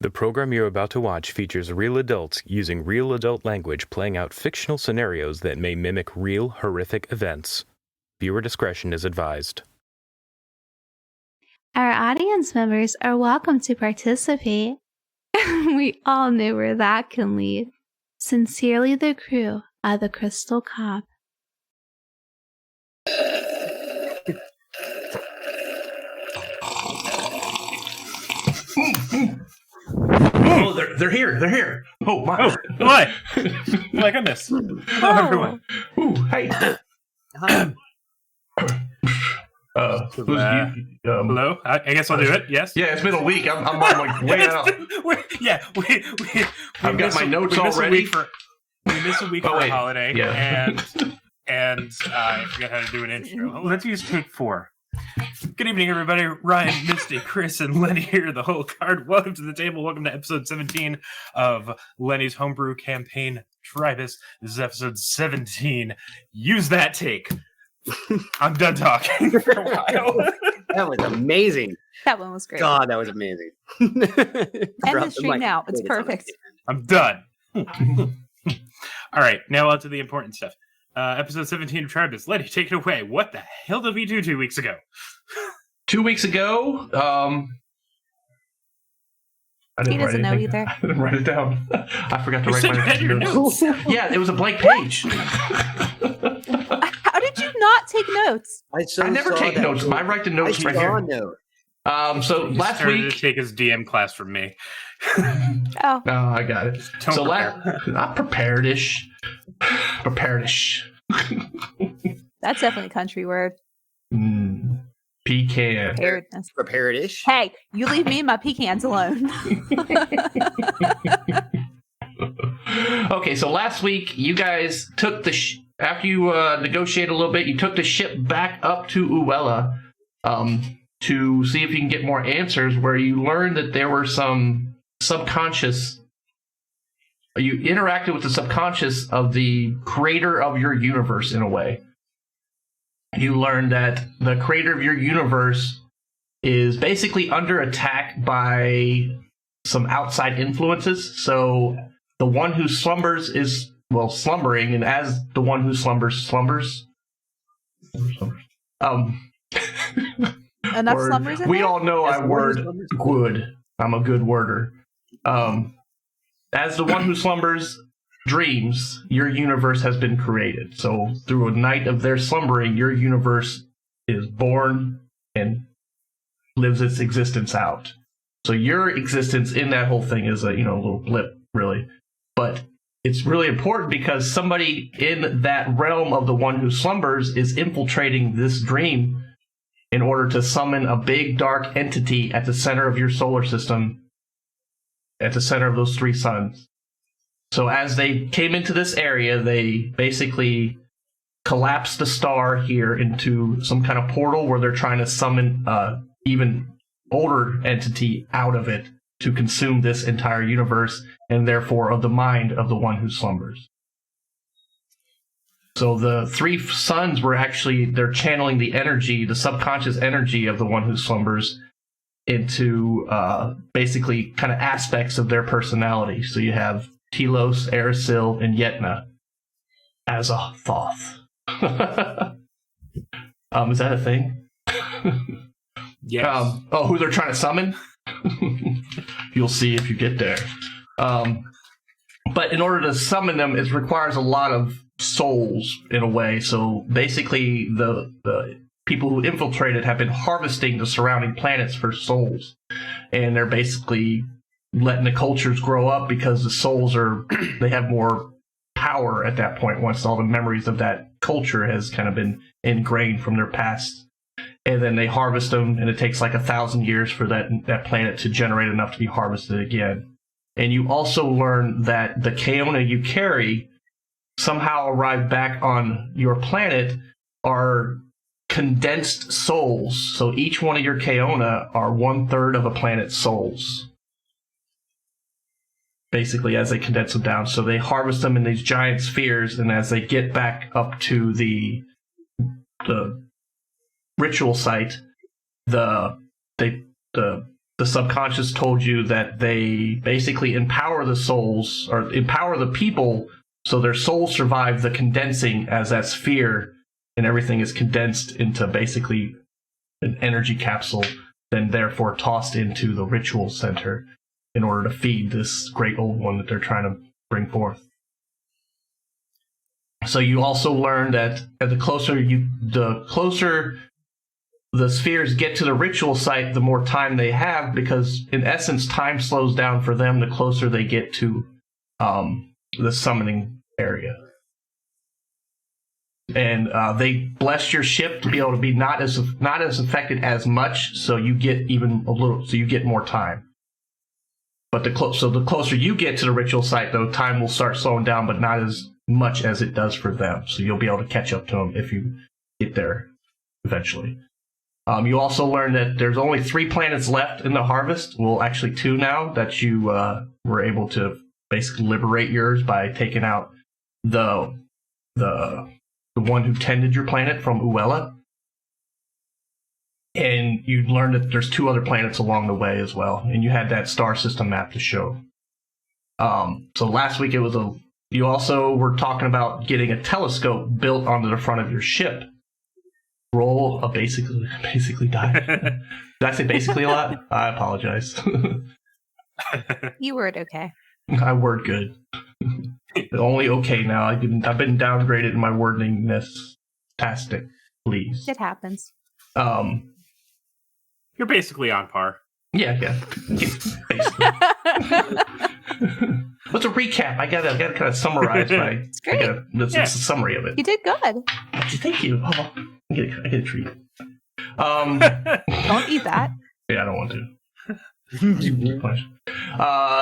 The program you're about to watch features real adults using real adult language playing out fictional scenarios that may mimic real horrific events. Viewer discretion is advised. Our audience members are welcome to participate. We all know where that can lead. Sincerely, the crew of the Crystal Cob. Oh, they're here. They're here. Oh, my. Oh, what? My goodness. Hello, everyone. Ooh, hey. Hi. Hello? I guess I'll do it, yes? Yeah, it's been a week. I'm like way out. I've got my notes already. We missed a week for a holiday, yeah. and I forgot how to do an intro. Let's use take 4. Good evening, everybody. Ryan, Misty, Chris, and Lenny here, the whole card. Welcome to the table. Welcome to episode 17 of Lenny's homebrew campaign, Tribus. This is episode 17. Use that take. I'm done talking for a while. That was amazing. That one was great. God, that was amazing. End the stream now. It's perfect. I'm done. All right, now on to the important stuff. Episode 17 of Tribus. Lenny, take it away. What the hell did we do 2 weeks ago? 2 weeks ago, He doesn't know either. I didn't write it down. I forgot to write my notes. Yeah, it was a blank page. How did you not take notes? I never take notes. I write the notes right here. Note. So He last started week, to take his DM class from me. Oh, I got it. Don't Not prepared-ish. Prepared-ish. that's definitely a country word. Pecan. Preparedness. Prepared-ish. Hey, you leave me and my pecans alone. Okay, so last week you guys took the after you negotiated a little bit, you took the ship back up to Uella to see if you can get more answers. Where you learned that there were some subconscious. You interacted with the subconscious of the creator of your universe in a way. You learned that the creator of your universe is basically under attack by some outside influences. So the one who slumbers is, well, slumbering, and as the one who slumbers. Enough slumbers in We there? all know I word good. I'm a good worder. As the one who slumbers dreams, your universe has been created. So through a night of their slumbering, your universe is born and lives its existence out. So your existence in that whole thing is a little blip, really. But it's really important because somebody in that realm of the one who slumbers is infiltrating this dream in order to summon a big dark entity at the center of your solar system, at the center of those 3 suns. So as they came into this area, they basically collapsed the star here into some kind of portal where they're trying to summon even older entity out of it to consume this entire universe, and therefore of the mind of the one who slumbers. So the 3 suns were they're channeling the energy, the subconscious energy of the one who slumbers into basically kind of aspects of their personality. So you have Telos, Erisil, and Yetna as a Thoth. Is that a thing? Yes. Who they're trying to summon? You'll see if you get there. But in order to summon them, it requires a lot of souls in a way. So basically, the people who infiltrated have been harvesting the surrounding planets for souls, and they're basically letting the cultures grow up because the souls they have more power at that point once all the memories of that culture has kind of been ingrained from their past. And then they harvest them, and it takes like 1,000 years for that planet to generate enough to be harvested again. And you also learn that the Kaona you carry somehow arrive back on your planet are condensed souls. So each one of your Kaona are 1/3 of a planet's souls, basically, as they condense them down. So they harvest them in these giant spheres, and as they get back up to the ritual site, the the subconscious told you that they basically empower the souls or empower the people so their souls survive the condensing as that sphere and everything is condensed into basically an energy capsule, then therefore tossed into the ritual center in order to feed this great old one that they're trying to bring forth. So you also learn that the closer the spheres get to the ritual site, the more time they have, because in essence, time slows down for them the closer they get to the summoning area. And they bless your ship to be able to be not as affected as much, so you get you get more time. But the closer you get to the ritual site, though, time will start slowing down, but not as much as it does for them. So you'll be able to catch up to them if you get there eventually. You also learn that there's only 3 planets left in the harvest. Well, actually 2 now, that you were able to basically liberate yours by taking out the one who tended your planet from Uella. And you learn that there's 2 other planets along the way as well. And you had that star system map to show. So last week you also were talking about getting a telescope built onto the front of your ship. Roll a basically die. Did I say basically a lot? I apologize. You word okay. I word good. Only okay now. I've been downgraded in my wordingness. Fantastic, please. It happens. You're basically on par. Yeah. Basically. What's a recap? I gotta kind of summarize my. It's great. That's a summary of it. You did good. Thank you. Oh, I get a treat. Don't eat that. Yeah, I don't want to.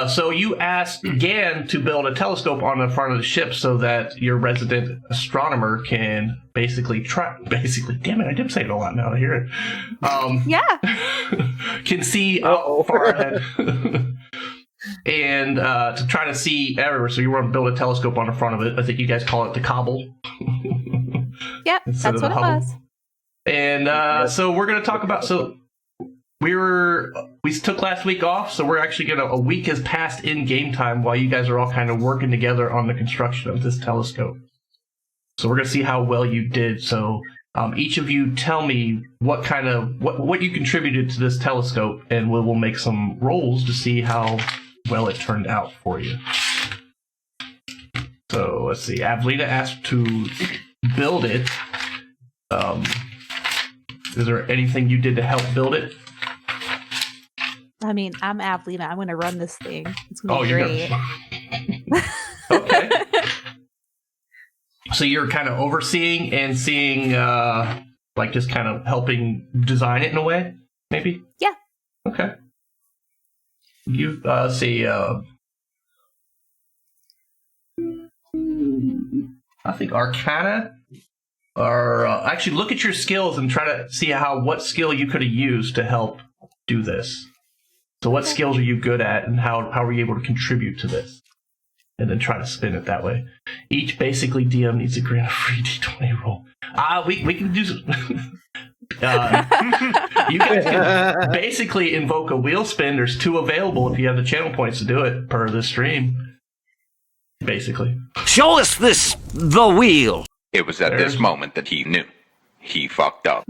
So you asked Gan to build a telescope on the front of the ship so that your resident astronomer can basically, damn it, I did say it a lot now to hear it. Yeah. Can see out far ahead. And to try to see everywhere. So you want to build a telescope on the front of it. I think you guys call it the cobble. Yep, that's what it was. And so we're going to talk about... So we took last week off, so we're actually a week has passed in game time while you guys are all kind of working together on the construction of this telescope. So we're going to see how well you did. So each of you tell me what you contributed to this telescope, and we'll make some rolls to see how well it turned out for you. So let's see. Avlita asked to build it. Is there anything you did to help build it? I mean, I'm Avlina. I'm going to run this thing. It's going to be great. Okay. So you're kind of overseeing and seeing, just kind of helping design it in a way, maybe? Yeah. Okay. You see, I think Arcana, or actually look at your skills and try to see what skill you could have used to help do this. So what skills are you good at, and how are you able to contribute to this? And then try to spin it that way. Each basically DM needs to grant a free D20 roll. We can do some... you guys can basically invoke a wheel spin. There's 2 available if you have the channel points to do it per the stream. Basically. Show us the wheel. It was at this moment that he knew. He fucked up.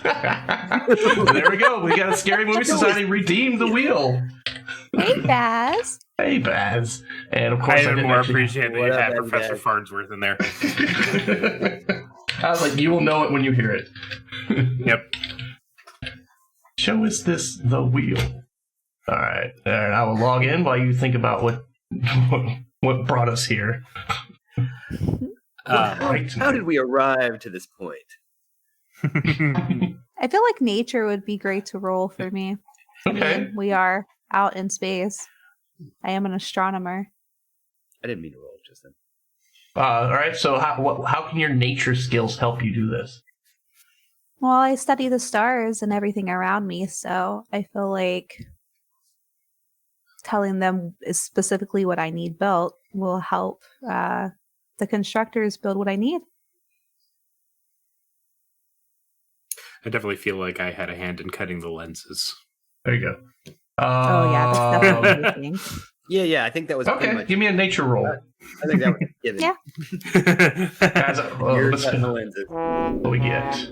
There we go. We got a Scary Movie Society redeem the wheel. Hey, Baz. Hey, Baz. And of course, I even more appreciate that you had Professor Farnsworth in there. I was like, you will know it when you hear it. Yep. Show us the wheel. All right. I will log in while you think about what brought us here. How did we arrive to this point? I feel like nature would be great to roll for me. Okay. I mean, we are out in space. I am an astronomer. I didn't mean to roll just then. All right. So how can your nature skills help you do this? Well, I study the stars and everything around me, so I feel like telling them specifically what I need built will help the constructors build what I need. I definitely feel like I had a hand in cutting the lenses. There you go. Oh yeah, that's definitely a thing. Yeah. I think that was pretty Okay. much. Give me a nature roll. I think that was given. Yeah. You're Let's cutting spin the lenses. what we get.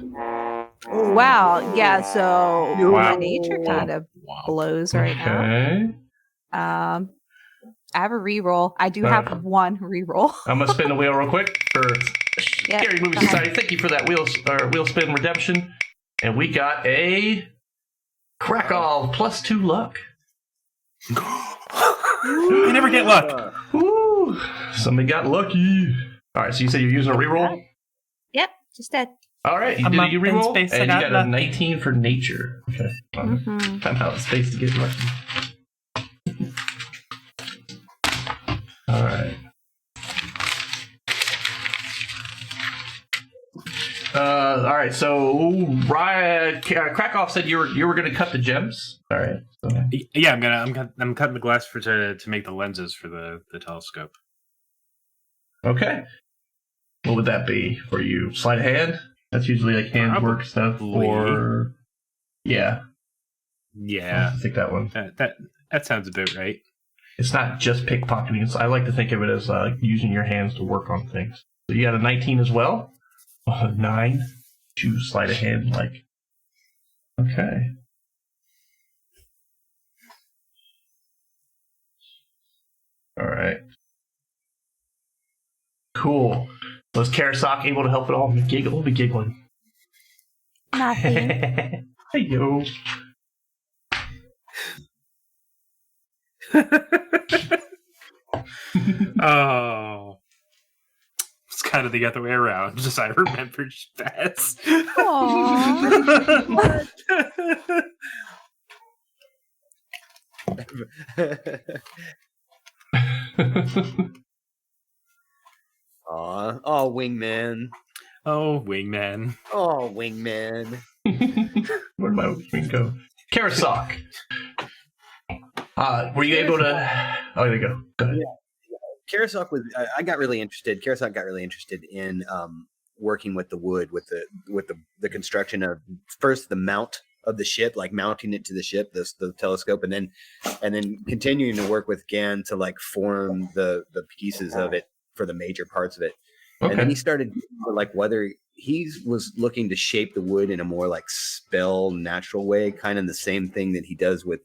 Wow. Yeah. So Wow. my nature kind of blows right now. Okay. I have a reroll. I do Alright. have one reroll. I'm gonna spin the wheel real quick for Yep, Scary Movie go ahead. Society. Thank you for that wheel spin redemption. And we got a Krakow +2 luck. You never get luck. Woo! Somebody got lucky. All right, so you said you're using a reroll. Yep. Just that. All right, you I'm did up you in reroll, space, I and you got got a lucky. 19 for nature. Okay, Mhm. I'm out of space to get lucky. All right. All right. So Krakow said you were going to cut the gems. All right. So, Yeah, I'm cutting the glass to make the lenses for the telescope. okay. What would that be for you? Sleight of hand? That's usually like handwork stuff. Or yeah, Yeah, I think that one. that sounds about right. It's not just pickpocketing. I like to think of it as using your hands to work on things. So you got a 19 as well. 9. Choose sleight of hand. Like, okay. All right. Cool. Was Karasok able to help at all? We'll be giggling. Nothing. Hey yo. Oh, it's kind of the other way around. Just I remembered best. Aww. Aw. Oh, wingman. Oh, wingman. Oh, wingman. Where'd my wing go? Karasok. Were you able to? Oh, there you go. Go ahead. Karasok was. I got really interested. Karasok got really interested in working with the wood, with the construction of first the mount of the ship, like mounting it to the ship, the telescope, and then continuing to work with Gan to like form the pieces of it for the major parts of it. Okay. And then he started like whether he was looking to shape the wood in a more like spell natural way, kind of the same thing that he does with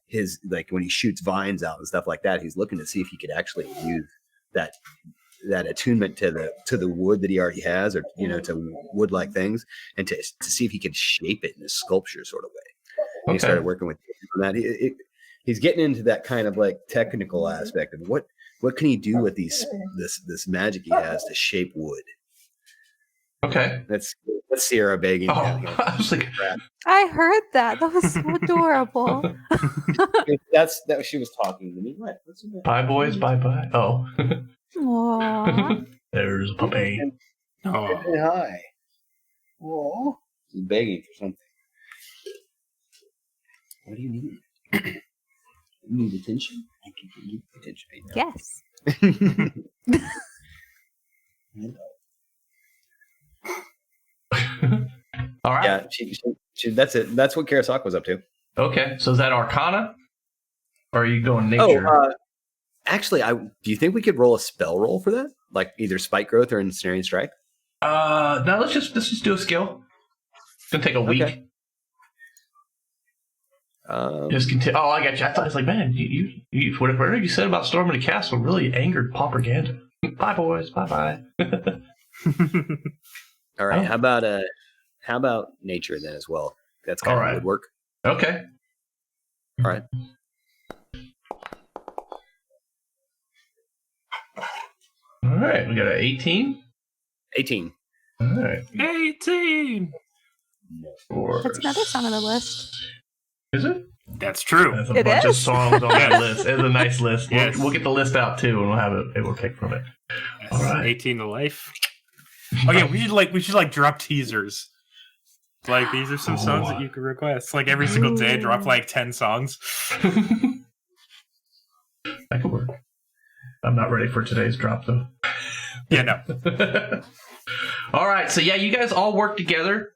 his, like when he shoots vines out and stuff like that. He's looking to see if he could actually use that attunement to the wood that he already has, or to wood like things, and to see if he could shape it in a sculpture sort of way. And he started working with that. He's getting into that kind of like technical aspect of what can he do with this magic he has to shape wood. Okay. That's Sierra begging. Oh, I was like, I heard that. That was so adorable. That's that she was talking to me. What? What's in that? bye, boys. Bye. Oh. Aww. There's a puppy. Oh, Say hi. Oh, he's begging for something. What do you need? You need attention? I can give you attention. Yes. All right. Yeah, she that's it. That's what Karasok was up to. Okay. So is that Arcana? Or are you going nature? Actually, do you think we could roll a spell roll for that? Like either Spike Growth or Ensnaring Strike? No, let's just do a skill. It's gonna take a week. Okay. Just continue. Oh, I got you. I thought it's like, man, you whatever you said about storming the castle really angered Propaganda. Bye, boys. Bye. All right. Oh. How about nature then as well? That's kind All of right. would work. Okay. All right. All right. We got an 18. 18. All right. 18. That's another song on the list. Is it? That's true. That's a It bunch of is. songs on that list. It's a nice list. Yes. We'll get the list out too, and we'll have it. We'll pick from it. Yes, All right. 18 to life. Oh yeah, we should drop teasers. Like these are some songs that you could request. Like every single day, drop like 10 songs. That could work. I'm not ready for today's drop though. Yeah, no. All right, so yeah, you guys all work together.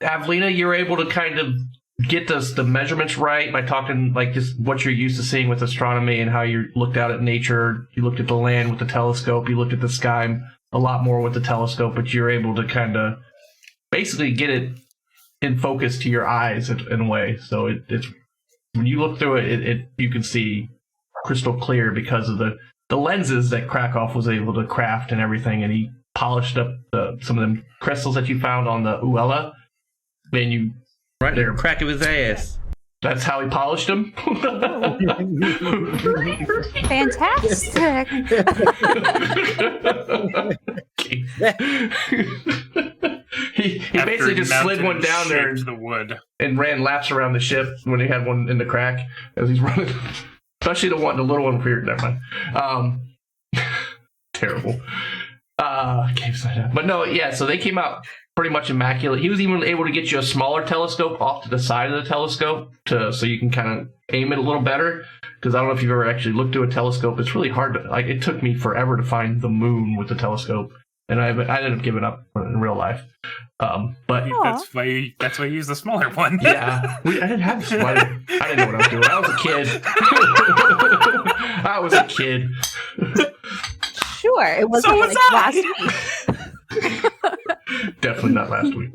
Avlina, you're able to kind of get the measurements right by talking like just what you're used to seeing with astronomy and how you looked out at nature. You looked at the land with the telescope. You looked at the sky a lot more with the telescope, but you're able to kind of basically get it in focus to your eyes in a way. So it's when you look through it, you can see crystal clear because of the lenses that Krakow was able to craft and everything, and he polished up some of them crystals that you found on the Uella. And you right there, crack of his ass. That's how he polished them. Fantastic. he basically just slid one down there into the wood and ran laps around the ship when he had one in the crack as he's running. Especially the little one for your. Never mind. Terrible. But no, yeah. So they came out pretty much immaculate. He was even able to get you a smaller telescope off to the side of the telescope so you can kind of aim it a little better. Because I don't know if you've ever actually looked through a telescope. It's really hard to it took me forever to find the moon with the telescope, and I ended up giving up in real life. But that's why you use the smaller one. Yeah, I didn't have the smaller. I didn't know what I was doing. I was a kid. Sure, it wasn't like last week. Definitely not last week.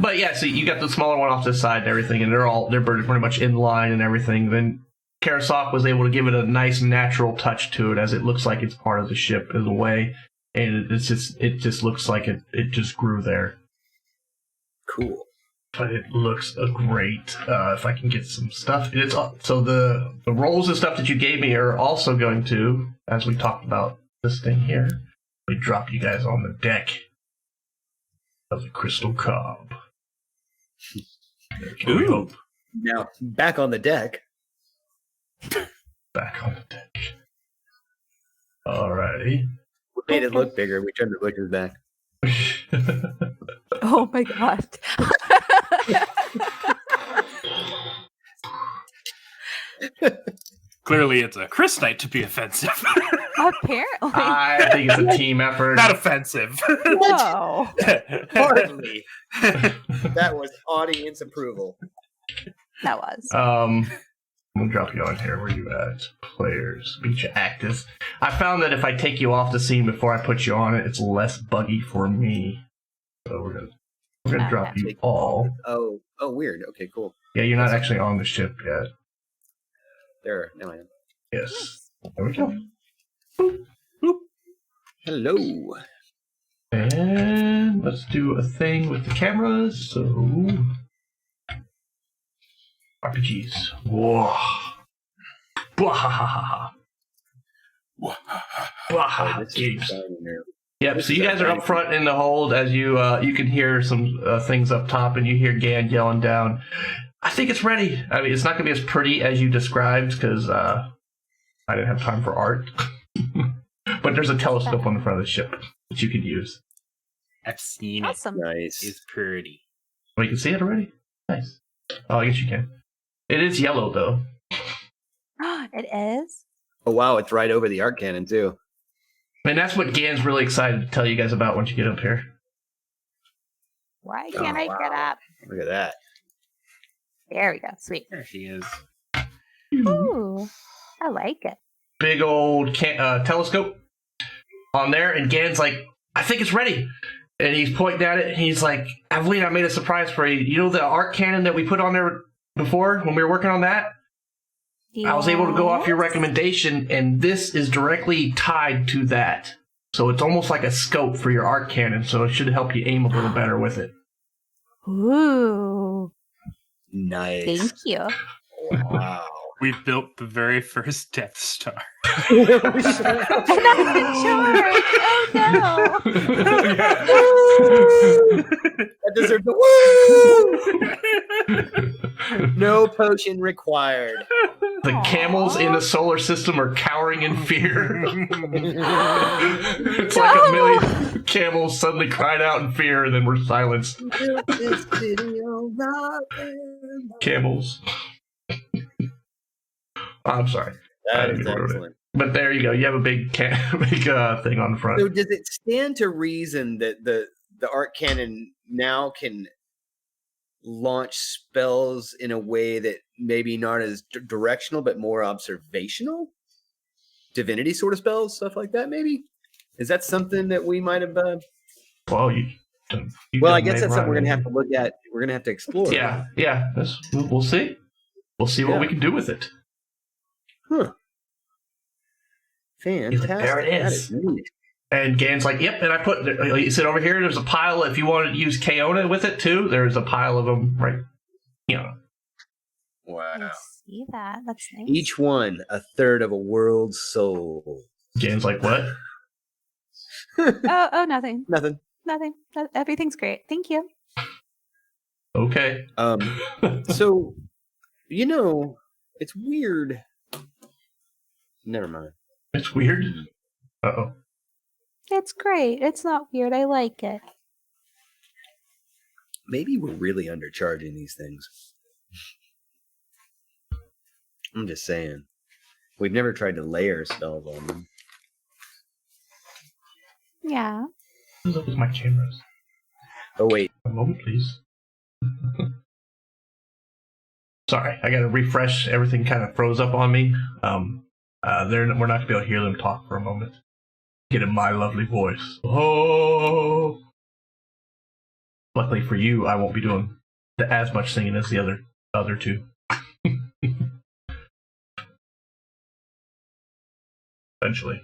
But yeah, so you got the smaller one off to the side and everything, and they're pretty much in line and everything. Then Karasok was able to give it a nice natural touch to it, as it looks like it's part of the ship in a way, and it just looks like it just grew there. Cool. But it looks great. If I can get some stuff, so the rolls and stuff that you gave me are also going to, as we talked about this thing here, we drop you guys on the deck of the Crystal Cob. Ooh. Now, back on the deck. Back on the deck. Alrighty. We made it look bigger. We turned the bushes back. Oh my god. Clearly, it's a Chris night to be offensive. Apparently. I think it's a team effort. Not offensive. No. Hardly. That was audience approval. That was. I'm gonna drop you on here. Where you at? Players, beach actors. I found that if I take you off the scene before I put you on it, it's less buggy for me. So we're gonna drop you all. Oh, weird. Okay, cool. Yeah, you're not actually on the ship yet. There, now I am. Yes. There we go. Hello. And let's do a thing with the cameras. So RPGs. Whoa. Bwahahaha. Games. Yep, so you guys are up front in the hold as you can hear some things up top, and you hear Gan yelling down. I think it's ready. I mean, it's not going to be as pretty as you described because I didn't have time for art. But there's a telescope on the front of the ship that you could use. I've seen Awesome. Nice. it. It's pretty. Oh, you can see it already? Nice. Oh, I guess you can. It is yellow, though. It is? Oh, wow. It's right over the art cannon, too. And that's what Gan's really excited to tell you guys about once you get up here. Why can't I get up? Look at that. There we go. Sweet. There she is. Ooh, I like it. Big old telescope on there, and Gan's like, I think it's ready. And he's pointing at it, and he's like, Evelyn, I made a surprise for you. You know the art cannon that we put on there before when we were working on that? Yes. I was able to go off your recommendation, and this is directly tied to that. So it's almost like a scope for your art cannon, so it should help you aim a little better with it. Ooh. Nice. Thank you. Wow. We built the very first Death Star. I'm not in charge. Oh no. That deserves a woo! No potion required. The camels in the solar system are cowering in fear. It's like a million camels suddenly cried out in fear and then were silenced. Camels. I'm sorry. That is excellent. But there you go. You have a big thing on the front. So does it stand to reason that the art cannon now can launch spells in a way that maybe not as directional, but more observational? Divinity sort of spells, stuff like that, maybe? Is that something that we might have... Well, I guess that's something we're going to have to look at. We're going to have to explore. Yeah. We'll see. We'll see what we can do with it. Huh. Fantastic. There it is. That is neat. And Gan's like, yep, and I put, you said over here, there's a pile, if you wanted to use Kaona with it too, there's a pile of them, right? Wow. I see that. That's nice. Each one a third of a world's soul. Gan's like, what? Oh, nothing. Nothing. Everything's great. Thank you. Okay. So, it's weird. Never mind. It's weird? Uh-oh. It's great. It's not weird. I like it. Maybe we're really undercharging these things. I'm just saying. We've never tried to layer spells on them. Yeah. Look at my cameras. Oh, wait. A moment, please. Sorry, I gotta refresh. Everything kind of froze up on me. We're not gonna be able to hear them talk for a moment. Get in my lovely voice. Oh! Luckily for you, I won't be doing as much singing as the other two. Eventually.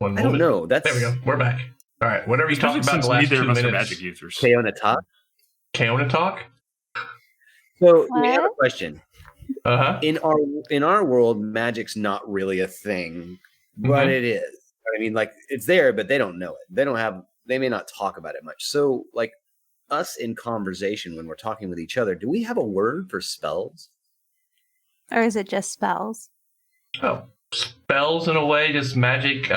One I moment. don't know. There we go. We're back. All right. Whatever you talked about in the last 2 minutes. Magic users. Kaona talk? Kaona talk? So, we have a question. Uh-huh. In our world, magic's not really a thing, but it is. I mean, like, it's there, but they don't know it. They may not talk about it much. So, like, us in conversation when we're talking with each other, do we have a word for spells? Or is it just spells? Oh, spells in a way, just magic.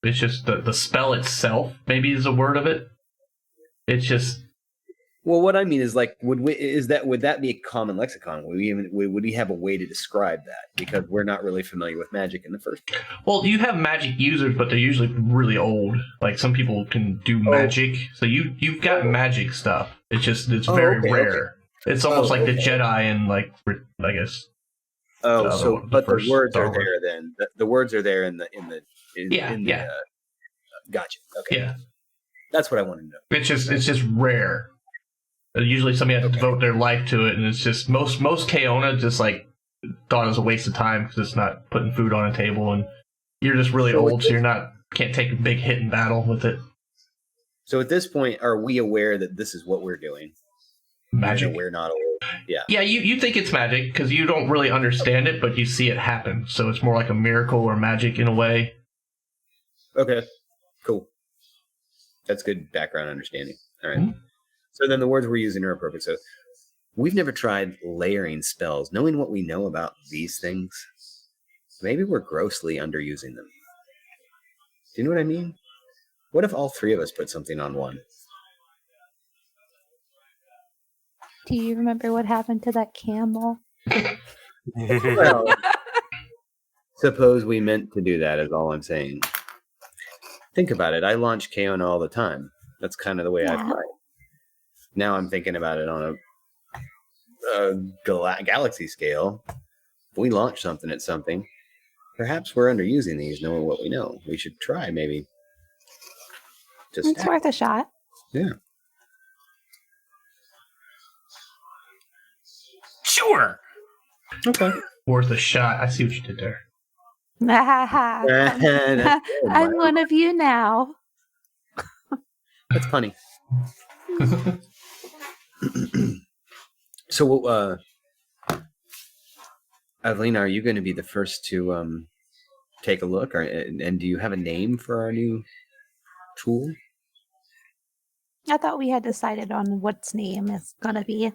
It's just the spell itself maybe is a word of it. It's just... Well, what I mean is, like, would that be a common lexicon? Would we have a way to describe that? Because we're not really familiar with magic in the first place. Well, you have magic users, but they're usually really old. Like, some people can do magic, so you've got magic stuff. It's very rare. Okay. It's almost like the Jedi and, like, I guess. But the words are there then. The words are there in the gotcha. Okay. Yeah. That's what I wanted to know. It's just rare. Usually somebody has to devote their life to it, and it's just most Kaona just like thought it was a waste of time because it's not putting food on a table, and you're just really old, so can't take a big hit in battle with it. So at this point, are we aware that this is what we're doing? Magic. We're not aware. Yeah. Yeah, you think it's magic because you don't really understand it, but you see it happen. So it's more like a miracle or magic in a way. Okay. Cool. That's good background understanding. All right. Mm-hmm. So then the words we're using are perfect. So we've never tried layering spells. Knowing what we know about these things, maybe we're grossly underusing them. Do you know what I mean? What if all three of us put something on one? Do you remember what happened to that camel? Well, suppose we meant to do that is all I'm saying. Think about it. I launch Kaona all the time. That's kind of the way I play. Now I'm thinking about it on a galaxy scale. If we launch something at something, perhaps we're underusing these, knowing what we know. We should try, maybe. It's worth a shot. Yeah. Sure. Okay. Worth a shot. I see what you did there. I'm one of you now. That's funny. So, Evelina, are you going to be the first to take a look? And do you have a name for our new tool? I thought we had decided on what's name is going to be.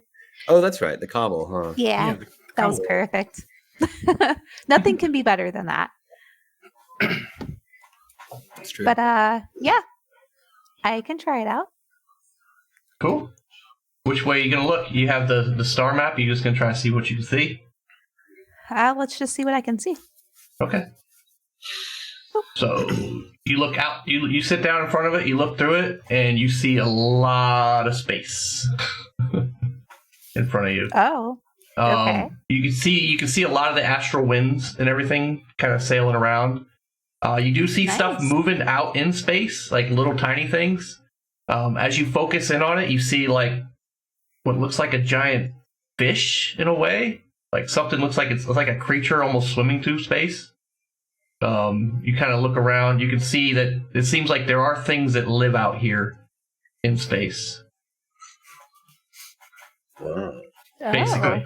Oh, that's right. The cobble, huh? Yeah, that was perfect. Nothing can be better than that. That's true. But, yeah, I can try it out. Cool. Which way are you going to look? You have the star map. You're just going to try to see what you can see? Let's just see what I can see. Okay. So you look out. You sit down in front of it. You look through it, and you see a lot of space. in front of you. Oh. Okay. You can see a lot of the astral winds and everything kind of sailing around. You do see stuff moving out in space, like little tiny things. As you focus in on it, you see like what looks like a giant fish in a way. Like something looks like it's like a creature almost swimming through space. You kind of look around. You can see that it seems like there are things that live out here in space. Whoa. Basically.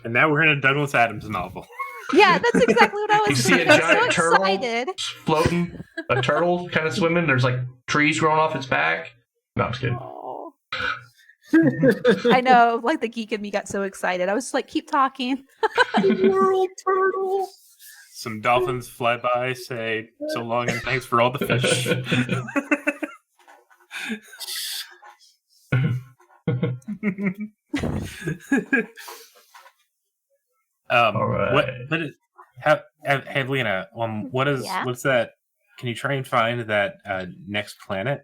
And now we're in a Douglas Adams novel. Yeah, that's exactly what I was You see a thinking. I'm giant so turtle excited. floating, a turtle kind of swimming. There's like trees growing off its back. No, I'm just kidding. Oh. I know, like the geek in me got so excited. I was just like, keep talking. World turtle. Some dolphins fly by, say so long and thanks for all the fish. All right. Hey, Lena, what's that? Can you try and find that next planet?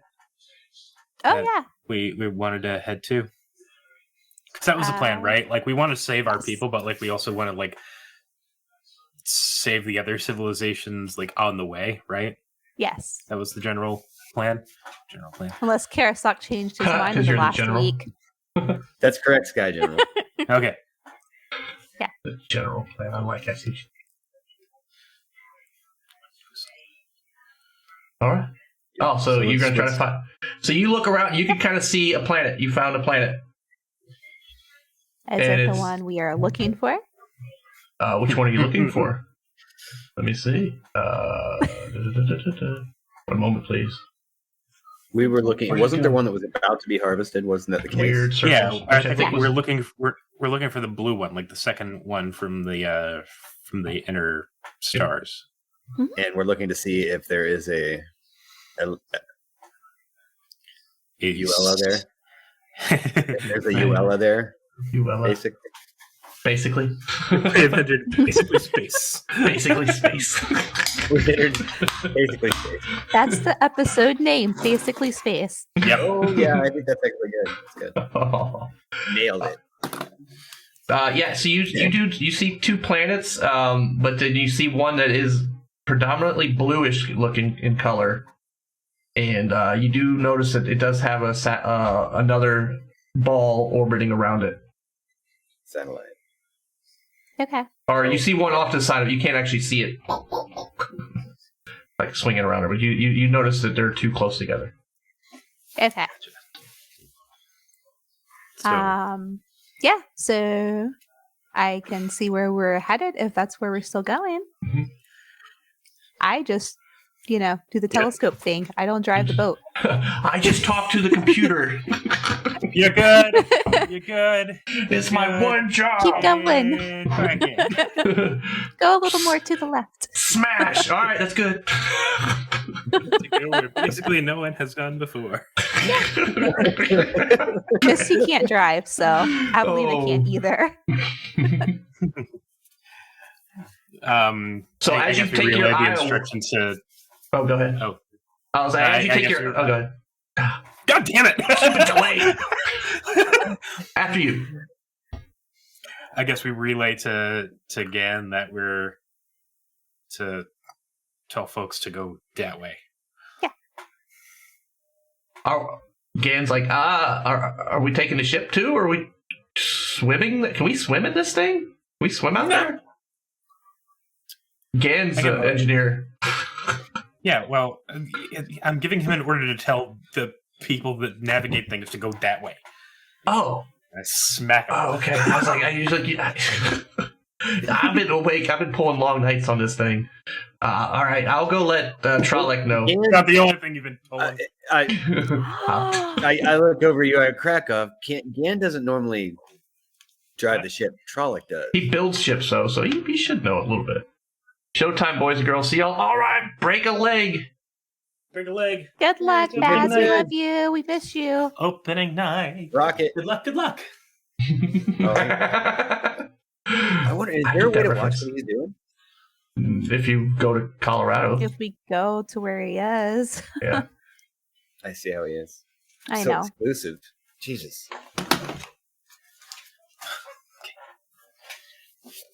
Oh, that yeah. We wanted to head to? Because that was the plan, right? Like, we want to save our people, but like we also want to like save the other civilizations like on the way, right? Yes. That was the general plan. Unless Karasok changed his mind in 'Cause the you're the last general. week. That's correct, Sky General. Okay. The general plan. I like that. All right. Oh, so you're going to try to find... So you look around. You can kind of see a planet. You found a planet. Is it the one we are looking for? Which one are you looking for? Let me see. One moment, please. We were looking. Wasn't there one that was about to be harvested? Wasn't that the case? Weird searches. Yeah, I think was... we're looking for the blue one, like the second one from the inner stars. And we're looking to see if there is a Uella there. If there's a Uella there. Uella. Basically. Basically space. Basically space. Basically space. That's the episode name, Basically Space. Yep. Oh yeah, I think that's actually good. That's good. Oh. Nailed it. Yeah, so you see two planets, but then you see one that is predominantly bluish looking in color, and you do notice that it does have another ball orbiting around it. Satellite. Okay. Or you see one off to the side of it. You can't actually see it like swinging around it, but you notice that they're too close together. Okay. Yeah, so I can see where we're headed if that's where we're still going. Mm-hmm. I just, do the telescope thing. I don't drive the boat. I just talk to the computer. You're good. You're good. It's my one job. Keep going. Go a little more to the left. Smash. All right, that's good. Basically, no one has gone before. Misty can't drive, so Avelina can't either. So as you take your eye instructions to... Oh, go ahead. Oh, I was like, as you take your... Oh, go ahead. God damn it! Delay. After you. I guess we relay to Gan that we're to tell folks to go that way. Yeah. Gan's like, are we taking the ship too, or are we swimming? Can we swim in this thing? Can we swim out there? Gan's the engineer. Yeah, well, I'm giving him an order to tell the people that navigate things to go that way. Oh. I smack him. Oh, okay. I was like, I've been awake. I've been pulling long nights on this thing. All right, I'll go let Trolek know. It's not the only thing you've been pulling. I look over you at Krakow. Gan doesn't normally drive the ship. Trolek does. He builds ships, so he should know a little bit. Showtime, boys and girls. See y'all. All right, break a leg. Break a leg. Good luck, Baz. We love you. We miss you. Opening night. Rocket. Good luck. Good luck. I wonder, is there a way to watch what he's doing? If you go to Colorado. If we go to where he is. Yeah. I see how he is. I so know. Exclusive. Jesus.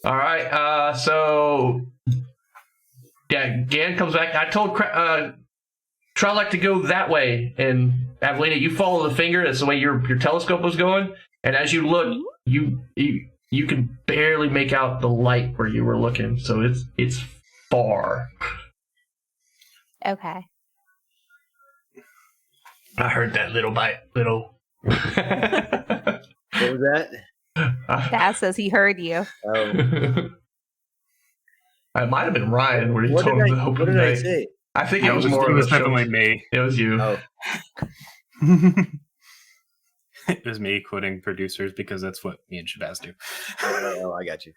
All right. So yeah, Gan comes back. I told Trellick to go that way, and Avelina, you follow the finger. That's the way your telescope was going. And as you look, you can barely make out the light where you were looking. So it's far. Okay. I heard that little bite. Little. What was that? Dad says he heard you. Oh. It might have been Ryan where he What told did him to I, open what did the I night. say? I think it was more It of was a show. definitely me. It was you. Oh, It was me quoting producers because that's what me and Shabazz do. oh, I got you.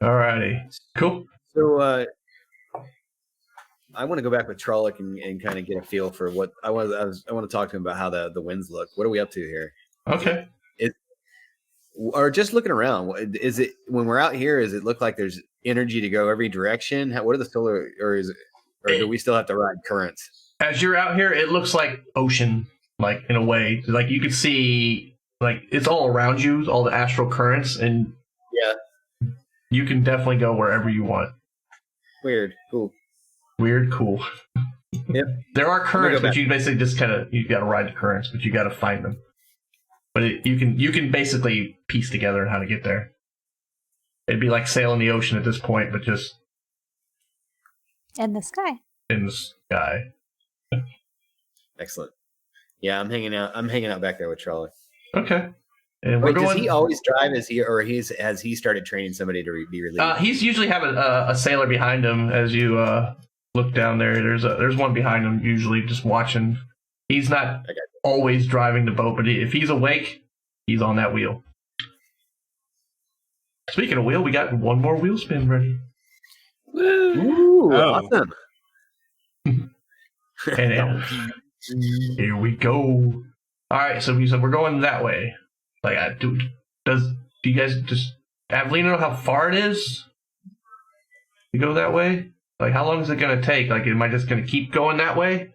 Alrighty. Cool. So I want to go back with Trolloc and kind of get a feel for what I want to talk to him about how the winds look. What are we up to here? Okay. Or just looking around, is it when we're out here? Does it look like there's energy to go every direction? What are the solar, or do we still have to ride currents? As you're out here, it looks like ocean, like in a way. Like you could see, like it's all around you, all the astral currents, and Yeah. you can definitely go wherever you want. Weird. Cool. Weird, cool. Yep. There are currents, back. but you basically just you got to ride the currents, but you got to find them. But you can basically piece together how to get there. It'd be like sailing the ocean at this point, but just In the sky. in the sky. Excellent. Yeah, I'm hanging out back there with Trolloc. Okay. And we're Wait, does going. he always drive? Has he started training somebody to be relieved? He's usually have a sailor behind him as you look down there. There's one behind him usually just watching. He's not always driving the boat, but if he's awake, he's on that wheel. Speaking of wheel, we got one more wheel spin ready. Ooh, Oh. awesome. And here we go. All right, so we said we're going that way. Like, do you guys just Avelina know how far it is to go that way? Like, how long is it going to take? Like, am I just going to keep going that way?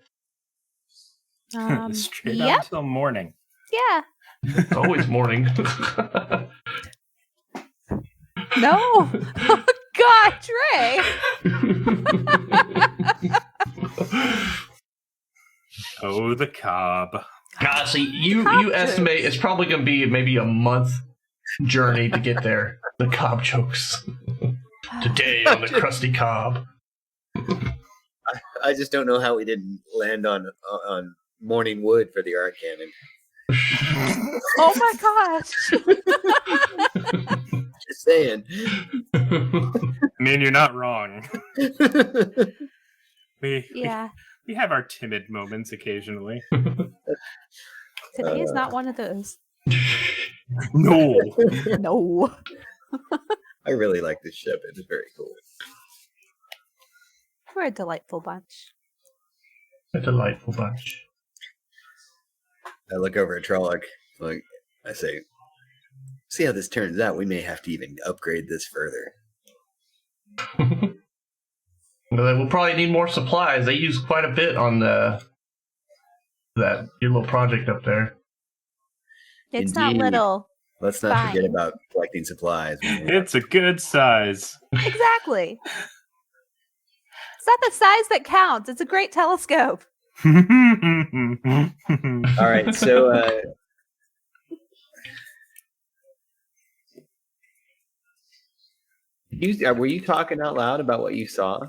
Straight Yep. up until morning. Yeah. It's always morning. No. God, Trey. Oh, the cob. See, you estimate it's probably going to be maybe a month journey to get there. The cob jokes. Today on the crusty cob. I just don't know how we didn't land on morning wood for the art cannon. Oh my gosh. Just saying. I mean, you're not wrong. Yeah. We have our timid moments occasionally. Today is not one of those. No. No. I really like this ship. It's very cool. We're a delightful bunch. A delightful bunch. I look over at Trolloc, like I say, see how this turns out. We may have to even upgrade this further. We'll probably need more supplies. They use quite a bit on your little project up there. It's not Indeed. little. Let's not forget Fine. about collecting supplies. It's a good size. Exactly. It's not the size that counts. It's a great telescope. All right, so were you talking out loud about what you saw?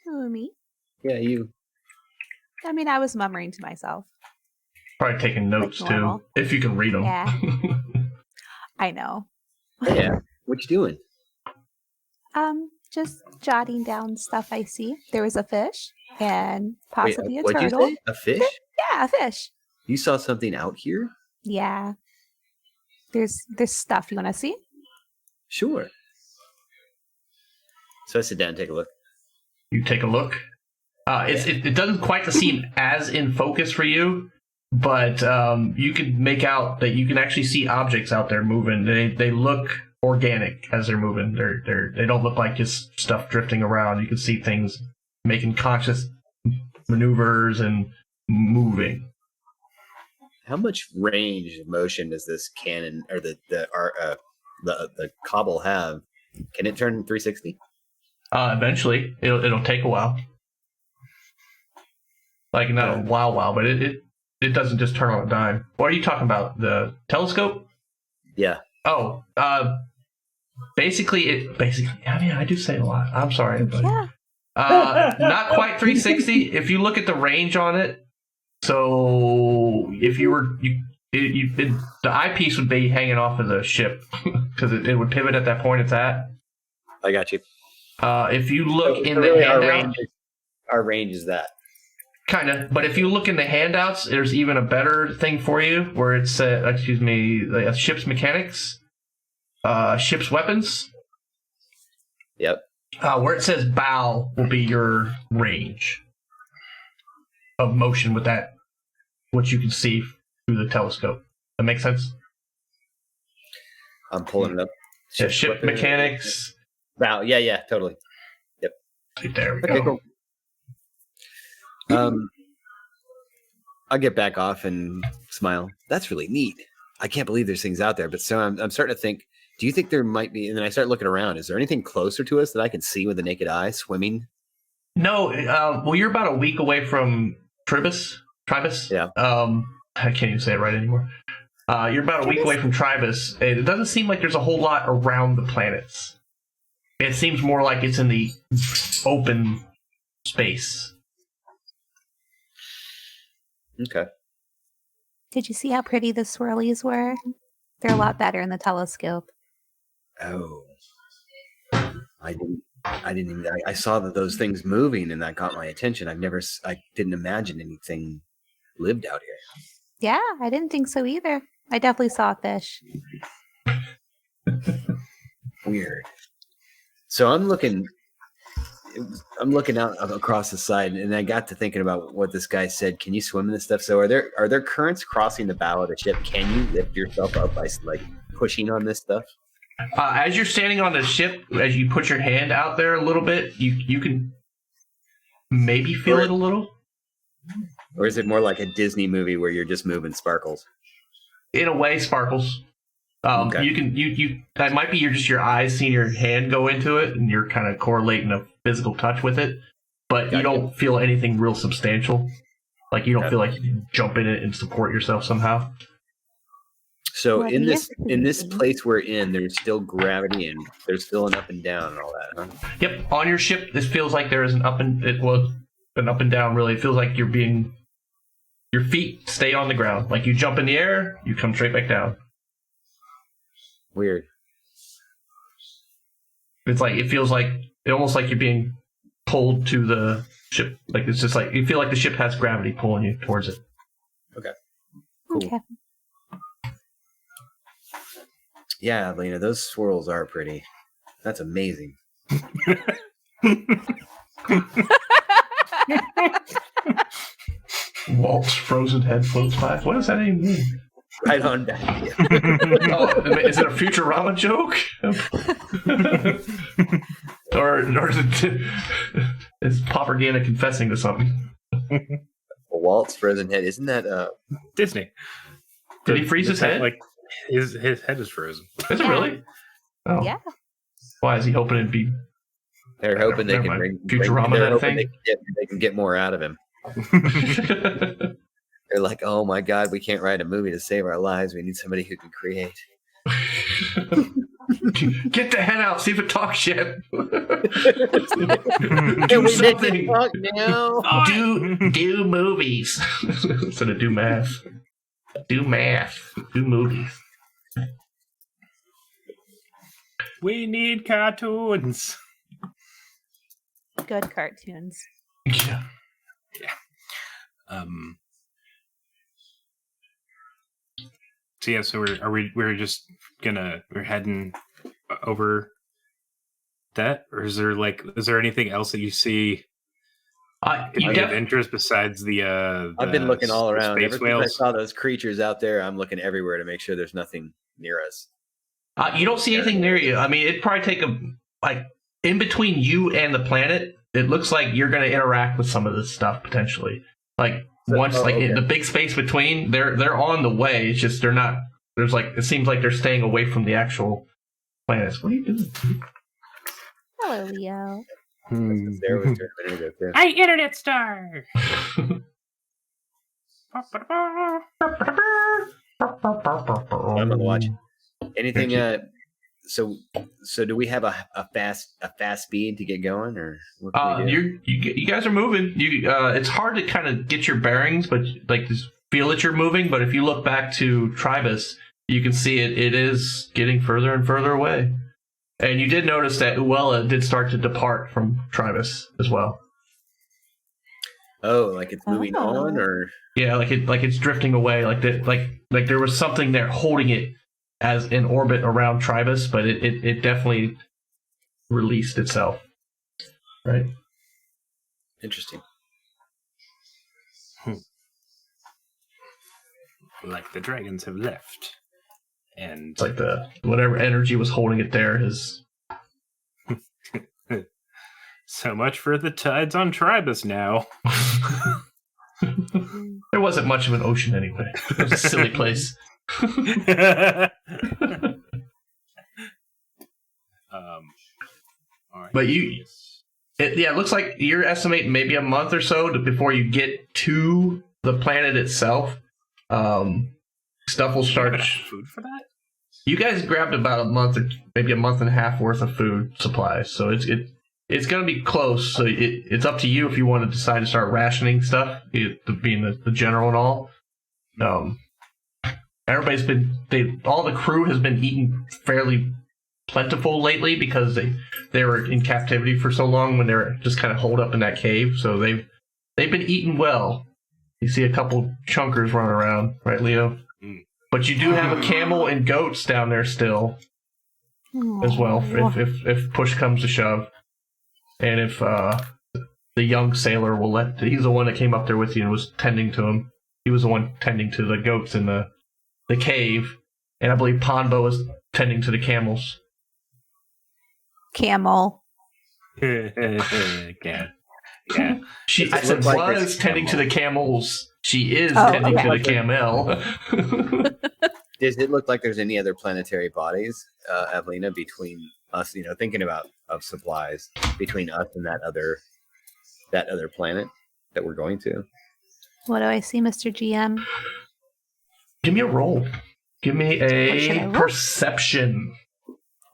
Who, me? Yeah, you. I mean, I was murmuring to myself. Probably taking notes Like too, normal. if you can read them. Yeah. I know. Yeah. What you doing? Just jotting down stuff I see. There was a fish and possibly Wait, a what'd turtle. you say? A fish? Yeah, a fish. You saw something out here? Yeah. There's stuff you want to see? Sure. So I sit down and take a look. You take a look. It doesn't quite seem as in focus for you, but you can make out that you can actually see objects out there moving. They look organic as they're moving. They don't look like just stuff drifting around. You can see things making conscious maneuvers and moving. how much range of motion does this cannon or the cobble have? Can it turn 360? Eventually, it'll take a while. Like not a while, but it doesn't just turn on a dime. What are you talking about? The telescope? Yeah. Oh, basically. I mean, I do say a lot. I'm sorry, everybody. Yeah. Not quite 360. If you look at the range on it, so if you were the eyepiece would be hanging off of the ship because it would pivot at that point it's at. I got you. If you look in really the handout, our range is that. kind of. But if you look in the handouts, there's even a better thing for you where it's ship's mechanics, ship's weapons. Yep. Where it says bow will be your range of motion with that, what you can see through the telescope. That makes sense? I'm pulling it up. Yeah, ship mechanics. Wow. Yeah, totally. Yep. There we Okay, go. Cool. I'll get back off and smile. That's really neat. I can't believe there's things out there, but so I'm starting to think, do you think there might be, and then I start looking around, is there anything closer to us that I can see with the naked eye swimming? No, well, you're about a week away from Tribus. Yeah. I can't even say it right anymore. You're about a week away from Tribus. It doesn't seem like there's a whole lot around the planets. It seems more like it's in the open space. Okay. Did you see how pretty the swirlies were? They're a lot better in the telescope. Oh. I didn't even. I saw those things moving, and that got my attention. I didn't imagine anything lived out here. Yeah, I didn't think so either. I definitely saw a fish. Weird. So I'm looking out across the side, and I got to thinking about what this guy said. Can you swim in this stuff? So are there currents crossing the bow of the ship? Can you lift yourself up by like pushing on this stuff? As you're standing on the ship, as you put your hand out there a little bit, you can maybe feel it a little. Or is it more like a Disney movie where you're just moving sparkles? In a way, sparkles. Okay. You that might be your eyes seeing your hand go into it, and you're kind of correlating a physical touch with it, but you don't feel anything real substantial. Like you don't feel like you can jump in it and support yourself somehow. So Well, in yes, this place we're in, there's still gravity and there's still an up and down and all that, huh? Yep, on your ship, this feels like there is an up and down. Really, it feels like your feet stay on the ground. Like you jump in the air, you come straight back down. Weird. It's like it feels like almost like you're being pulled to the ship. Like it's just like you feel like the ship has gravity pulling you towards it. Okay. Cool. Okay. Yeah, Lena, those swirls are pretty. That's amazing. Walt's frozen head floats by. What does that even mean? I don't know. Is it a Futurama joke? or is Propaganda confessing to something? Walt's frozen head, isn't that Disney. Did he freeze his head? Like his head is frozen. Is it really? Oh. Yeah. Why is he hoping it'd be? they're hoping they Never can mind. bring Futurama they're that hoping thing? they can get more out of him. They're like, oh my god, we can't write a movie to save our lives. We need somebody who can create. Get the head out, see if it talks yet. Can Do we make something. it talk now? Do movies instead of do math. Do math. Do movies. We need cartoons. Good cartoons. Yeah. So yeah, so we're heading over that, or is there anything else that you see of interest besides the I've been looking all around. space Ever since I whales? saw those creatures out there, I'm looking everywhere to make sure there's nothing near us. You don't see anything near you. I mean, it'd probably take in between you and the planet. It looks like you're going to interact with some of this stuff potentially. In the big space between, they're on the way. It's just they're not. There's it seems like they're staying away from the actual planets. What are you doing? Hello, Leo. There was a minute ago, too. Hey, Internet Star! I'm gonna watch. Anything? So do we have a fast speed to get going, or what can we do? You guys are moving. It's hard to kind of get your bearings, but just feel that you're moving. But if you look back to Tribus, you can see it is getting further and further away. And you did notice that Uella did start to depart from Tribus as well. Oh, like it's moving on, or yeah, it's drifting away. Like there was something there holding it as in orbit around Tribus, but it definitely released itself. Right. Interesting. Like the dragons have left. And it's like whatever energy was holding it there is. So much for the tides on Tribus now. There wasn't much of an ocean anyway. It was a silly place. All right. But it looks like you're estimating maybe a month or so before you get to the planet itself. Stuff will start. Food for that? You guys grabbed about a month or maybe a month and a half worth of food supplies, so it's going to be close. So it's up to you if you want to decide to start rationing stuff, being the general and all. Everybody's all the crew has been eating fairly plentiful lately because they were in captivity for so long when they were just kind of holed up in that cave. So they've been eating well. You see a couple chunkers running around, right, Leo? But you do have a camel and goats down there still, as well, if push comes to shove. And if the young sailor will he's the one that came up there with you and was tending to him. He was the one tending to the goats in the cave. And I believe Ponbo was tending to the camels. Camel. Yeah. I said was tending to the camels. She is tending to the camel. Does it look like there's any other planetary bodies, Evelina, between us? Thinking of supplies between us and that other planet that we're going to. What do I see, Mr. GM? Give me a roll. Give me a perception.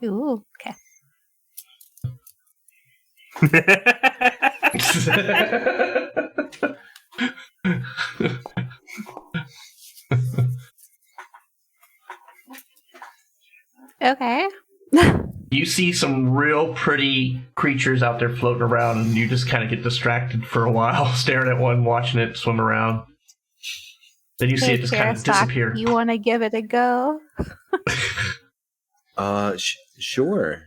Ooh, okay. Okay. You see some real pretty creatures out there floating around, and you just kind of get distracted for a while, staring at one, watching it swim around. Then you see it just kind of disappear. You want to give it a go? Sure.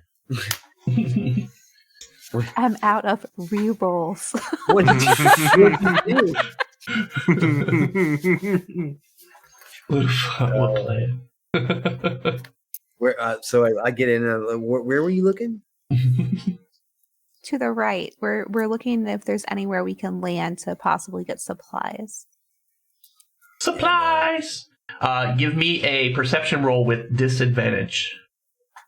I'm out of re-rolls. What did you do? We'll play it. So I get in. Where were you looking? To the right. We're looking if there's anywhere we can land to possibly get supplies. Supplies! Give me a perception roll with disadvantage.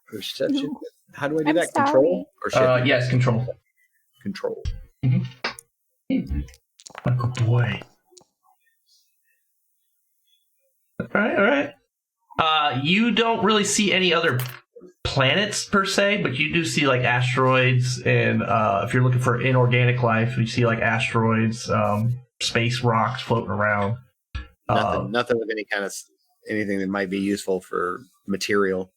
Perception? How do I do I'm that? sorry. Control? Or shift? Yes, control. Control. Mm-hmm. Oh, good boy. All right. You don't really see any other planets per se, but you do see like asteroids, and if you're looking for inorganic life, you see like asteroids, space rocks floating around. Nothing with any kind of anything that might be useful for material.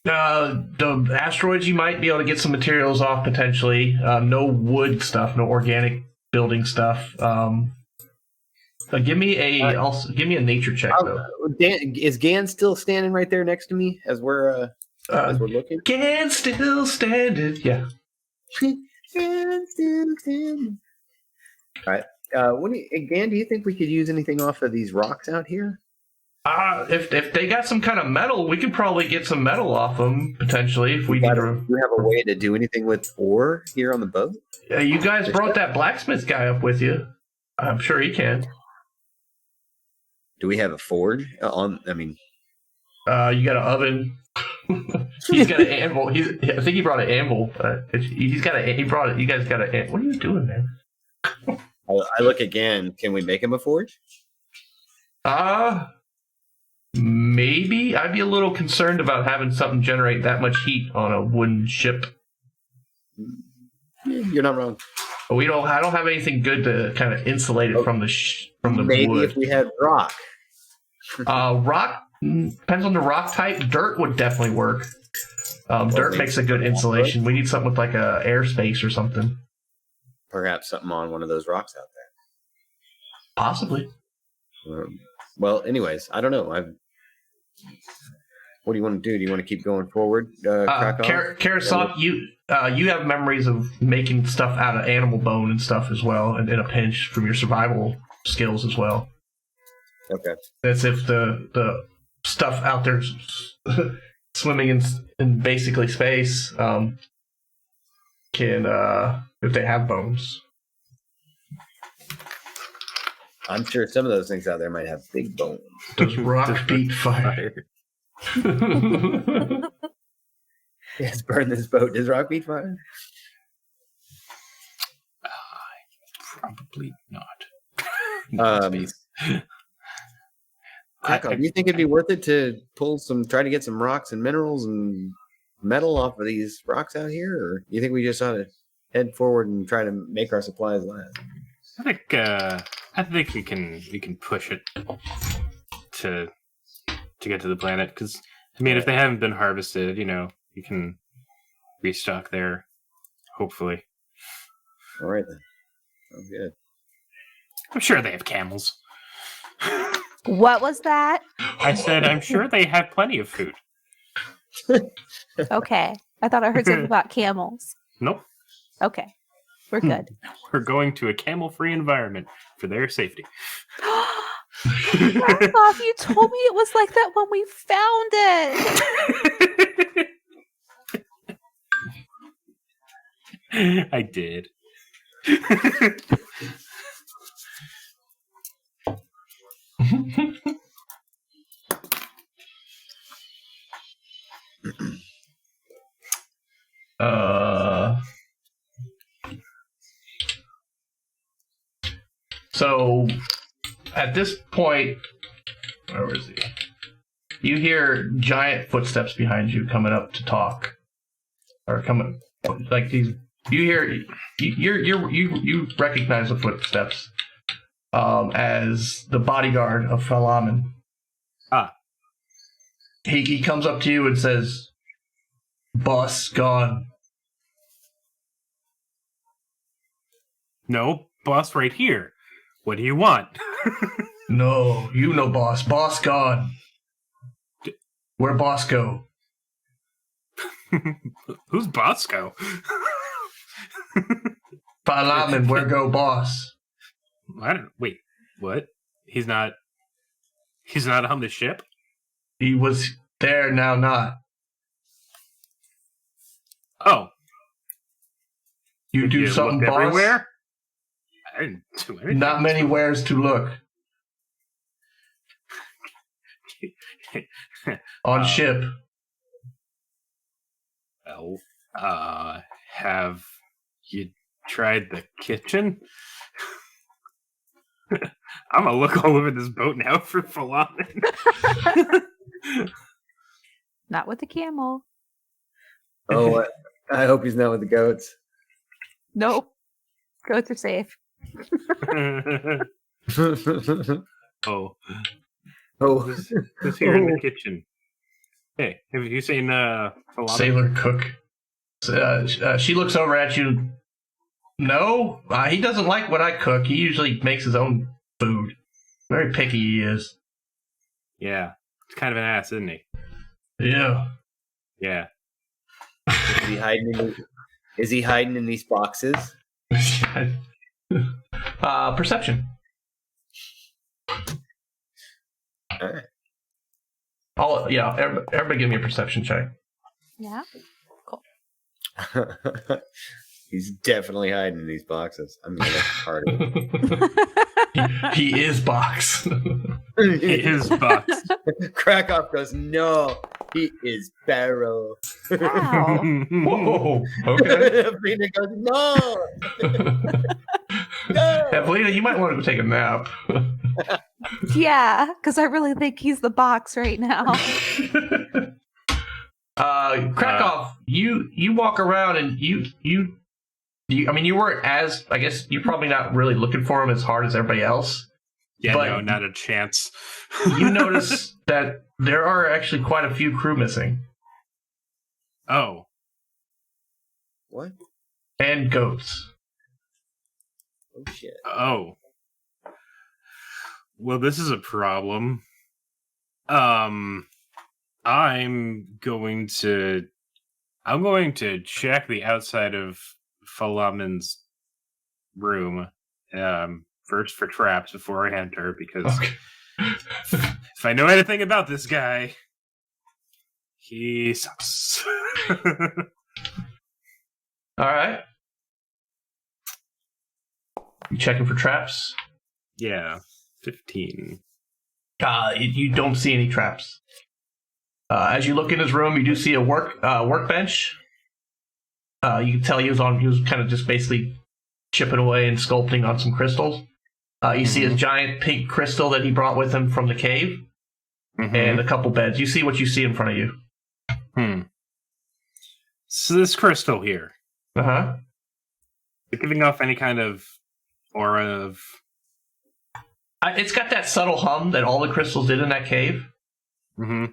The asteroids, you might be able to get some materials off potentially. No wood stuff, no organic building stuff. Give me a nature check though. Is Gan still standing right there next to me as we're looking? Gan still standing. Yeah. Gan still standing. All right. Gan, do you think we could use anything off of these rocks out here? If they got some kind of metal, we could probably get some metal off them potentially. If we do you have a way to do anything with ore here on the boat? You guys brought that blacksmith guy up with you. I'm sure he can. Do we have a forge on? I mean, you got an oven. He's got an anvil. I think he brought an anvil. He brought it. You guys got an anvil. What are you doing, man? I look again. Can we make him a forge? Maybe. I'd be a little concerned about having something generate that much heat on a wooden ship. You're not wrong. But I don't have anything good to kind of insulate it from the maybe wood. If we had rock. Rock depends on the rock type. Dirt would definitely work. Dirt makes a good insulation. We need something with like a airspace or something. Perhaps something on one of those rocks out there. Possibly. Well, anyways, I don't know. What do you want to do? Do you want to keep going forward? Karasok, you have memories of making stuff out of animal bone and stuff as well, and in a pinch from your survival skills as well. Okay. That's if the stuff out there swimming in basically space can if they have bones. I'm sure some of those things out there might have big bones. Does rock beat fire? Yes, burn this boat. Does rock beat fire? Probably not. Krakow, do you think it'd be worth it to try to get some rocks and minerals and metal off of these rocks out here, or do you think we just ought to head forward and try to make our supplies last? I think we can push it to get to the planet, because I mean, if they haven't been harvested, you can restock there, hopefully. All right then. Sounds good. I'm sure they have camels. What was that? I said I'm sure they have plenty of food. Okay. I thought I heard something about camels. Nope. Okay. We're good. We're going to a camel-free environment for their safety. Back off, you told me it was like that when we found it. I did. So at this point, where is he? You hear giant footsteps behind you coming up to talk, or coming like these. You recognize the footsteps as the bodyguard of Falaman. Ah. He comes up to you and says, "Boss gone." No, boss right here. What do you want? No, you know boss. Boss gone. Where boss go? Who's Bosco? Falaman, where go boss? Wait, what? He's not on the ship? He was there, now not. Oh. You do something, boss? Everywhere? I didn't do anything. Not many wheres to look. On ship. Well, have you tried the kitchen? I'm gonna look all over this boat now for Falaman. Not with the camel. Oh, I hope he's not with the goats. Nope. Goats are safe. Oh. Who's here in the kitchen? Hey, have you seen Falaman? Sailor cook. She looks over at you. No, he doesn't like what I cook. He usually makes his own food. Very picky he is. Yeah, he's kind of an ass, isn't he? Yeah. Yeah. Is he hiding in these boxes? Perception. All right. Everybody give me a perception check. Yeah. Cool. He's definitely hiding in these boxes. I'm gonna look harder. He is Box. He is Box. Krakow goes, no, he is Barrel. Wow. Whoa. Okay. Evelina goes, no. No. Evelina, you might want to go take a nap. Yeah, because I really think he's the Box right now. Krakow, you walk around and you I mean, you weren't as, I guess, you're probably not really looking for him as hard as everybody else. Yeah, but no, not a chance. You notice that there are actually quite a few crew missing. Oh. What? And goats. Oh, shit. Oh. Well, this is a problem. I'm going to check the outside of Falaman's room first for traps before I enter, because if I know anything about this guy, he sucks. All right. You checking for traps? Yeah, 15. You don't see any traps. As you look in his room, you do see a workbench. You can tell he was kind of just basically chipping away and sculpting on some crystals. You see a giant pink crystal that he brought with him from the cave, and a couple beds. You see what you see in front of you. So this crystal here, giving off any kind of aura of... It's got that subtle hum that all the crystals did in that cave. I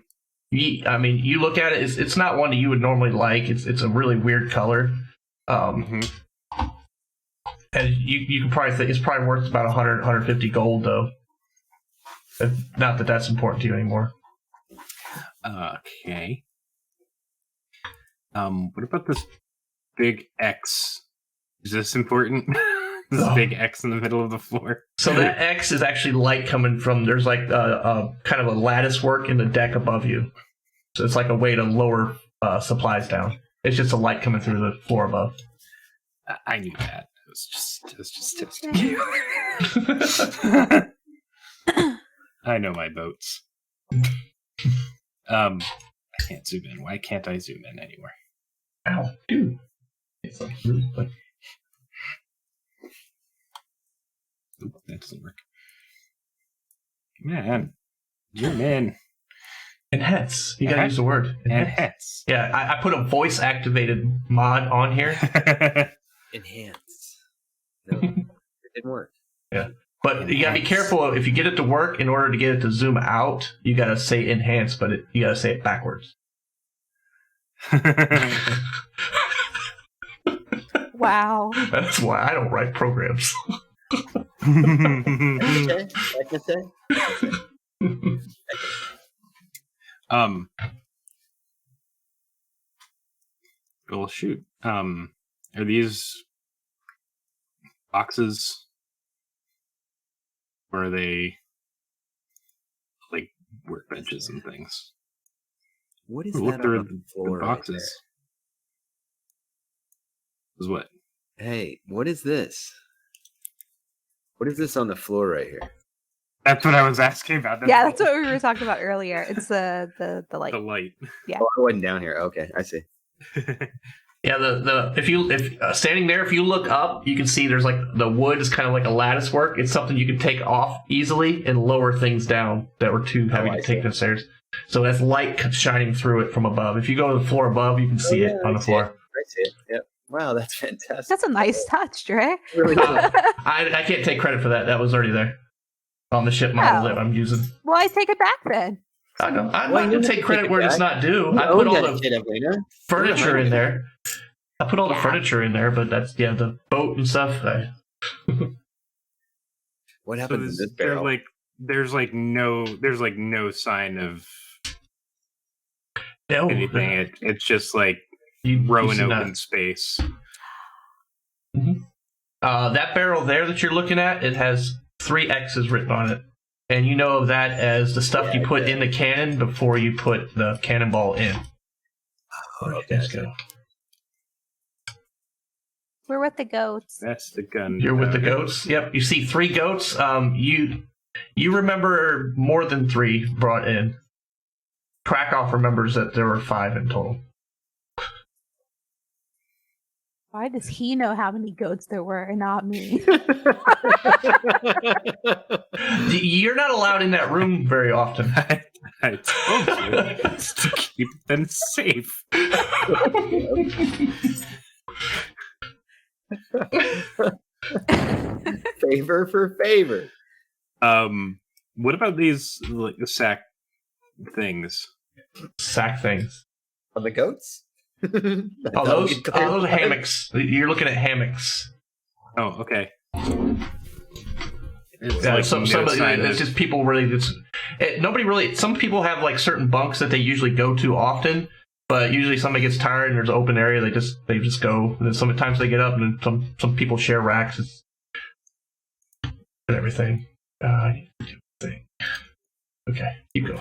mean, you look at it, it's not one that you would normally like. It's a really weird color. And you can probably think it's probably worth about 100, 150 gold, though. Not that that's important to you anymore. Okay. What about this big X? Is this important? This big X in the middle of the floor. So that X is actually light coming from, there's like a kind of a lattice work in the deck above you. So it's like a way to lower supplies down. It's just a light coming through the floor above. I knew that. It was just testing you. I know my boats. I can't zoom in. Why can't I zoom in anywhere? Ow, dude. It's like really quick. Oop, that doesn't work. Man, zoom in. Enhance. You gotta use the word. Enhance. Yeah, I put a voice activated mod on here. Enhance. No, it didn't work. Yeah. But you gotta be careful if you get it to work. In order to get it to zoom out, you gotta say enhance, but you gotta say it backwards. Wow. That's why I don't write programs. I can say. Well, shoot. Are these boxes? Or are they like workbenches and things? What is Look that through on the floor? the boxes. Is what? Hey, what is this? What is this on the floor right here? That's what I was asking about. That's what we were talking about earlier. It's the light. The light. Yeah. Oh, I wasn't down here. Okay, I see. Yeah, if standing there, if you look up, you can see there's like the wood is kind of like a lattice work. It's something you can take off easily and lower things down that were too heavy to take downstairs. So that's light shining through it from above. If you go to the floor above, you can see it on the floor. I see it. Yep. Wow, that's fantastic. That's a nice touch, Dre. Really cool. I can't take credit for that. That was already there on the ship model that I'm using. Well, I take it back then. I know. I'm not going to take credit where it's not due. I put all the furniture in there. I put all the furniture in there, but that's the boat and stuff. What happens in this barrel? There's no sign of anything. It's just like row in open space. That barrel there that you're looking at, it has 3 X's written on it. And you know of that as the stuff you put in the cannon before you put the cannonball in. Okay. We're with the goats. That's the gun. You're with the goats? Yep. You see 3 goats. You remember more than 3 brought in. Krakow remembers that there were 5 in total. Why does he know how many goats there were and not me? You're not allowed in that room very often. I told you to keep them safe. Favor for favor. What about these like sack things? Sack things. On the goats? Those are hammocks. You're looking at hammocks. Oh, okay. It's Yeah, like it's just people really. Nobody really. Some people have like certain bunks that they usually go to often, but usually somebody gets tired and there's an open area. They just go, and then sometimes they get up, and then some people share racks and everything. Okay, keep going.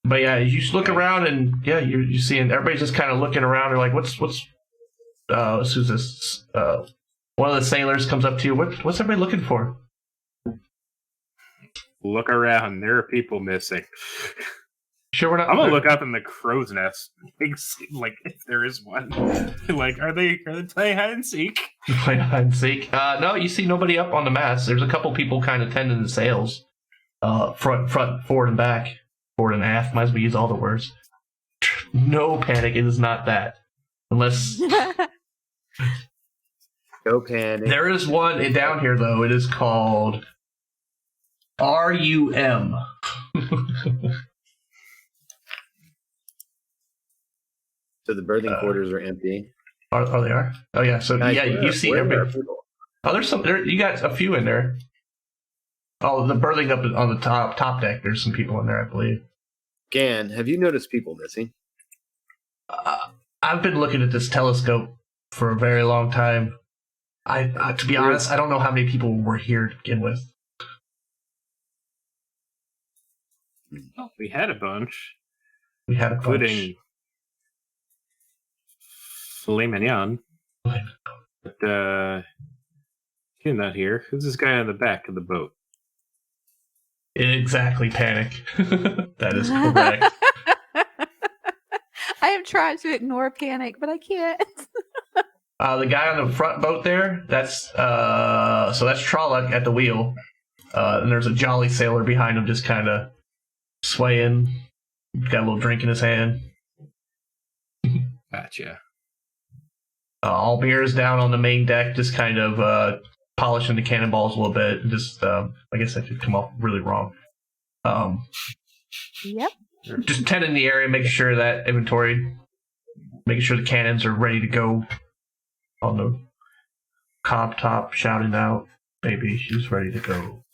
But yeah, you just look around and yeah, you're seeing everybody's just kind of looking around. They're like, who's this? One of the sailors comes up to you. What's everybody looking for? Look around. There are people missing. Sure, we're not. I'm gonna look up in the crow's nest, like if there is one. Like, are they playing hide and seek? Playing hide and seek? No, you see nobody up on the mast. There's a couple people kind of tending the sails, front, forward, and back, forward and aft. Might as well use all the words. No panic. It is not that, unless. No panic. There is one down here though. It is called RUM. So the birthing quarters are empty. They are? Oh yeah. So yeah, you see everybody. Oh, there's some. You got a few in there. Oh, the birthing up on the top deck. There's some people in there, I believe. Gan, have you noticed people missing? I've been looking at this telescope for a very long time. To be honest, I don't know how many people were here to begin with. Oh, we had a bunch. Including filet mignon. But he's not here. Who's this guy on the back of the boat? Exactly, panic. That is correct. I am trying to ignore panic, but I can't. The guy on the front boat there, that's Trolloc at the wheel. And there's a jolly sailor behind him just kind of swaying. Got a little drink in his hand. Gotcha. All beers down on the main deck, just kind of polishing the cannonballs a little bit. And just, I guess that could come off really wrong. Yep. Just tending the area, making sure that inventory, making sure the cannons are ready to go on the cob top, shouting out, "Baby, she's ready to go."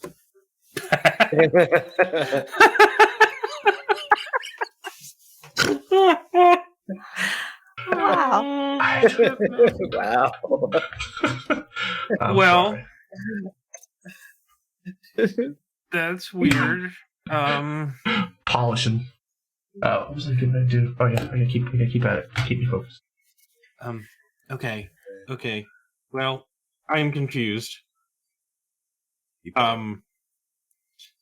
Wow. Wow. Well, that's weird. Polishing. What was I gonna do? Oh yeah, I gotta keep at it. Keep me focused. Okay. Well, I am confused.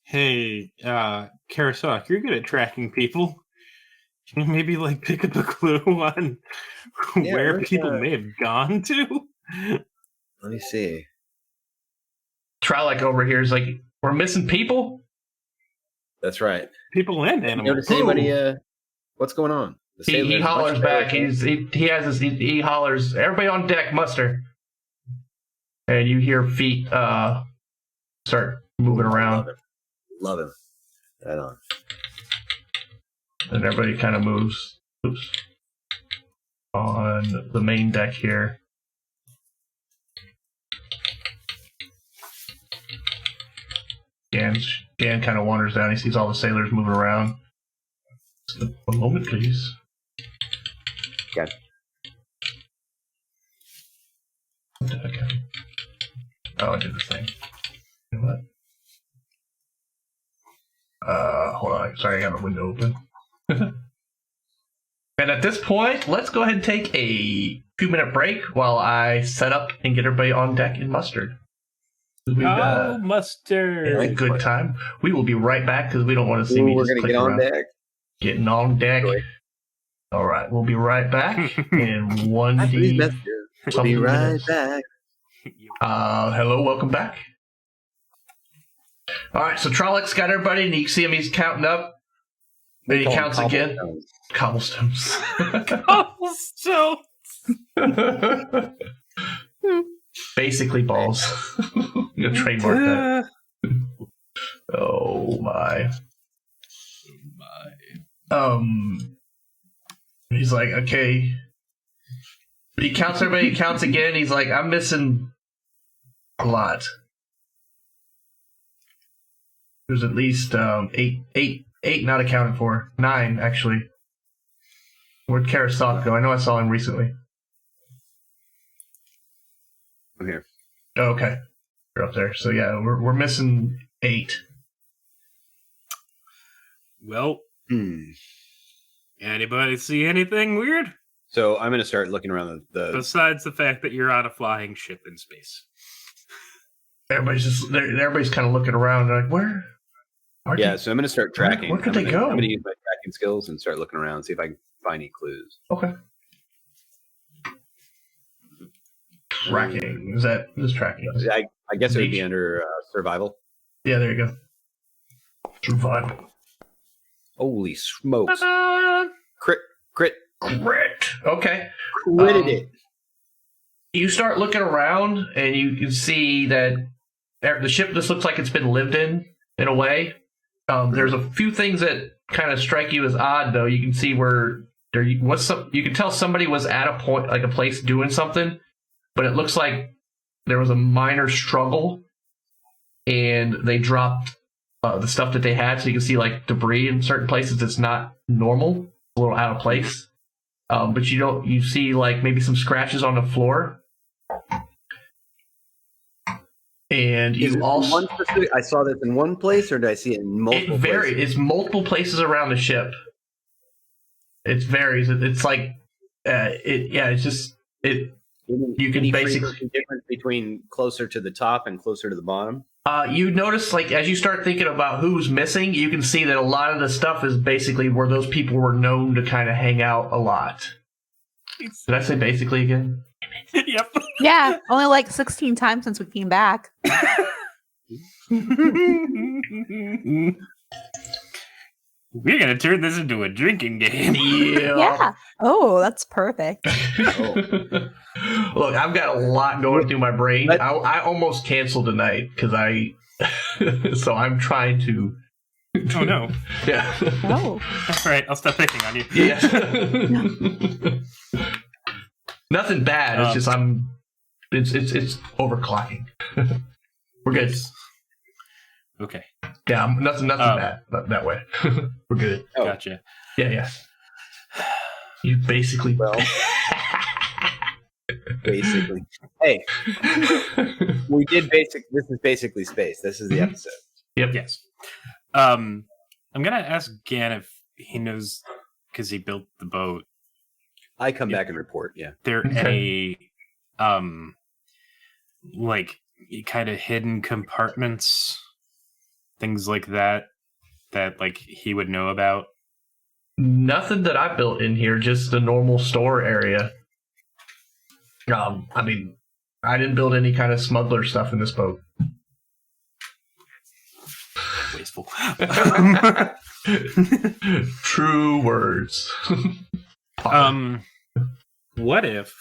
Hey, Karasok, you're good at tracking people. Can you maybe like pick up a clue on where people may have gone to? Let me see. Trolloc over here is like, we're missing people? That's right. People and animals. Notice anybody? What's going on? He hollers back. He hollers, "Everybody on deck, muster!" And you hear feet start moving around. Love him. Right on. And everybody kind of moves. Oops. On the main deck here. Dan kind of wanders down. He sees all the sailors moving around. One moment, please. Got Okay. Oh, I did the thing. You know what? Hold on. Sorry, I got the window open. And at this point, let's go ahead and take a few-minute break while I set up and get everybody on deck and mustered. Mustard! It's a good time. We will be right back because we don't want to see me We're just going to click get on around. deck. Getting on deck. Enjoy. All right, we'll be right back in 1D. We'll be right back. Hello, welcome back. All right, so Trollocs got everybody, and you can see him. He's counting up. Then he counts again. Cobblestones. Cobblestones. Basically balls. I'm gonna trademark that. Oh my. He's like, okay. He counts everybody, he counts again. He's like, I'm missing a lot. There's at least eight not accounted for. 9, actually. Where'd Karasok go? I know I saw him recently. I'm here. Oh, okay. You're up there. So yeah, we're missing 8. Well, anybody see anything weird? So I'm going to start looking around the... Besides the fact that you're on a flying ship in space. Everybody's kind of looking around like, where? So I'm going to start tracking. Where could they go? I'm going to use my tracking skills and start looking around and see if I can find any clues. Okay. Tracking. Is tracking? I guess it would be under survival. Yeah, there you go. Survival. Holy smokes. Crit. Okay. Critted it. You start looking around, and you can see that the ship just looks like it's been lived in a way. There's a few things that kind of strike you as odd, though. You can see where you can tell somebody was at a point, like a place doing something, but it looks like there was a minor struggle, and they dropped the stuff that they had, so you can see like debris in certain places that's not normal, a little out of place. But you see like maybe some scratches on the floor. And you also I saw this in one place, or did I see it in multiple places? It's multiple places around the ship. It varies. It's like it's just you can basically difference between closer to the top and closer to the bottom. You notice, like, as you start thinking about who's missing, you can see that a lot of the stuff is basically where those people were known to kind of hang out a lot. Did I say basically again? Yep. Yeah, only like 16 times since we came back. We're going to turn this into a drinking game. Yeah. Oh, that's perfect. Look, I've got a lot going through my brain. I almost canceled tonight because so I'm trying to. Oh, no. Yeah. Oh. All right, I'll stop picking on you. Yeah. Nothing bad. It's just it's overclocking. We're good. Okay. Yeah, nothing bad that way. We're good. Oh. Gotcha. Yeah. You basically. Well, basically. Hey, we did basic. This is basically space. This is the episode. Yep. Yes. I'm gonna ask Gan if he knows because he built the boat. I come back and report. Yeah. There any like kind of hidden compartments, things like that like he would know about? Nothing that I built in here, just the normal store area. I mean, I didn't build any kind of smuggler stuff in this boat. Wasteful. True words. What if...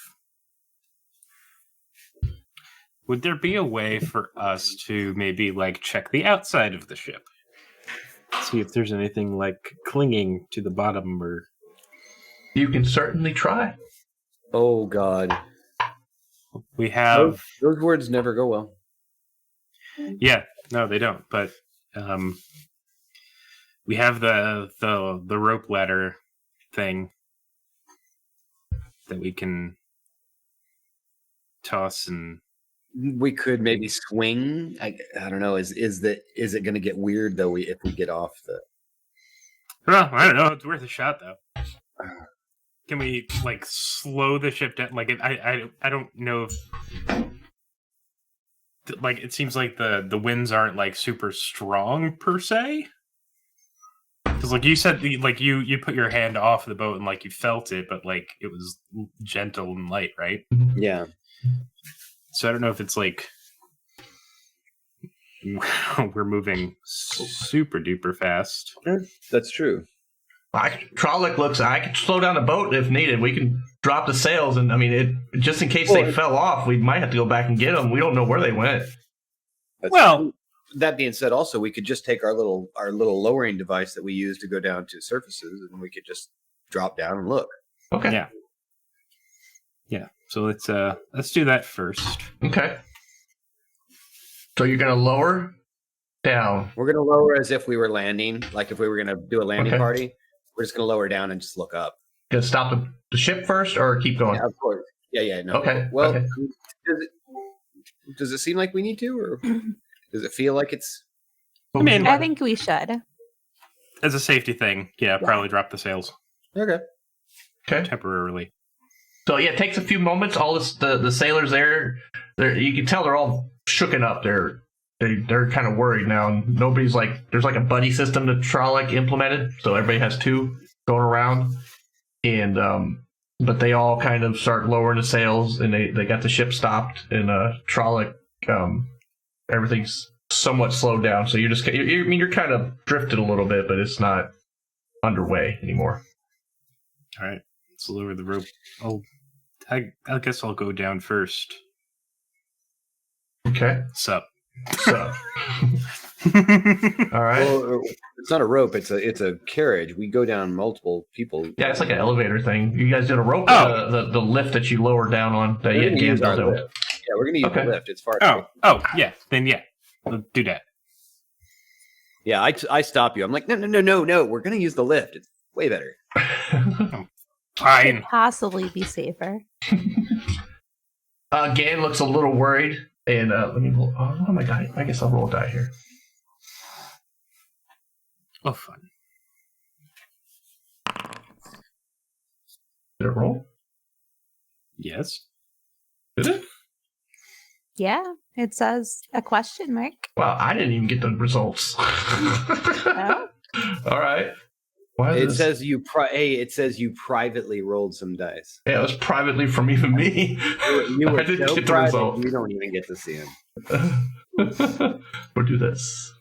Would there be a way for us to maybe, like, check the outside of the ship? See if there's anything, like, clinging to the bottom or... You can certainly try. Oh, God. We have... Those words never go well. Yeah, no, they don't. But we have the rope ladder thing that we can toss, and we could maybe swing. I don't know. Is it going to get weird though if we get off the? Well, I don't know. It's worth a shot though. Can we like slow the ship down? Like I don't know if like it seems like the winds aren't like super strong per se. Because like you said, like you put your hand off the boat and like you felt it, but like it was gentle and light, right? Yeah. So I don't know if it's like we're moving super duper fast. That's true. Trolloc looks. I can slow down the boat if needed. We can drop the sails, and I mean, just in case they fell off, we might have to go back and get them. We don't know where they went. Well, that being said, also we could just take our little lowering device that we use to go down to surfaces, and we could just drop down and look. Okay. Yeah. So let's do that first. Okay. So you're gonna lower down. We're gonna lower as if we were landing, like if we were gonna do a landing party. We're just gonna lower down and just look up. Gonna stop the ship first, or keep going? Yeah, of course. Yeah. No. Okay. Well, does it seem like we need to, or does it feel like it's? I mean, I think we should. As a safety thing, probably drop the sails. Okay. Temporarily. So yeah, it takes a few moments. All the sailors there, you can tell they're all shooken up. They're kind of worried now. Nobody's like, there's like a buddy system that Trolloc implemented, so everybody has two going around, and but they all kind of start lowering the sails, and they got the ship stopped, and Trolloc, everything's somewhat slowed down. So you're kind of drifted a little bit, but it's not underway anymore. All right, let's lower the rope. I guess I'll go down first. Okay. Sup. All right. Well, it's not a rope. It's a carriage. We go down multiple people. Yeah, it's like an elevator thing. You guys did a rope. The lift that you lowered down on. We're gonna use our lift. Yeah, we're gonna use the lift. It's far. Yeah. Then we'll do that. Yeah, I stop you. I'm like, no. We're gonna use the lift. It's way better. Fine. Could possibly be safer. Gan looks a little worried, and let me roll. Oh my god! I guess I'll roll a die here. Oh, fun. Did it roll? Yes. Did it? Yeah, it says a question mark. Wow, I didn't even get the results. Oh. All right. It says you privately rolled some dice. Yeah, it was privately from even me. You were I didn't so get the private, result. you don't even get to see him. We'll do this.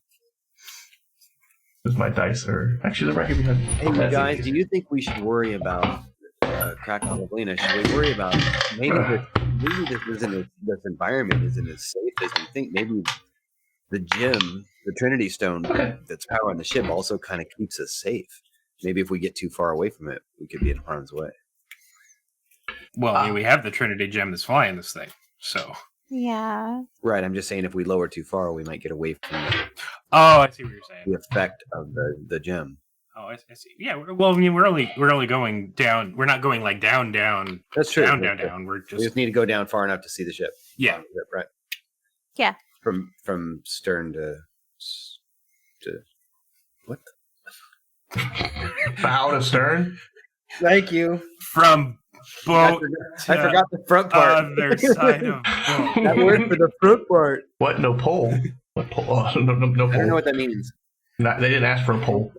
This my dice are actually the record behind. Hey, you guys, do you think we should worry about Kraken and Lena? Should we worry about maybe this environment isn't as safe as we think? Maybe the gem, the Trinity Stone that's powering the ship, also kind of keeps us safe. Maybe if we get too far away from it, we could be in harm's way. Well, I mean, we have the Trinity Gem that's flying this thing, so. Yeah. Right, I'm just saying if we lower too far, we might get away from Oh, I see what you're saying. the effect of the gem. Oh, I see. Yeah, well, I mean, we're only going down. We're not going like down. That's true. Down. We just need to go down far enough to see the ship. Yeah. Right. Yeah. From stern to what? Bow to stern. Thank you. From boat. I forgot the front part. Other side of boat. That word for the front part. What? No pole. What pole? Oh, no pole. I don't know what that means. They didn't ask for a pole.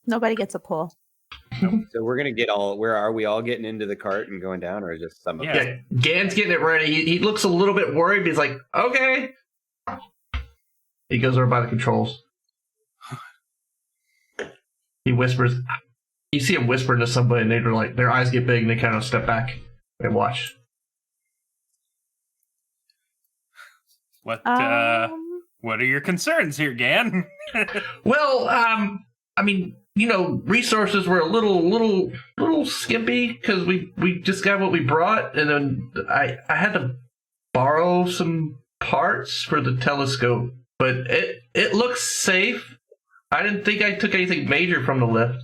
Nobody gets a pull. So we're gonna get all. Where are we all getting into the cart and going down, or just some? Yeah. Yeah, Gan's getting it ready. He looks a little bit worried, but he's like, okay. He goes over by the controls. He whispers. You see him whispering to somebody, and they're like, their eyes get big, and they kind of step back and watch. What are your concerns here, Gan? Well, I mean, resources were a little skimpy because we just got what we brought, and then I had to borrow some parts for the telescope, but it looks safe. I didn't think I took anything major from the lift.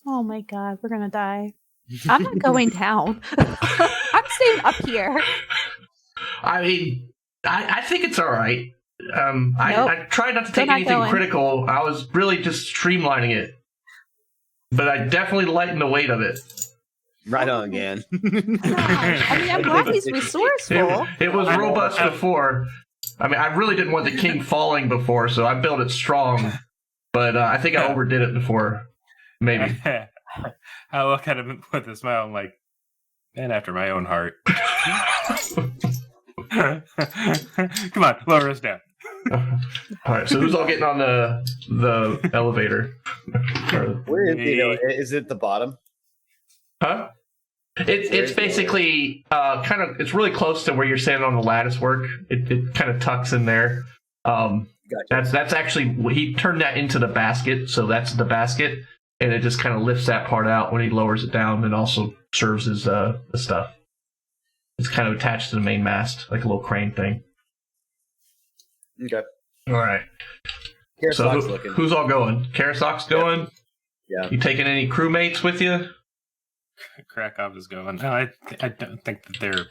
Oh my god, we're gonna die. I'm not going down. I'm staying up here. I mean, I think it's all right. Nope. I tried not to take anything critical. I was really just streamlining it. but I definitely lightened the weight of it. Right on, again. I mean, I'm glad he's resourceful. It was robust before. I mean, I really didn't want the king falling before, so I built it strong. But I think I overdid it before. Maybe. I look at him with a smile. I'm like, man after my own heart. Come on, lower us down. All right, so who's all getting on the elevator? Where is is it the bottom? Huh? It's basically kind of, it's really close to where you're standing on the lattice work. It kind of tucks in there. Gotcha. That's actually, he turned that into the basket, so that's the basket, and it just kind of lifts that part out when he lowers it down, and also serves as the stuff. It's kind of attached to the main mast, like a little crane thing. Okay. All right. So who's all going? Karasok's going? Yeah. You taking any crewmates with you? Krakow is going. No, I don't think that they're...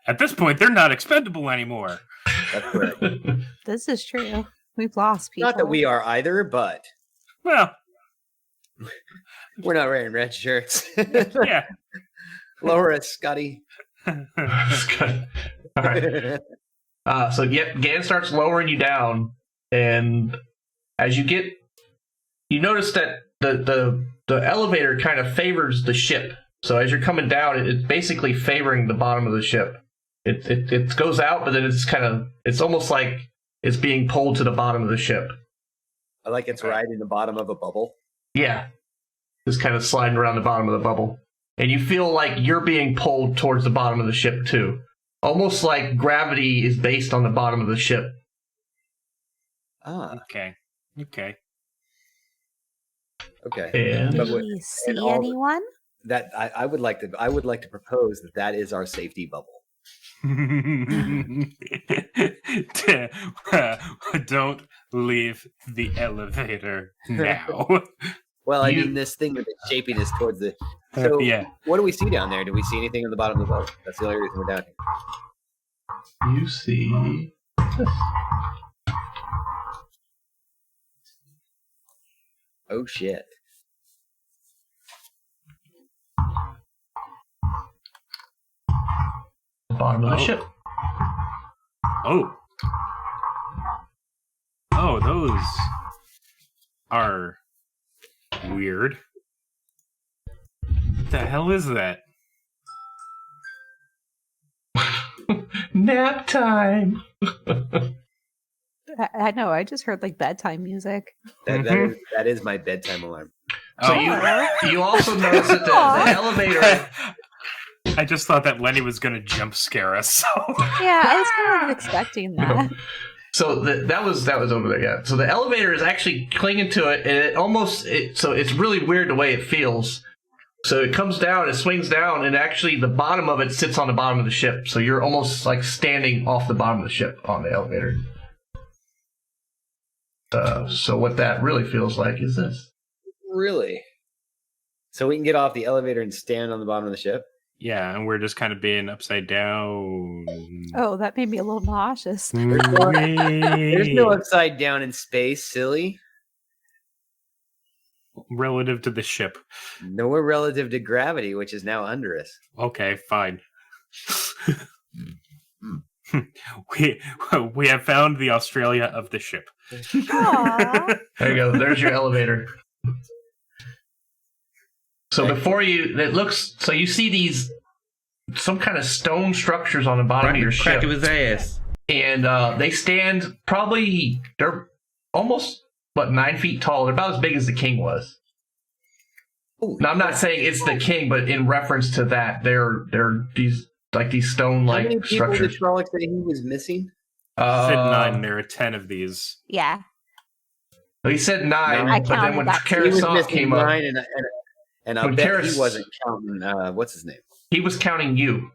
At this point, they're not expendable anymore. That's correct. This is true. We've lost people. Not that we are either, but... Well... We're not wearing red shirts. Yeah. Lower us, Scotty. All right. So Gan starts lowering you down, and as you notice that the elevator kind of favors the ship. So as you're coming down, it's basically favoring the bottom of the ship. It goes out, but then it's almost like it's being pulled to the bottom of the ship. I like it's riding the bottom of a bubble. Yeah, just kind of sliding around the bottom of the bubble, and you feel like you're being pulled towards the bottom of the ship too. Almost like gravity is based on the bottom of the ship. Ah. Okay. And Do we see anyone? That I would like to propose that is our safety bubble. Don't leave the elevator now. Well, I mean, this thing with the shaping is towards the... So, yeah. What do we see down there? Do we see anything on the bottom of the boat? That's the only reason we're down here. You see this. Oh, shit. The bottom of the ship. Oh, those are weird. What the hell is that? Nap time. I know. I just heard like bedtime music. That is my bedtime alarm. So you also notice that the elevator. I just thought that Lenny was going to jump scare us. So. Yeah, I was kind of expecting that. So that was over there. Yeah. So the elevator is actually clinging to it, and so it's really weird the way it feels. So it comes down, it swings down, and actually the bottom of it sits on the bottom of the ship. So you're almost like standing off the bottom of the ship on the elevator. So what that really feels like is this. Really? So we can get off the elevator and stand on the bottom of the ship? Yeah, and we're just kind of being upside down. Oh, that made me a little nauseous. There's no upside down in space, silly. Relative to the ship. No, we're relative to gravity, which is now under us. Okay, fine. we have found the Australia of the ship. Aww. There you go. There's your elevator. So before you, so you see some kind of stone structures on the bottom of your ship. Crack it with ass. And they stand they're almost, 9 feet tall. They're about as big as the king was. Ooh, now, I'm not saying it's the king, but in reference to that, they're these stone-like how many people structures. did Trolloc say he was missing? Said 9. There are 10 of these. Yeah. He said 9, I but then when counted Karasok came up, and I bet he wasn't counting. What's his name? he was counting you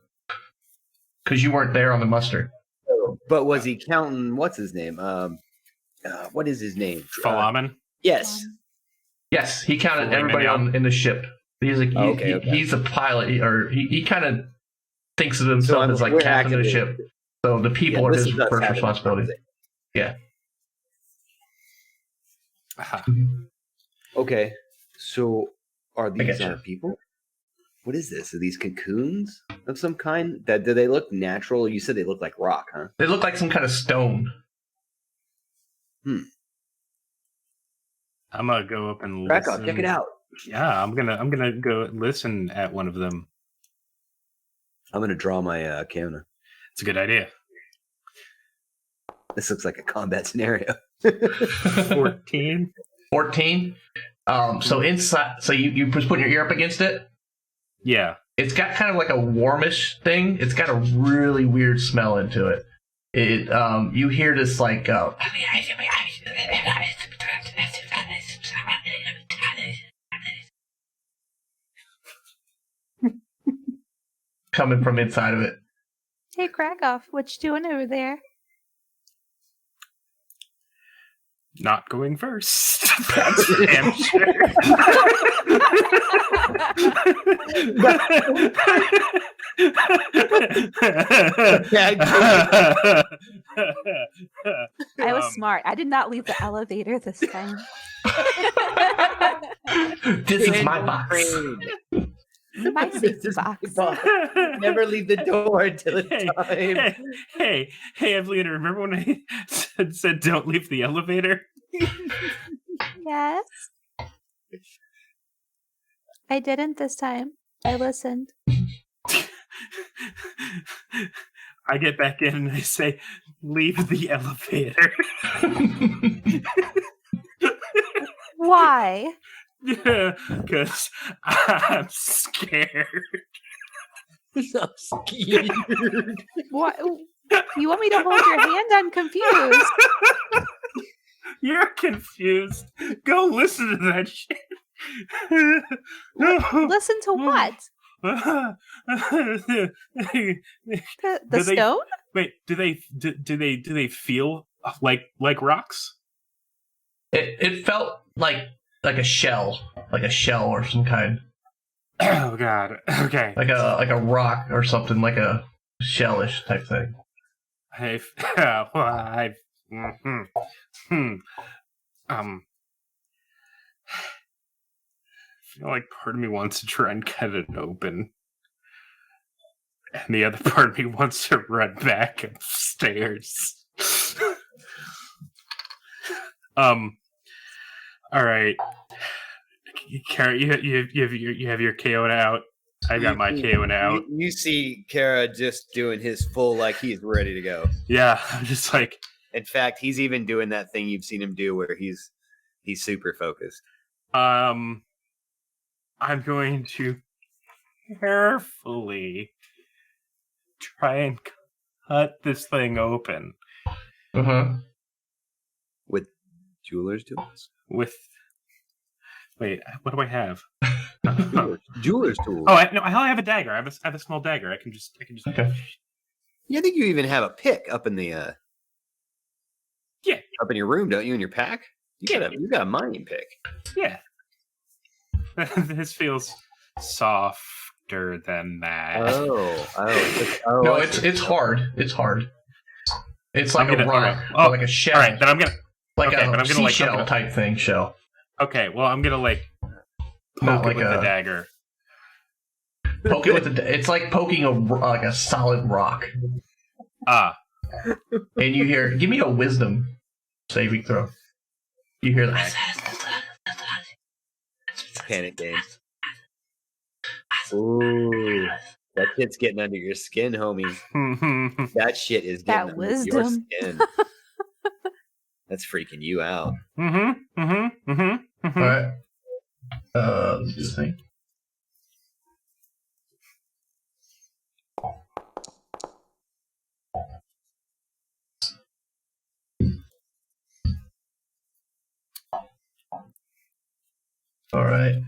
because you weren't there on the muster. But was he counting? What's his name? What is his name? Falaman? Yes. Yes, he counted everybody in the ship. He's he's a pilot, he kind of thinks of himself as like captain of the ship. So the people are his first responsibility. Yeah. Okay, so Are these people? What is this? Are these cocoons of some kind? Do they look natural? You said they look like rock, huh? They look like some kind of stone. I'm gonna go up and Crack listen. up, check it out. Yeah, I'm gonna go listen at one of them. I'm gonna draw my Keona. It's a good idea. This looks like a combat scenario. 14. 14. So inside, so you just put your ear up against it. Yeah. It's got kind of like a warmish thing. It's got a really weird smell into it. You hear this like coming from inside of it. Hey, Krakoff, what you doing over there? Not going first. That's for damn sure. I was smart. I did not leave the elevator this time. This is my box. My safety box. Never leave the door until it's time. Hey, Evelina, remember when I said don't leave the elevator? Yes. I didn't this time. I listened. I get back in and I say, leave the elevator. Why? Because I'm scared. I'm scared. What? You want me to hold your hand? I'm confused. You're confused. Go listen to that shit. Listen to what? The stone? Wait, do they feel like rocks? It felt like a shell or some kind. Oh God. Okay. Like a rock or something, like a shellish type thing. I feel like part of me wants to try and cut it open, and the other part of me wants to run back upstairs. All right, Kara, you have your Keona out. I got my Keona out. You see Kara just doing his full, like he's ready to go. Yeah, I'm just like. In fact, he's even doing that thing you've seen him do where he's super focused. I'm going to carefully try and cut this thing open. With jeweler's tools? Wait, what do I have? Jeweler's tools. Oh, I have a dagger. I have a small dagger. I can just. Okay. Yeah, I think you even have a pick up in the. Yeah. Up in your room, don't you? In your pack? You got a mining pick. Yeah. This feels softer than that. Oh. No, it's hard. It's hard. It's like a rock, like a shell. All right, then I'm gonna a seashell type thing. Shell. Okay, well I'm gonna poke it with the dagger. Poke it with it's like poking a solid rock. Ah. And you hear, give me a wisdom saving throw. You hear that? Panic games. Ooh, that shit's getting under your skin, homie. That shit is getting under your skin. That's freaking you out. All right. Let's do the thing. All right.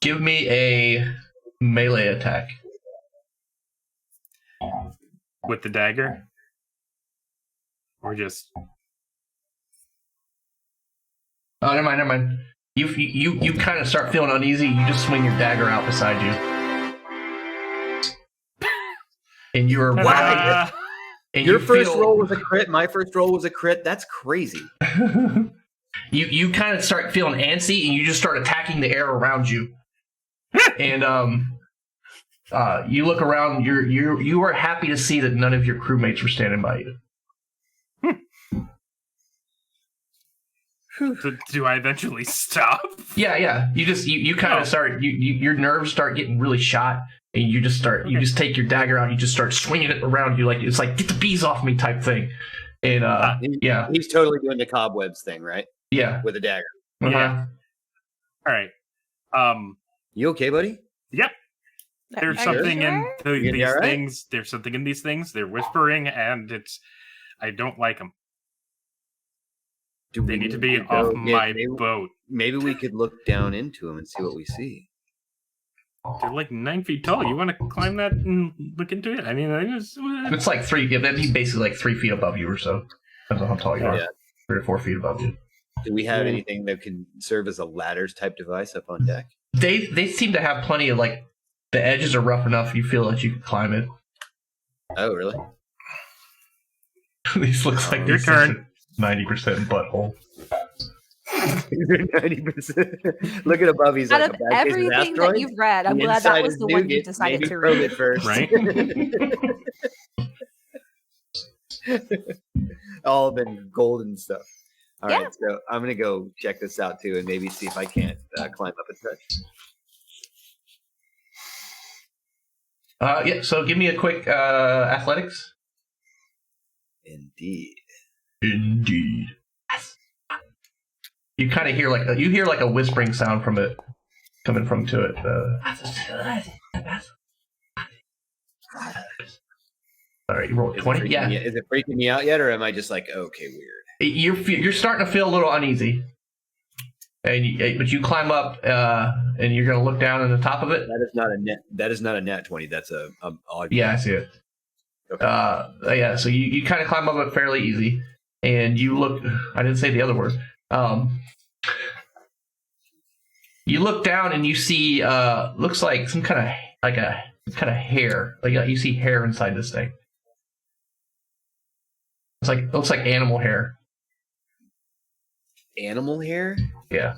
Give me a melee attack. With the dagger? Or just... Oh, never mind. You kind of start feeling uneasy. You just swing your dagger out beside you. And you're... Wow. And your first roll was a crit. My first roll was a crit. That's crazy. You kind of start feeling antsy, and you just start attacking the air around you. And you look around. You are happy to see that none of your crewmates were standing by you. Do I eventually stop? Yeah. You kind of start. Your nerves start getting really shot, and you just start. Okay. You just take your dagger out. You just start swinging it around you it's like get the bees off me type thing. And yeah, he's totally doing the cobwebs thing, right? Yeah, with a dagger. Uh-huh. Yeah. All right. You okay, buddy? Yep. There's something in these things. There's something in these things. They're whispering, and I don't like them. They need to be off my boat. Maybe we could look down into them and see what we see. They're like 9 feet tall. You want to climb that and look into it? I mean, it's like 3. That'd be basically like 3 feet above you or so. Depends on how tall you are. 3 or 4 feet above you. Do we have anything that can serve as a ladders type device up on deck? They seem to have plenty of the edges are rough enough. You feel like you can climb it. Oh, really? These looks like your turn. 90% butthole. 90%. Look at above. He's out like of everything that you've read, I'm glad that was the one you decided to read it first. Right? All been golden stuff. All right, so I'm gonna go check this out too, and maybe see if I can't climb up a touch. Yeah. So give me a quick athletics. Indeed. You kind of hear like a whispering sound from it coming from to it. All right, you rolled 20. Yeah. Is it freaking me out yet, or am I just like, okay, weird? You're starting to feel a little uneasy, but you climb up and you're gonna look down on the top of it. That is not a nat 20. That's a odd. Yeah, I see it. Okay. Yeah. So you kind of climb up it fairly easy, and you look. I didn't say the other word. You look down and you see looks like some kind of hair. You see hair inside this thing. It looks like animal hair. Animal hair? Yeah.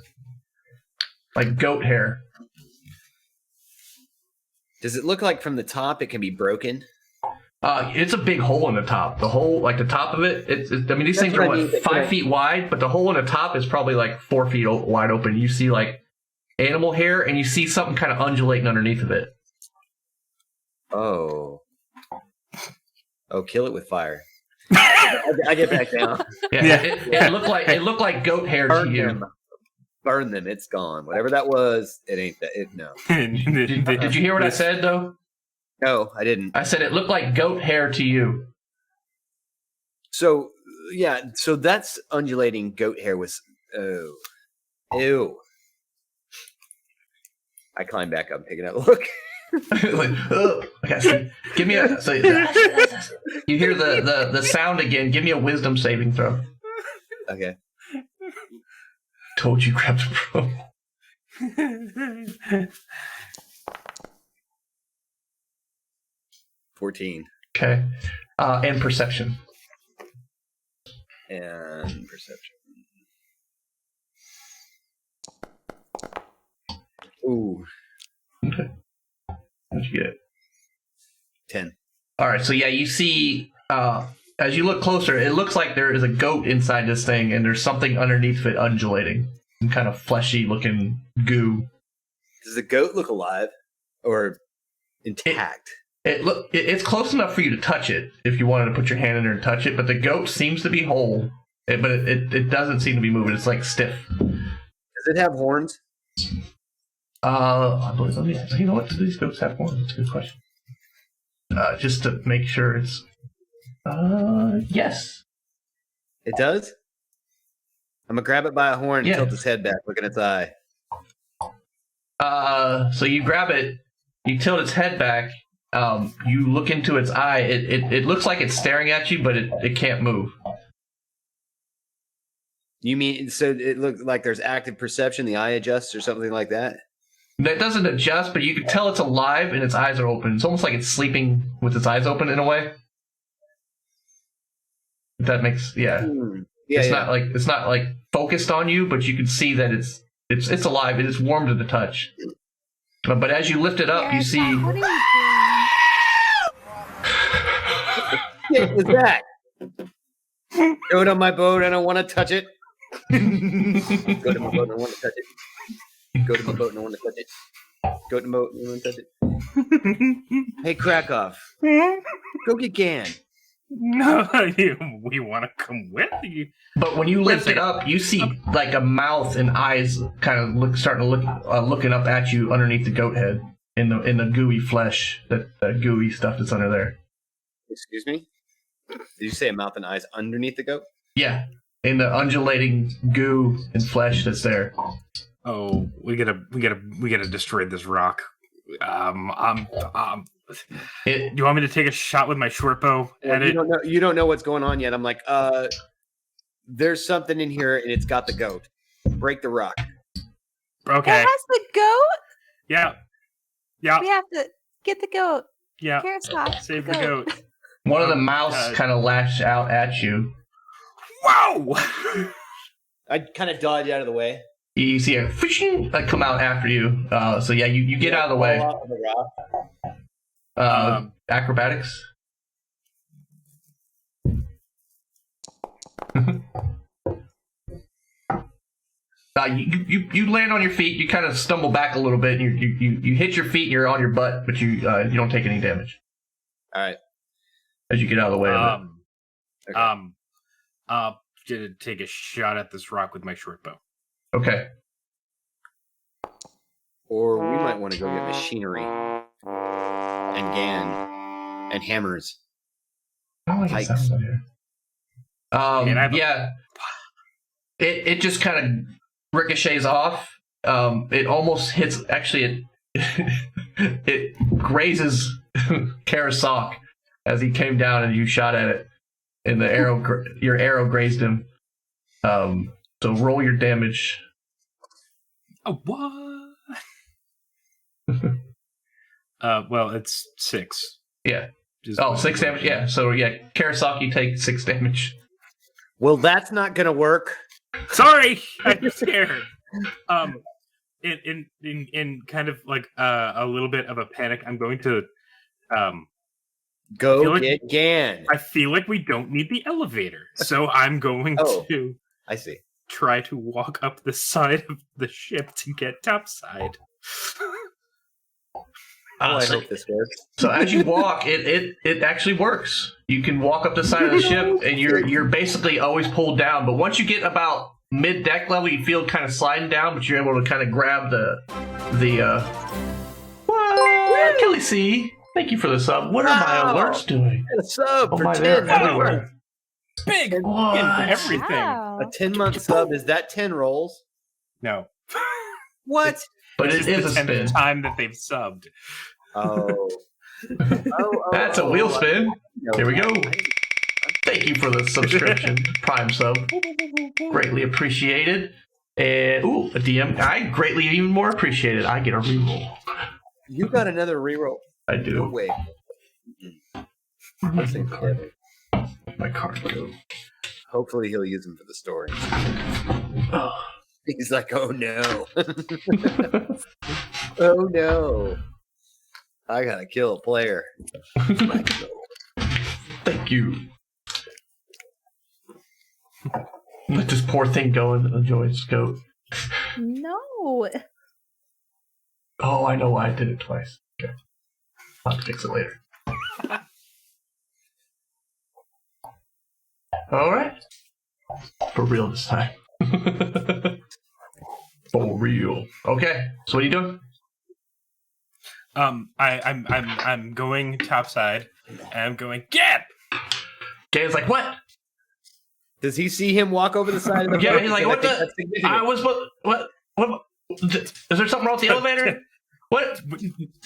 Like goat hair. Does it look like from the top it can be broken? It's a big hole in the top. The hole, the top of it. I mean, these things are 5 feet wide, but the hole in the top is probably 4 feet wide open. You see animal hair, and you see something kind of undulating underneath of it. Oh, kill it with fire. I get back down. Yeah. It looked like goat hair to you. Burn them. It's gone. Whatever that was, it ain't that. No. Did you hear what I said though? No, I didn't. I said it looked like goat hair to you. So that's undulating goat hair was. Oh, ew. I climb back up, taking a look. Okay, so give me a. So you hear the sound again. Give me a wisdom saving throw. Okay. Told you, grab the pro. 14. Okay. And perception. Ooh. Okay. What'd you get? 10. All right. So yeah, you see, as you look closer, it looks like there is a goat inside this thing, and there's something underneath it undulating, some kind of fleshy looking goo. Does the goat look alive or intact? It's close enough for you to touch it if you wanted to put your hand in there and touch it, but the goat seems to be whole, but it doesn't seem to be moving. It's stiff. Does it have horns? I believe. You know what? Do these goats have horns? That's a good question. Just to make sure it's. Yes. It does? I'm gonna grab it by a horn and tilt its head back, look in its eye. So you grab it, you tilt its head back, you look into its eye, it looks like it's staring at you, but it can't move. You mean, so it looks like there's active perception, the eye adjusts or something like that? That doesn't adjust, but you can tell it's alive and its eyes are open. It's almost like it's sleeping with its eyes open in a way. If that makes, it's not like focused on you, but you can see that it's alive. It is warm to the touch. But as you lift it up, you see. What are you doing? What was that? Go to my boat. I don't want to touch it. Go to my boat. I don't want to touch it. Go to my boat. I don't want to touch it. Go to my boat. I don't want to touch it. Hey, Krakow. Go get Gan. No, we want to come with you. But when you lift it up, you see like a mouth and eyes kind of looking up at you underneath the goat head in the gooey flesh, that gooey stuff that's under there. Excuse me? Did you say a mouth and eyes underneath the goat? Yeah, in the undulating goo and flesh that's there. Oh, we gotta destroy this rock. Do you want me to take a shot with my short bow? Well, you don't know what's going on yet. I'm like, there's something in here and it's got the goat. Break the rock. Okay. It has the goat? Yeah. We have to get the goat. Yeah. Karasok, Save the goat. One of the mouths kind of lashed out at you. Wow! I kind of dodge out of the way. You see a fishing come out after you. So yeah, you get out of the way. Acrobatics. You land on your feet. You kind of stumble back a little bit, and you hit your feet. And you're on your butt, but you don't take any damage. All right. As you get out of the way. To take a shot at this rock with my short bow. Okay. Or we might want to go get machinery and Gan and hammers. Oh, I guess that's here. Yeah. It just kind of ricochets off. It almost hits. Actually, it grazes Karasok as he came down and you shot at it, and your arrow grazed him. So roll your damage. Oh, what? Well, it's 6. Yeah. 6 damage. Yeah. So yeah, Karasok, you take 6 damage. Well, that's not gonna work. Sorry, I'm scared. In kind of like a little bit of a panic, I'm going to go get Gan. I feel like we don't need the elevator, so I'm going to. I see. Try to walk up the side of the ship to get topside. I hope this works. So as you walk, it actually works. You can walk up the side of the ship, and you're basically always pulled down. But once you get about mid deck level, you feel kind of sliding down, but you're able to kind of grab the Kelly C. Thank you for the sub. What are my alerts doing? A sub for 10. They're everywhere. Big everything. Wow. A 10-month sub, is that 10 rolls? No. What? But it is a the 10th spin. time that they've subbed. Oh. That's a wheel spin. Here we go. Thank you for the subscription, Prime sub. Greatly appreciated. And a DM. I greatly even more appreciated. I get a reroll. You got another reroll. I do. No way. My card go. Hopefully he'll use them for the story. He's like, oh no. Oh no. I gotta kill a player. Thank you. Let this poor thing go and enjoy its goat. No. Oh, I know why I did it twice. Okay. I'll have to fix it later. Alright. For real this time. For real. Okay. So what are you doing? I'm going topside, and I'm going get. Gabe's like, what? Does he see him walk over the side of the boat? Yeah, he's like, what the? I was what? Is there something wrong with the elevator? What?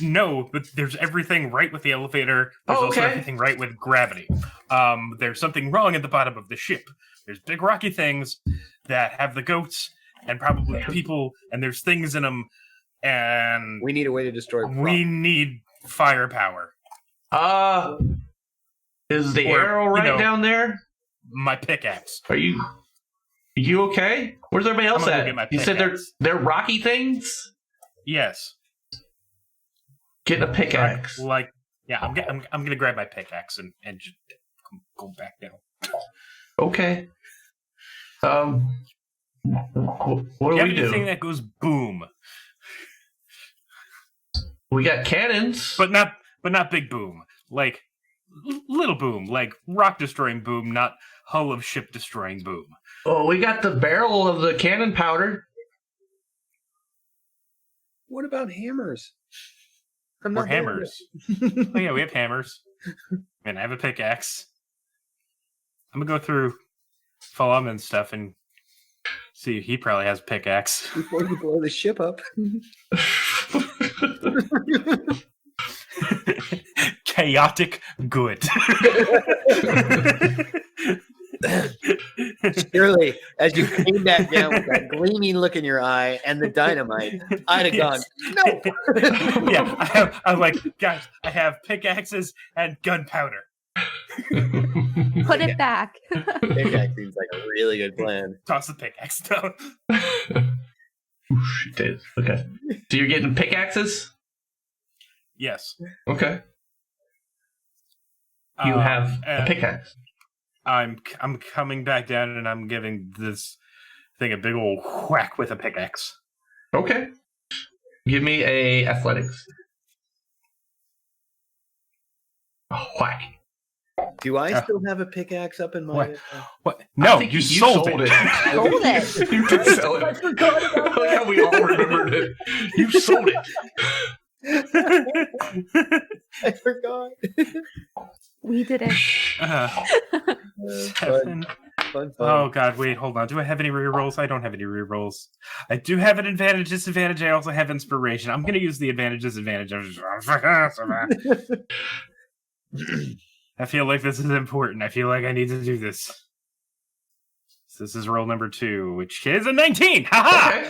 No, but there's everything right with the elevator. There's also everything right with gravity. There's something wrong at the bottom of the ship. There's big rocky things that have the goats and probably people, and there's things in them, and we need a way to destroy. We need firepower. Is the arrow right down there? My pickaxe. Are you okay? Where's everybody else at? You said they're rocky things? Yes. Getting a pickaxe. I'm gonna grab my pickaxe and just go back down. Okay. What do we do? Anything that goes boom. We got cannons, but not big boom. Like little boom, like rock destroying boom, not hull of ship destroying boom. Oh, we got the barrel of the cannon powder. What about hammers? Or hammers. Oh yeah, we have hammers. And I have a pickaxe. I'm gonna go through Falam and stuff and see. He probably has a pickaxe. Before you blow the ship up. Chaotic good. Surely, as you came back down with that gleaming look in your eye and the dynamite, I'd have gone, no. Yeah, I'm like, guys, I have pickaxes and gunpowder. Put it back. Pickaxe seems like a really good plan. Toss the pickaxe down. Okay. So you're getting pickaxes? Yes. Okay. You have a pickaxe. I'm coming back down and I'm giving this thing a big old whack with a pickaxe. Okay. Give me a athletics. A whack. Do I still have a pickaxe up in my... What? No, you sold it. Sold it. You did sell it. I forgot about that. Yeah, we all remembered it. You sold it. I forgot. We did it. 7. Fun. Oh god, wait, hold on. Do I have any rerolls? I don't have any rerolls. I do have an advantage, disadvantage. I also have inspiration. I'm going to use the advantage, disadvantage. I feel like this is important. I feel like I need to do this. So this is roll number 2, which is a 19. Ha ha!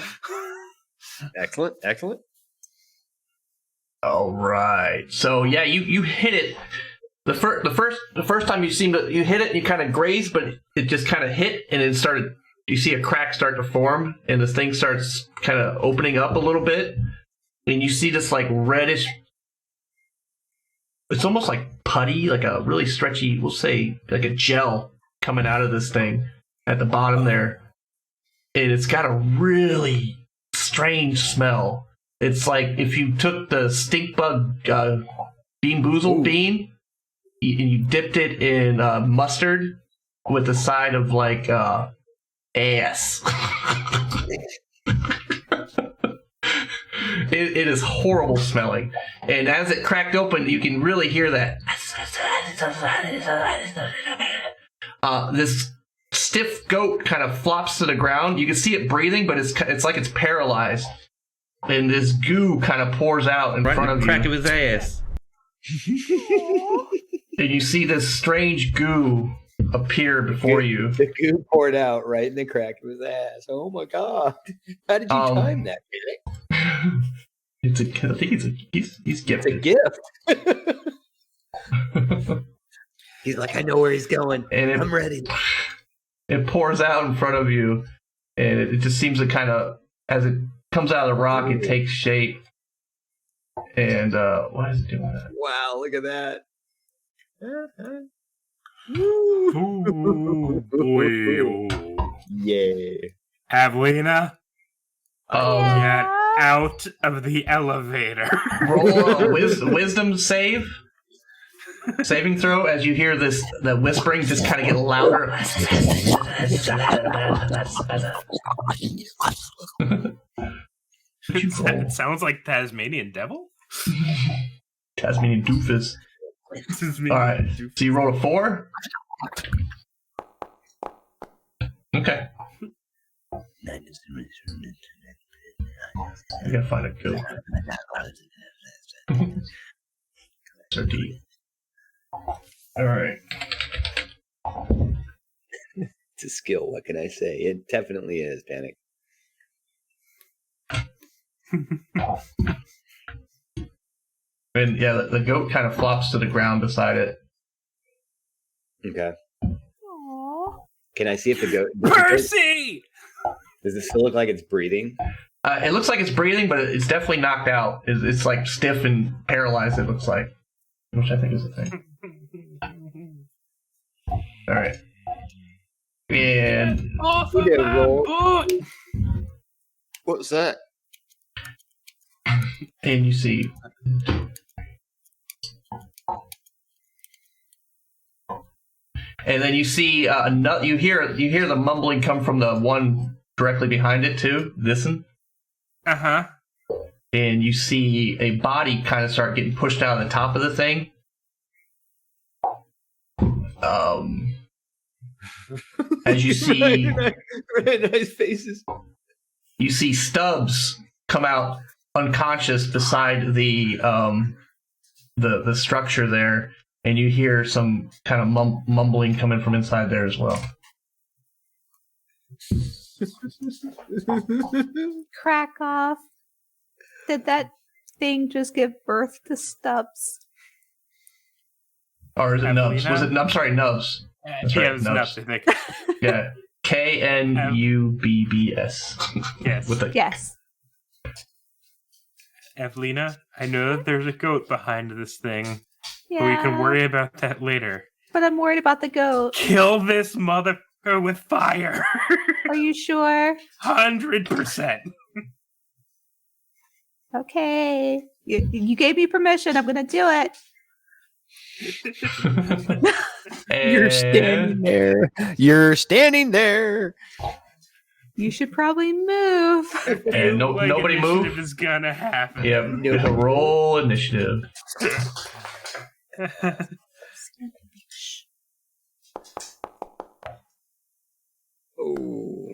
Excellent, excellent. All right. So yeah, you hit it. The first time you hit it, and you kind of grazed, but it just kind of hit, and it started. You see a crack start to form, and this thing starts kind of opening up a little bit, and you see this like reddish. It's almost like putty, like a really stretchy, we'll say, like a gel coming out of this thing at the bottom there, and it's got a really strange smell. It's like if you took the stink bug Bean Boozled bean and you dipped it in mustard with a side of like ass. It is horrible smelling. And as it cracked open, you can really hear that. This stiff goat kind of flops to the ground. You can see it breathing, but it's like it's paralyzed. And this goo kind of pours out in front of you. Crack it with ass. And you see this strange goo appear before you. The goo poured out right in the crack of his ass. Oh my god! How did you time that, Felix? I think he's gifted. It's a gift. He's like, I know where he's going, and I'm ready. It pours out in front of you, and it just seems to kind of, as it comes out of the rock, it takes shape. And why is it doing that? Wow, look at that. Yeah. Pavlina, Yeah. get out of the elevator. Roll a wisdom saving throw as you hear the whispering just kind of get louder. It sounds like Tasmanian devil. Tasmanian doofus. All right, so you rolled a 4. Okay. I gotta find a goat. So deep. All right. It's a skill. What can I say? It definitely is, Panic. And yeah, the goat kind of flops to the ground beside it. Okay. Aww. Can I see if the goat... Percy! Does it still look like it's breathing? It looks like it's breathing, but it's definitely knocked out. It's like stiff and paralyzed, it looks like. Which I think is the thing. Alright. And... We did a roll. What was that? And you see... And then you see you hear the mumbling come from the one directly behind it too. Listen. Uh-huh. And you see a body kind of start getting pushed out of the top of the thing. As you see, nice faces. You see Stubbs come out unconscious beside the structure there. And you hear some kind of mumbling coming from inside there as well. Crack off. Did that thing just give birth to Stubbs? Or is it Nubs? Was it? I'm sorry, Nubs. That's yeah, right, it was Nubs, I think. Yeah, Knubbs. Yes. Yes. Evelina, I know that there's a goat behind this thing. Yeah. But we can worry about that later. But I'm worried about the goat. Kill this motherfucker with fire. Are you sure? 100%. Okay. You gave me permission. I'm going to do it. You're standing there. You're standing there. You should probably move. And nobody move. Initiative is gonna happen. Yeah, there's a roll initiative. Oh,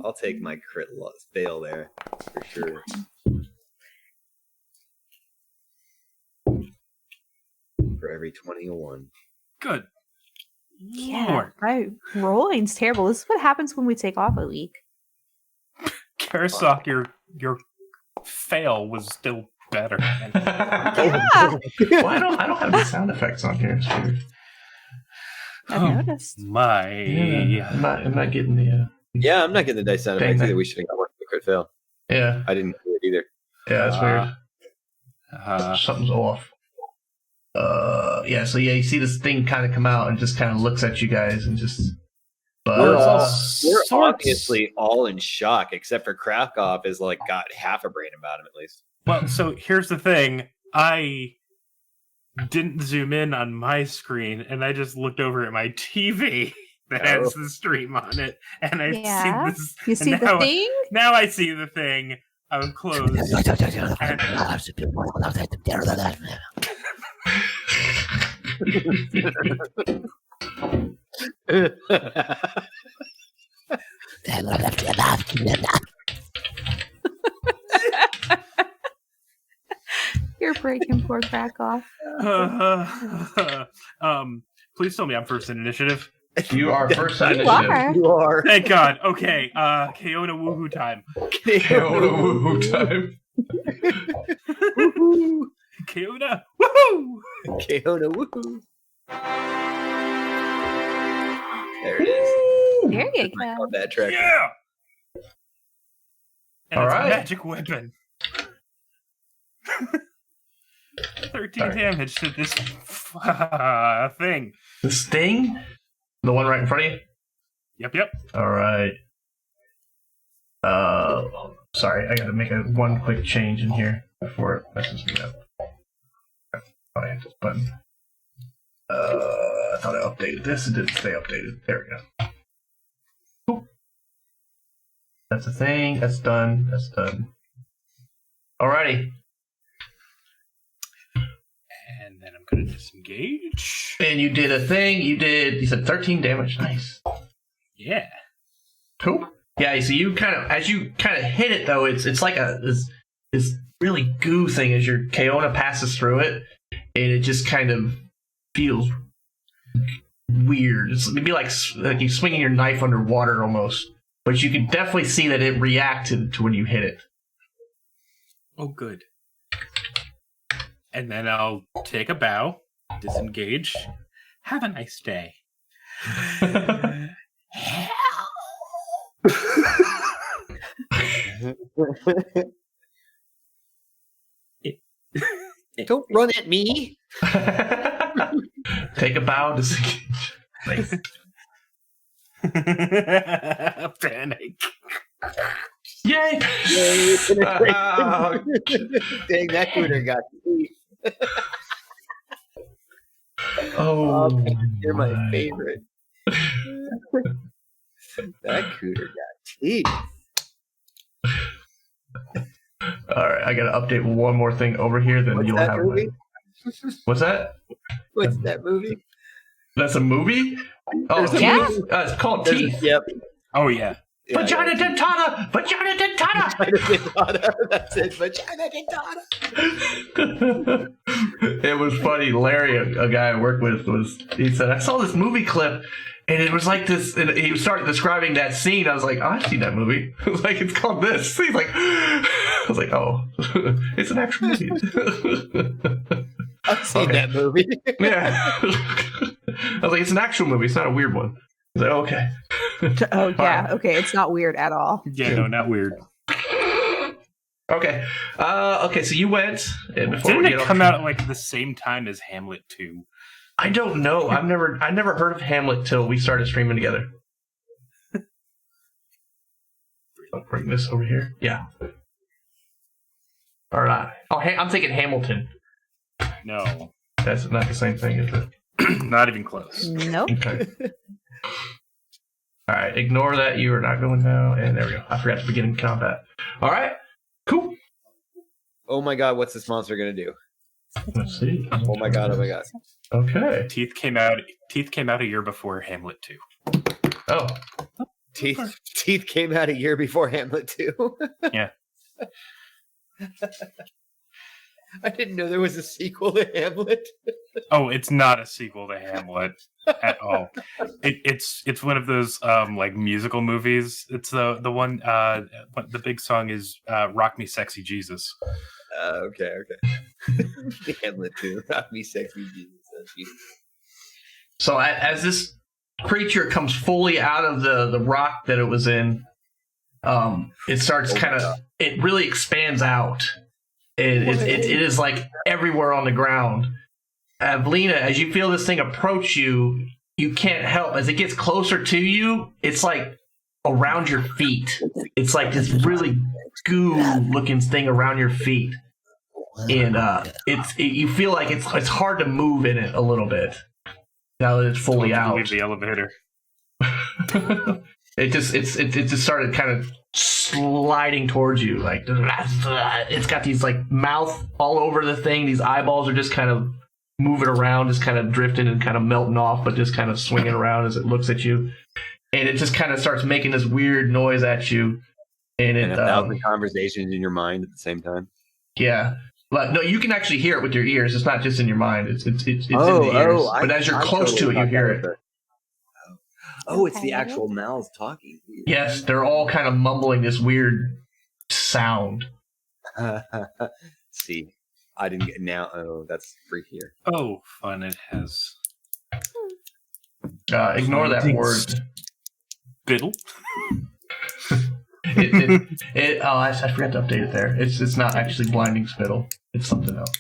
I'll take my crit loss fail there for sure. For every 21. Good. Yeah, Lord. my rolling's terrible. This is what happens when we take off a week. Karasok, your fail was still better. Yeah. Well, I don't have the sound effects on here. It's weird. I've noticed. My. Yeah, I'm not getting the. Yeah, I'm not getting the dice sound effects either. We should have got one for the crit fail. Yeah, I didn't do it either. yeah, that's weird. Something's off. Yeah. So yeah, you see this thing kind of come out and just kind of looks at you guys and just. We're obviously all in shock, except for Krakow is like got half a brain about him at least. Well, so here's the thing. I didn't zoom in on my screen, and I just looked over at my TV that has the stream on it, and I see this. You see the thing? Now I see the thing. I'm close. You're breaking poor crack off. Please tell me I'm first in initiative. You are first in You initiative. are. You are. Thank God. Okay. Keona woohoo time. Keona woohoo time. Woohoo! Keona woohoo! Keona woohoo! There it is. There you I go. caught that track. Yeah. And All it's right. a magic weapon. 13 damage to this thing. This thing? The one right in front of you? Yep. All right. Sorry, I gotta make one quick change in here before it messes me up. Oh, I hit this button. I thought I updated this. It didn't stay updated. There we go. Cool. That's a thing. That's done. That's done. Alrighty. And then I'm going to disengage. And you did a thing. You said 13 damage. Nice. Yeah. Cool. Yeah, so you kind of, as you kind of hit it though, it's like this really goo thing as your Keona passes through it, and it just kind of feels weird. It'd be like you swinging your knife underwater almost, but you can definitely see that it reacted to when you hit it. Oh, good. And then I'll take a bow, disengage. Have a nice day. Don't run at me. Take a bow, disengage. Nice. Panic. Yay! Dang, that cooter got teeth. Oh, you're my favorite. That cooter got teeth. All right, I got to update one more thing over here. Then What's you'll that have movie? What's that? What's that movie? That's a movie? Oh, Yeah. It's called Teeth. Yep. Oh yeah. Vagina dentata! Vagina dentata! Vagina dentata. That's it. Vagina dentata. It was funny. Larry, a guy I worked with, he said, I saw this movie clip and it was like this, and he started describing that scene. I was like, oh, I've seen that movie. I was like, it's called this. He's like, I was like, oh, it's an actual movie. I've seen that movie. Yeah. I was like, it's an actual movie. It's not a weird one. He's like, okay. Oh yeah, okay. It's not weird at all. Yeah, no, not weird. Okay. Okay, so you went. Didn't it come out at like the same time as Hamlet 2? I don't know. I never heard of Hamlet till we started streaming together. I'll bring this over here. Yeah. All right. Oh, I'm thinking Hamilton. No. That's not the same thing, is it? Not even close. Nope. Okay. All right. Ignore that. You are not going now. And there we go. I forgot to begin in combat. All right. Cool. Oh my god, what's this monster gonna do? Let's see. Oh my god, oh my god. Okay. Teeth came out a year before Hamlet 2. Oh. Teeth came out a year before Hamlet 2. Yeah. I didn't know there was a sequel to Hamlet. Oh, it's not a sequel to Hamlet at all. It's one of those like musical movies. It's the one the big song is "Rock Me Sexy Jesus." Okay. Hamlet 2, Rock Me Sexy Jesus. So as this creature comes fully out of the rock that it was in, it starts it really expands out. It is like everywhere on the ground. Avlina, as you feel this thing approach you, you can't help. As it gets closer to you, it's like around your feet. It's like this really goo-looking thing around your feet. And you feel like it's hard to move in it a little bit now that it's fully out. Leave the elevator. It just started kind of sliding towards you, like it's got these like mouth all over the thing. These eyeballs are just kind of moving around, just kind of drifting and kind of melting off, but just kind of swinging around as it looks at you. And it just kind of starts making this weird noise at you. And 1,000 conversations in your mind at the same time. Yeah. But no, you can actually hear it with your ears. It's not just in your mind. It's in the ears. But as you're close to it, you hear it. Oh, it's the actual mouths talking. Yes, they're all kind of mumbling this weird sound. See, I didn't get now. Oh, that's freakier. Oh, fun! It has. Ignore that word. Biddle. I forgot to update it there. It's not actually blinding spittle. It's something else.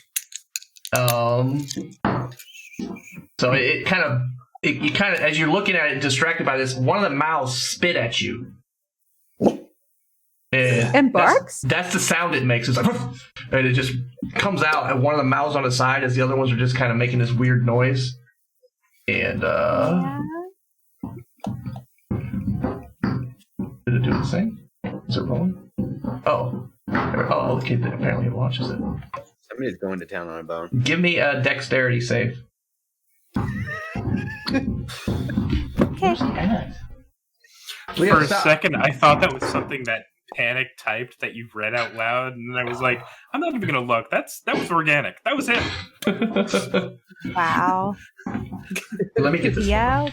So you kind of, as you're looking at it, distracted by this, one of the mouths spit at you. And barks? That's the sound it makes. It's like, and it just comes out, and one of the mouths on the side, as the other ones are just kind of making this weird noise. And did it do the same? Is it rolling? Oh, okay. Apparently it launches it. Somebody's going to town on a bone. Give me a dexterity save. Okay. For a second, I thought that was something that Panic typed that you've read out loud, and then I was like, I'm not even gonna look. That was organic. That was him. Wow. Let me get this. Yeah.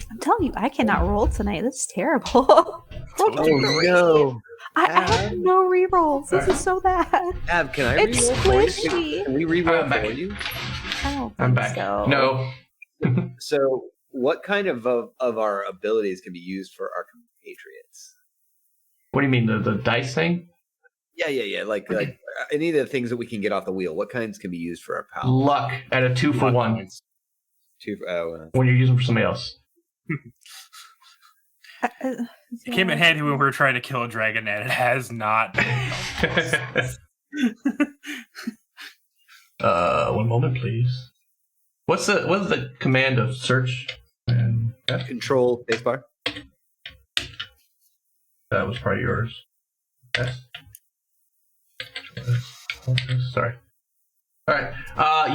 I'm telling you, I cannot roll tonight. This is terrible. Oh no! I have no rerolls. This is so bad. Ab, can I It's reroll for you? squishy. Can we reroll for you? I don't I'm think back. so. No. So what kind of our abilities can be used for our compatriots? What do you mean, the dice thing? Yeah. Like any of the things that we can get off the wheel. What kinds can be used for our pals? Luck at a 2-for-1. Points. When you're using for somebody else. It came in handy when we were trying to kill a dragon, and it has not. 1 moment, please. What's the command of search? And Control spacebar. that was probably yours. Yes. Sorry. All right.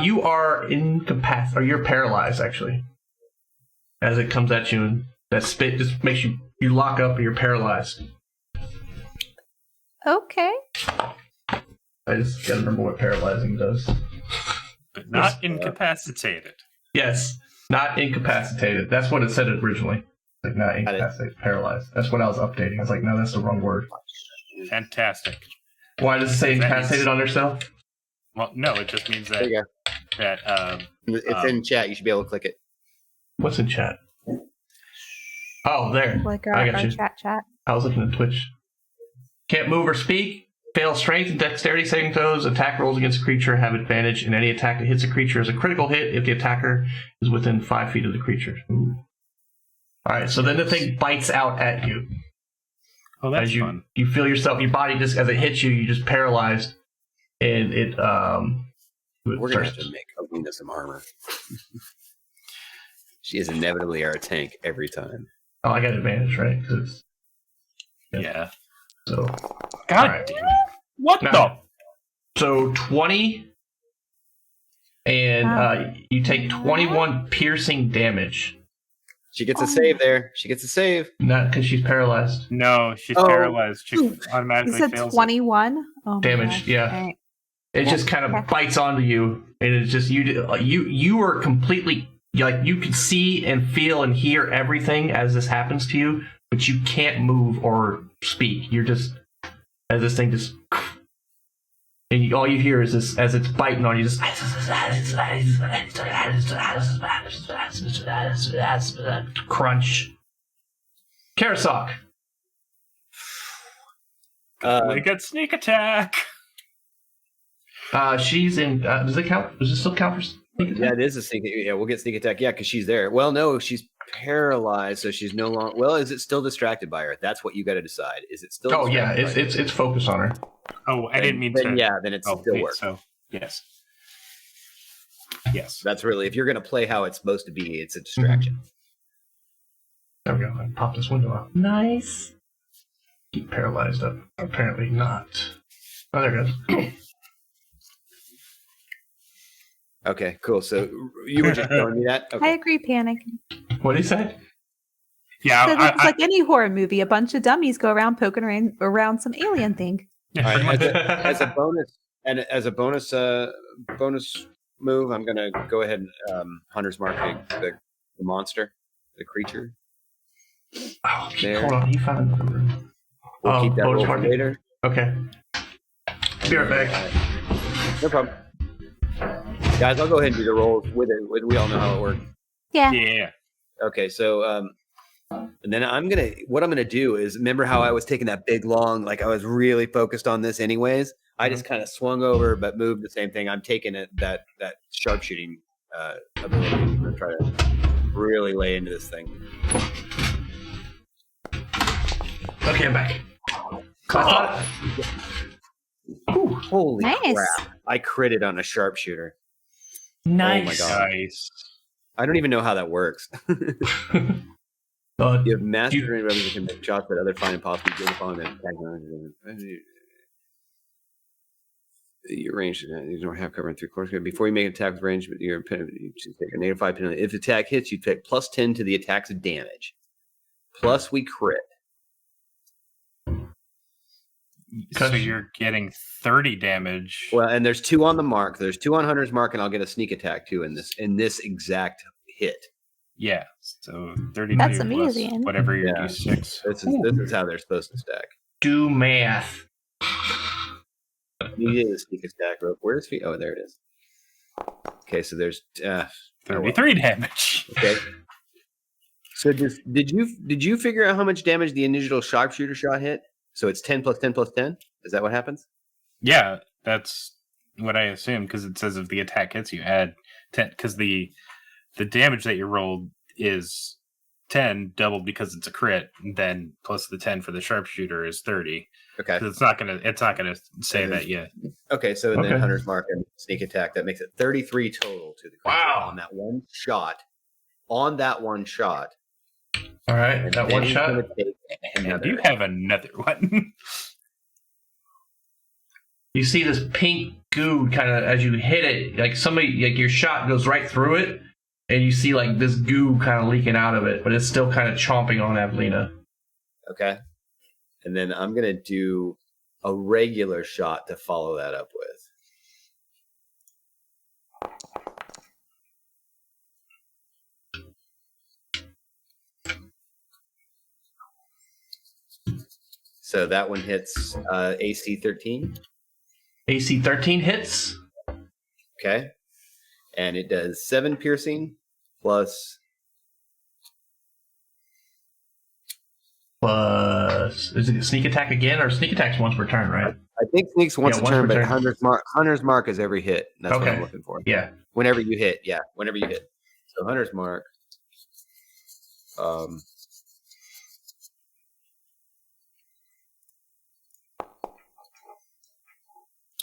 You are incapacitated, or you're paralyzed actually. As it comes at you, and that spit just makes you lock up, and you're paralyzed. Okay. I just gotta remember what paralyzing does. But not incapacitated. Yes, not incapacitated. That's what it said originally. Like not incapacitated, paralyzed. That's what I was updating. I was like, no, that's the wrong word. Fantastic. Why does it say incapacitated on yourself? Well, no, it just means that There you it's in chat. You should be able to click it. What's in chat? Oh, there. Like I our got you. chat. I was looking at Twitch. Can't move or speak. Fail strength and dexterity saving throws. Attack rolls against a creature have advantage, and any attack that hits a creature is a critical hit if the attacker is within 5 feet of the creature. Ooh. All right, so then the thing bites out at you. Oh, that's as you, fun. You feel yourself, your body just as it hits you, you just paralyzed, and it We're gonna have to make Alina some armor. She is inevitably our tank every time. Oh, I got advantage, right? Yeah. So, God right. damn it! What the? So 20, and you take 21 piercing damage. She gets a save there. She gets a save. Not because she's paralyzed. No, she's paralyzed. She automatically You said fails 21? Oh damage. Yeah. Right. It just kind of bites onto you, and it's just you are completely like you can see and feel and hear everything as this happens to you, but you can't move or speak. You're just as this thing just, and all you hear is this as it's biting on you. Just crunch. Karasok. We got sneak attack. She's in. Does it count? Does it still count for sneak attack? Yeah, it is a sneak. Yeah, we'll get sneak attack. Yeah, because she's there. Well, no, she's paralyzed, so she's no longer. Well, is it still distracted by her? That's what you got to decide. Is it still? Oh yeah, it's focused on her. Oh, I didn't mean to. Yeah, then it still works. So yes, yes. That's really if you're going to play how it's supposed to be, it's a distraction. There we go. I pop this window out. Nice. Keep paralyzed up. Apparently not. Oh, there it goes. Okay, cool. So you were just telling me that. Okay. I agree, Panic. What did he say? Yeah, So it's like any horror movie. A bunch of dummies go around poking around some alien thing. All right, as a bonus, and as a bonus move, I'm gonna go ahead and Hunter's Mark the monster, the creature. Oh, hold on. He found another room. We'll keep that roll for party. later. Okay. Be right back. No problem. Guys, I'll go ahead and do the rolls with it. We all know how it works. Yeah. Yeah. Okay, so and then what I'm gonna do is remember how I was taking that big long, like I was really focused on this anyways. I just kind of swung over but moved the same thing. I'm taking it that sharpshooting ability. I'm gonna try to really lay into this thing. Okay, I'm back. Ooh, holy Nice. crap! I critted on a sharpshooter. Nice. Oh my god! Nice. I don't even know how that works. You have mastered any weapons that can make shots that other find impossible. You following that attack. Your range you don't have cover in 3/4. Before you make an attack with range, you take a negative 5 penalty. If the attack hits, you take plus 10 to the attack's damage. Plus we crit. So you're getting 30 damage. Well, and there's 2 on the mark. There's 2 on Hunter's Mark, and I'll get a sneak attack too in this exact hit. Yeah. So 32 That's plus amazing. whatever your Yeah. D6. This is how they're supposed to stack. Do math. You need a sneak attack rope. Where's he? Oh, there it is. Okay, so there's 33 damage. Okay. So did you figure out how much damage the initial sharpshooter shot hit? So it's 10 plus 10 plus 10? Is that what happens? Yeah, that's what I assume, because it says if the attack hits you, add 10, because the damage that you rolled is 10 doubled because it's a crit, and then plus the 10 for the sharpshooter is 30. Okay. So it's not gonna say that yet. Okay, so then Hunter's Mark and Sneak Attack, that makes it 33 total to the creature on that one shot. On that one shot. All right, that one shot. And you have another one. You see this pink goo kind of as you hit it, like your shot goes right through it, and you see like this goo kind of leaking out of it, but it's still kind of chomping on Avelina. Okay. And then I'm going to do a regular shot to follow that up with. So that one hits AC 13. AC 13 hits. Okay. And it does 7 piercing plus... Is it a sneak attack again, or sneak attack's once per turn, right? I think sneak's once a turn, but turn. Hunter's mark is every hit. That's what I'm looking for. Yeah. Whenever you hit. So Hunter's mark.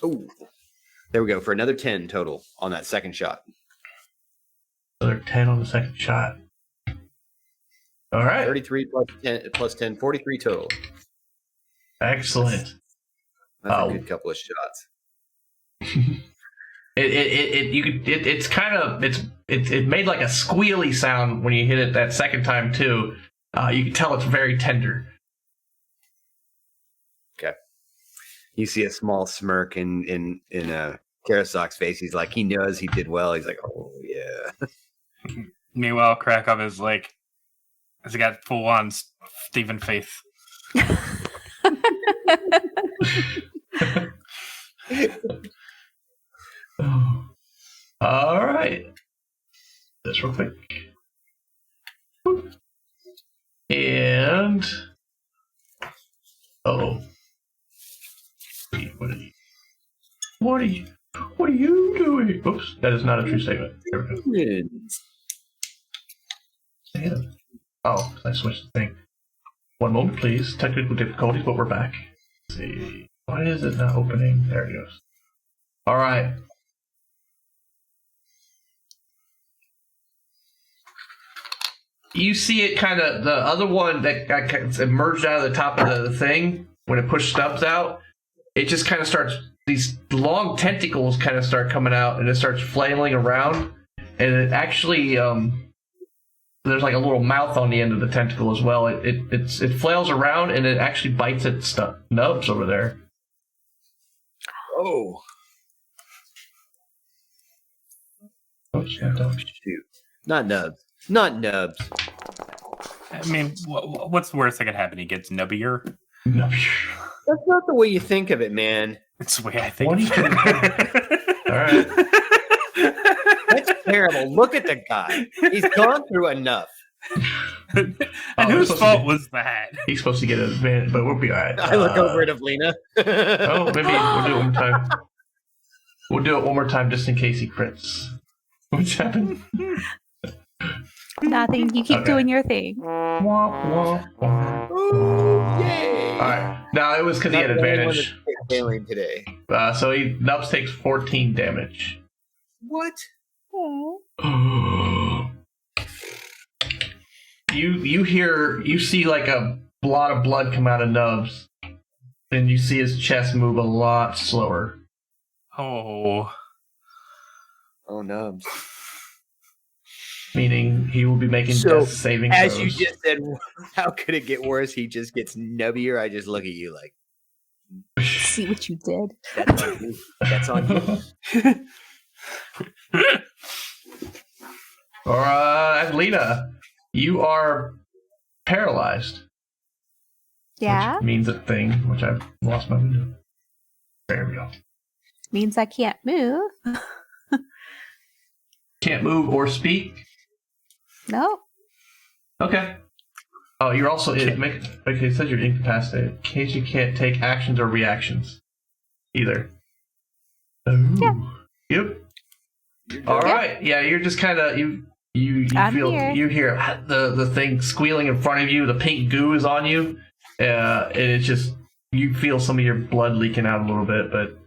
Oh, there we go for another 10 total on that second shot. Another 10 on the second shot. All right. 33 plus 10, 43 total. Excellent. That's a good couple of shots. It made like a squealy sound when you hit it that second time too. You can tell it's very tender. Okay. You see a small smirk in Karasok's face. He's like, he knows he did well. He's like, oh yeah. Meanwhile, Krakow is like, has got full on Stephen Faith. All right. This real quick. And what are you doing? Oops, that is not a true statement. Here we go. Yeah. Oh, I switched the thing. One moment, please. Technical difficulties, but we're back. Let's see. Why is it not opening? There it goes. All right. You see it kind of, the other one that got emerged out of the top of the thing, when it pushed stubs out, it just kind of starts, these long tentacles kind of start coming out, and it starts flailing around, and it actually, there's like a little mouth on the end of the tentacle as well. It flails around, and it actually bites at nubs over there. Oh. Oh, shoot. Not nubs. Not nubs. I mean, what's the worst that could happen? He gets nubbier? Nubbier. That's not the way you think of it, man. It's the way I think of it. All right. That's terrible. Look at the guy. He's gone through enough. And whose fault was that? He's supposed to get an advantage, but we'll be all right. I look over at Avelina. Oh, maybe we'll do it one more time. We'll do it one more time just in case he crits. What's happened? Nothing. You keep doing your thing. Ooh, yay! All right. No, it was because he had advantage. Failing today. So Nubs takes 14 damage. What? You see like a lot of blood come out of Nubs, and you see his chest move a lot slower. Oh, Nubs. Meaning he will be making death saving throws. As you just said, how could it get worse? He just gets nubbier. I just look at you like, see what you did. That's on you. That's on you. All right, Adelina, you are paralyzed. Yeah? Which means a thing, which I've lost my window. There we go. Means I can't move. Can't move or speak? No. Okay. Oh, you're also it says you're incapacitated. In case you can't take actions or reactions either. Ooh. Yep. All right. Yeah, you're just kind of you feel here. You hear the thing squealing in front of you. The pink goo is on you, and it's just you feel some of your blood leaking out a little bit. But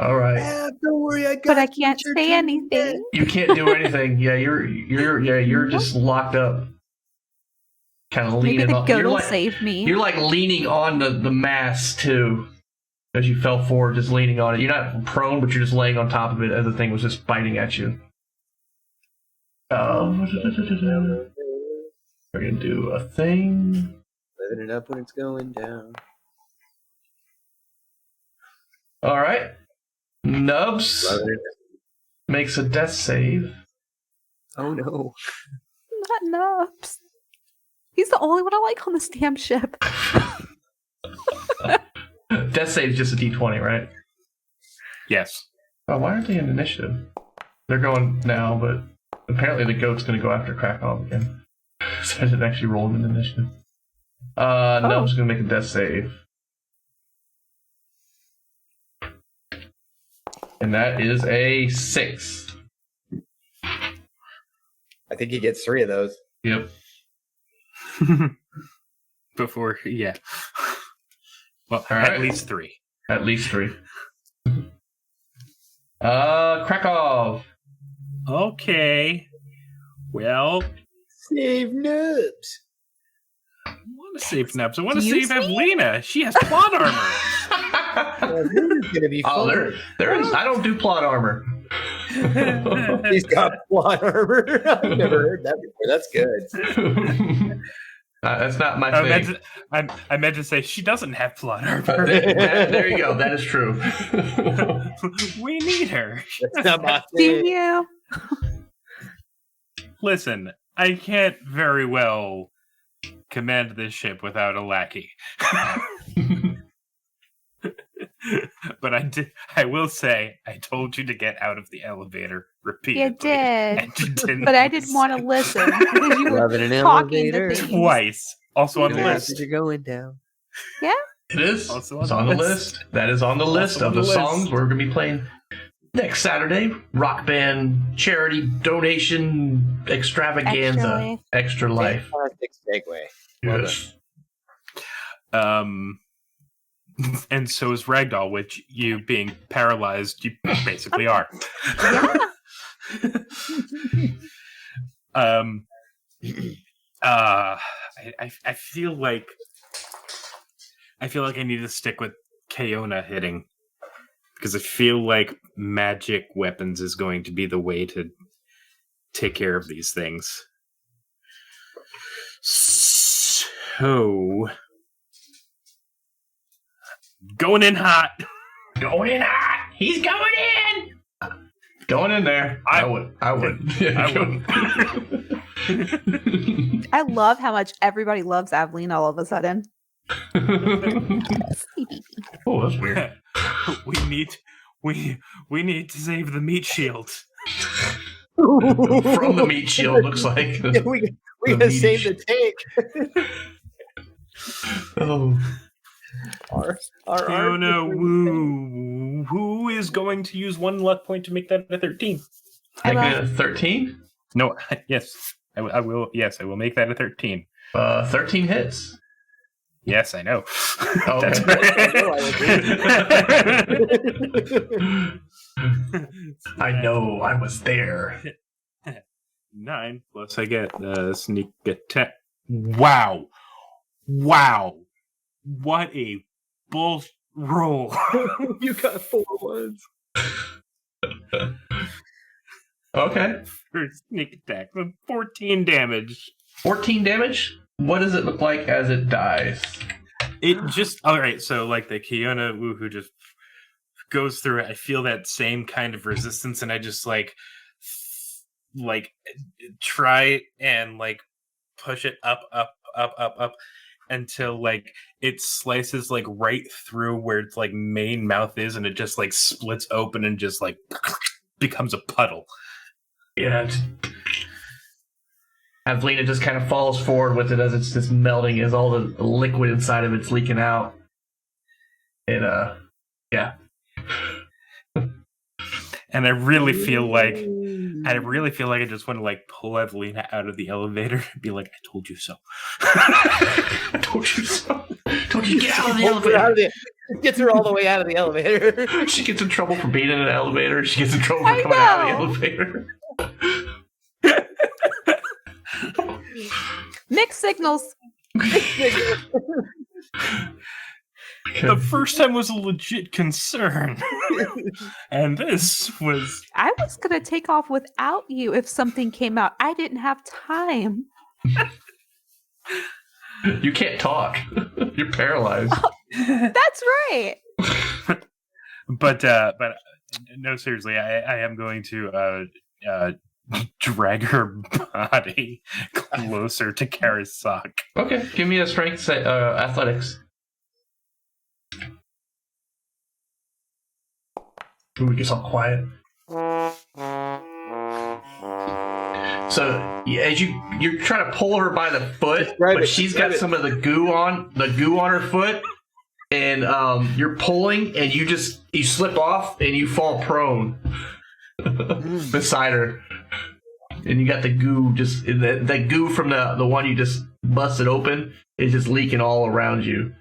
all right. Don't worry, I got. But I can't say anything. You can't do anything. Yeah, you're just locked up. Kind of leaning Maybe the on. goat will save me. You're like leaning on the mast too, as you fell forward, just leaning on it. You're not prone, but you're just laying on top of it as the thing was just biting at you. We're gonna do a thing. Living it up when it's going down. All right, Nubs makes a death save. Oh no! Not Nubs. He's the only one I like on this damn ship. Death save is just a D20, right? Yes. Oh, why aren't they in initiative? They're going now, but apparently the goat's going to go after Krakow again. So I didn't actually roll him in initiative. Nub's going to make a death save. And that is a 6. I think he gets 3 of those. Yep. Before, yeah. Well, right. at least 3. At least 3. Krakow. Okay. Well, Save Nubs. I want to save Nubs. I want to Excuse save me? Evelina. She has plot armor. This is gonna be fun. There is. I don't do plot armor. He's got plot armor. I've never heard that before. That's good. That's not my thing. I meant to say she doesn't have plot armor. There you go. That is true. We need her. That's not my Do thing. you? Listen, I can't very well command this ship without a lackey. But I will say, I told you to get out of the elevator repeatedly. You did. and you didn't But I didn't want to listen because you were Loving an talking elevator. to things. twice. Also on the list. You're going down. Yeah? It is. Also It's on on the the list. That is on the list Also of on the the list. songs we're going to be playing next Saturday. Rock band charity donation extravaganza. Extra life. Fantastic segue. Well Yes. And so is Ragdoll, which you being paralyzed, you basically are. Yeah. I feel like I need to stick with Kaona hitting because I feel like magic weapons is going to be the way to take care of these things. So going in hot. Going in hot. He's going in. Going in there. I would. I would. I love how much everybody loves Aveline all of a sudden. Oh, that's weird. we need to save the meat shield. From the meat shield, looks like. we gotta save the tank. Oh. Kaona, who is going to use 1 luck point to make that a 13? Make it a 13? No, yes, I will. Yes, I will make that a 13. 13 hits. Yes, I know. Oh, That's I know. I was there. 9 plus I get sneak attack. Wow. What a bull roll. You got 4 ones. Okay. For sneak attack. 14 damage. 14 damage? What does it look like as it dies? It just alright, so like the Kaona who just goes through it, I feel that same kind of resistance and I just like try and like push it up until like it slices like right through where its like main mouth is and it just like splits open and just like becomes a puddle. Yeah. Avlina just kind of falls forward with it as it's just melting, as all the liquid inside of it's leaking out. And yeah. And I really feel like I just want to like pull Evelina out of the elevator and be like, "I told you so." I told you so. Told you to get out of the elevator. Gets her all the way out of the elevator. She gets in trouble for being in an elevator. She gets in trouble for coming out of the elevator. Mixed signals. The first time was a legit concern. And this was... I was going to take off without you if something came out. I didn't have time. You can't talk. You're paralyzed. Oh, that's right. But no, seriously, I am going to drag her body closer to Karasok. Okay, give me a strength athletics. Ooh, it gets all quiet. So as you're trying to pull her by the foot, but she's got some of the goo on her foot, and you're pulling, and you slip off, and you fall prone beside her, and you got the goo that goo from the one you just busted open is just leaking all around you.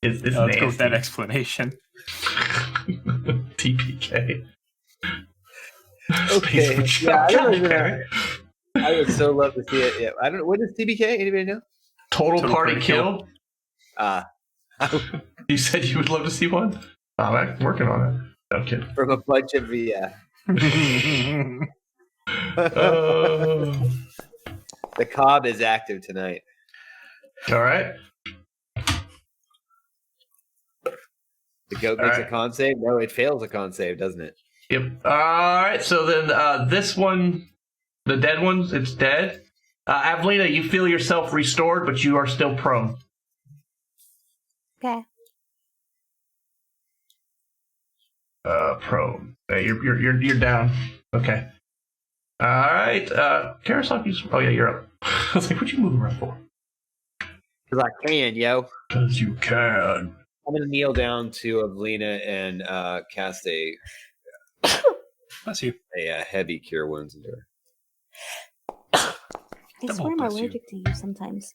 It's let's go with that explanation. TPK. Okay. Yeah, I would so love to see it. Yeah, I don't know. What is TBK? Anybody know? Total party kill. You said you would love to see one? Oh, I'm working on it. No kidding. From a bunch of the Cobb is active tonight. All right. The goat makes a con save? No, it fails a con save, doesn't it? Yep. All right. So then this one, the dead ones, it's dead. Avlina, you feel yourself restored, but you are still prone. Okay. Prone. You're down. Okay. All right. Karasok, oh yeah, you're up. I was like, what'd you move around for? Because I can, yo. Because you can. I'm going to kneel down to Avlina and cast a heavy cure wounds into her. I swear I'm allergic to you sometimes.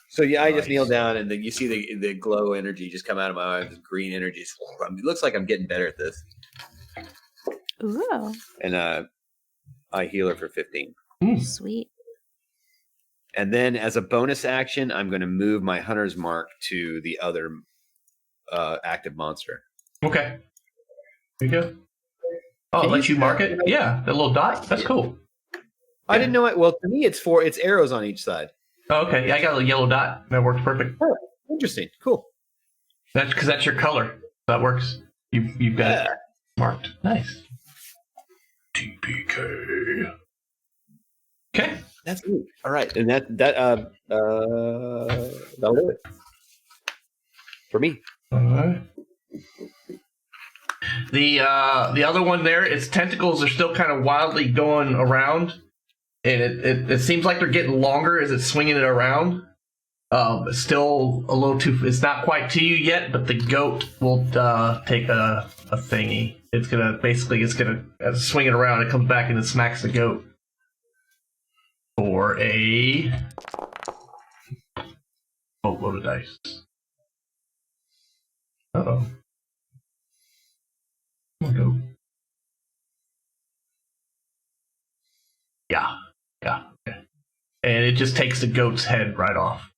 So yeah, I just kneel down, and then you see the glow energy just come out of my eyes. The green energy. It looks like I'm getting better at this. Ooh. And I heal her for 15. Sweet. And then, as a bonus action, I'm going to move my hunter's mark to the other active monster. Okay. There you go. Oh, it lets you mark it? Yeah, the little dot. That's cool. I didn't know it. Well, to me, it's arrows on each side. Oh, okay. Yeah, I got a yellow dot. That works perfect. Oh, interesting. Cool. That's because that's your color. That works. You've got it marked. Nice. TPK. Okay. That's good. All right, and that'll do it for me. All right. The other one there, its tentacles are still kind of wildly going around, and it seems like they're getting longer as it's swinging it around. It's still a little too. It's not quite to you yet, but the goat will take a thingy. It's gonna as it's swinging around, it comes back and it smacks the goat. For a boatload of dice. Uh-oh. Come on, go. Yeah. Okay. And it just takes the goat's head right off.